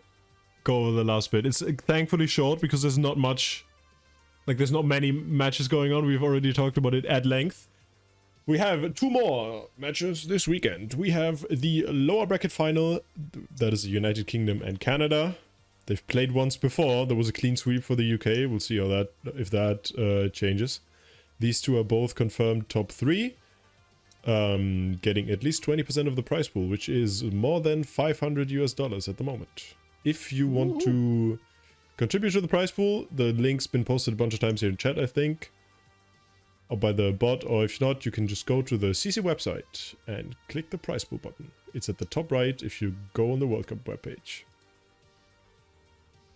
go over the last bit. It's thankfully short because there's not much. Like, there's not many matches going on. We've already talked about it at length. We have 2 more matches this weekend. We have the lower bracket final. That is the United Kingdom and Canada. They've played once before. There was a clean sweep for the UK. We'll see how that, if that changes. These 2 are both confirmed top 3. Getting at least 20% of the prize pool, which is more than $500 at the moment. If you want to contribute to the prize pool, the link's been posted a bunch of times here in chat, I think. Or by the bot, or if not, you can just go to the CC website and click the prize pool button. It's at the top right if you go on the World Cup webpage.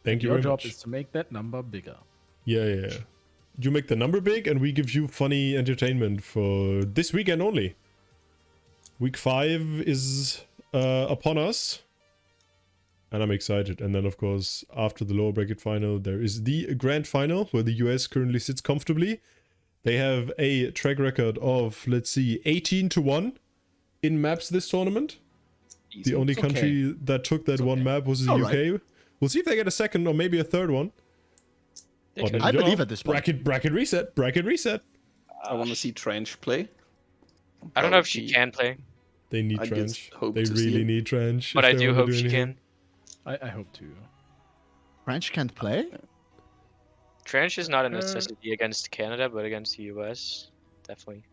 Thank you very much. Your job is to make that number bigger. Yeah. You make the number big and we give you funny entertainment for this weekend only. Week 5 is upon us. And I'm excited. And then, of course, after the lower bracket final, there is the grand final where the US currently sits comfortably. They have a track record of, let's see, 18-1 in maps this tournament. Easy. The only country that took that one map was the UK. Right. We'll see if they get a second or maybe a third one. I believe at this point. Bracket reset. I want to see Trench play. I don't know if she can play. They need Trench. They really need Trench. But I do hope she can. I hope to. Trench can't play? Trench is not a necessity against Canada, but against the US, definitely.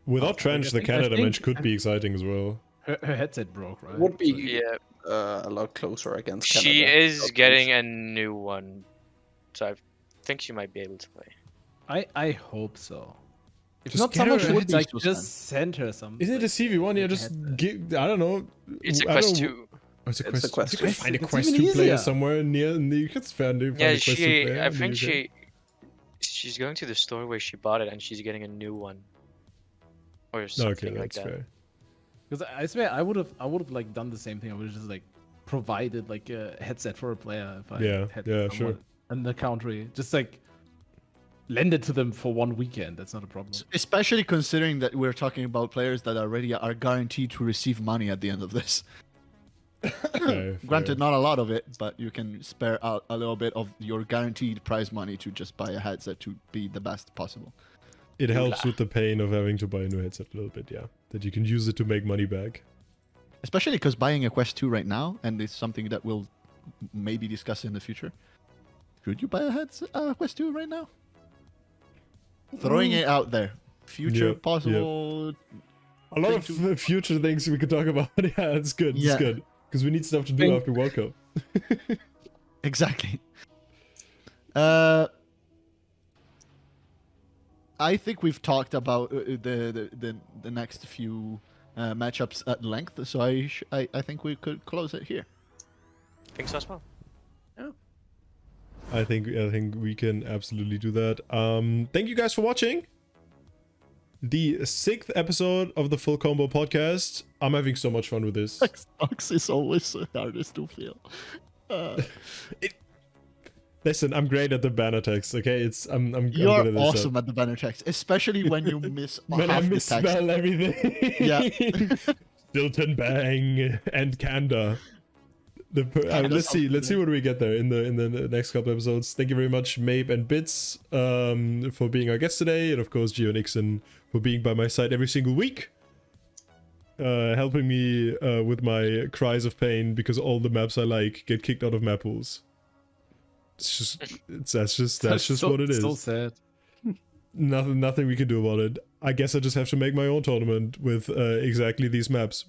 Without Trench, the Canada match could be exciting as well. Her headset broke, right? Would be a lot closer against Canada. She is getting a new one, so I think she might be able to play. I hope so. If Just not, someone should like just send her something. Isn't it a CV1? Yeah, just give. I don't know. It's a quest 2. Oh, it's a quest. Quest. You can find a quest 2 player somewhere near. You can find a quest 2 player. I think she's going to the store where she bought it, and she's getting a new one, or something like that. Fair. Because I swear I would have like done the same thing. I would have just like provided like a headset for a player if I had sure. in the country, just like lend it to them for one weekend. That's not a problem. Especially considering that we're talking about players that already are guaranteed to receive money at the end of this. Granted, not a lot of it, but you can spare out a little bit of your guaranteed prize money to just buy a headset to be the best possible. It helps with the pain of having to buy a new headset a little bit, yeah. That you can use it to make money back. Especially because buying a Quest 2 right now, and it's something that we'll maybe discuss in the future. Should you buy a Quest 2 right now? Throwing it out there. Future possible... A lot of future things we could talk about. Yeah, it's good. It's good. Because we need stuff to do after World Cup. Exactly. I think we've talked about the next few matchups at length, so I think we could close it here. I think so as well. Yeah. I think we can absolutely do that. Thank you guys for watching. The 6th episode of the Full Combo podcast. I'm having so much fun with this. Xbox is always the hardest to feel. Listen, I'm great at the banner text. Okay, I'm You're good at this awesome stuff. at the banner text, especially when you miss when half I the text. misspell everything. Yeah. Stilton Bang and Kanda. Let's see what we get there in the next couple episodes. Thank you very much, Mabe and Bitz, for being our guests today, and of course Gio Nixon for being by my side every single week, helping me with my cries of pain because all the maps I like get kicked out of map pools. That's just what it is. So sad. Nothing we can do about it. I guess I just have to make my own tournament with exactly these maps.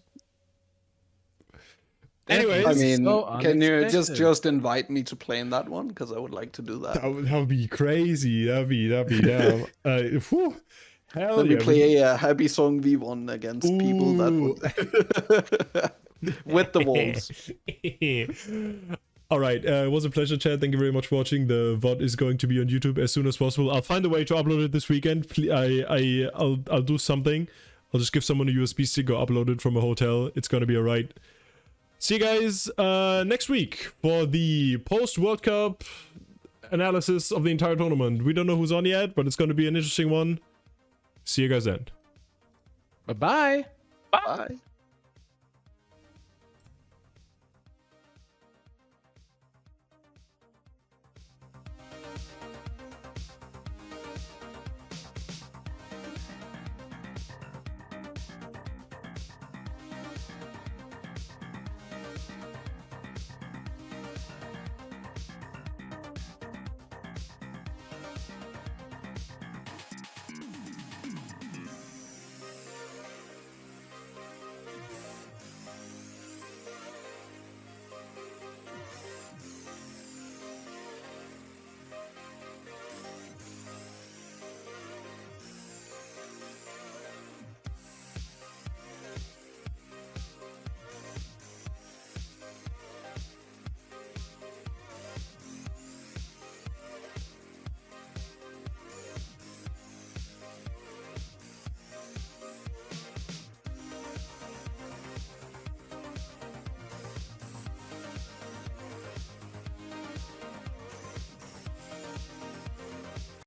Anyways, I mean, so can you just invite me to play in that one? Because I would like to do that. That would be crazy. That'd be damn. Hell Let yeah. me play a Happy Song V1 against people that would with the walls. All right, it was a pleasure, chat. Thank you very much for watching. The VOD is going to be on YouTube as soon as possible. I'll find a way to upload it this weekend. I'll do something. I'll just give someone a USB stick or upload it from a hotel. It's gonna be alright. See you guys next week for the post-World Cup analysis of the entire tournament. We don't know who's on yet, but it's gonna be an interesting one. See you guys then. Bye-bye. Bye.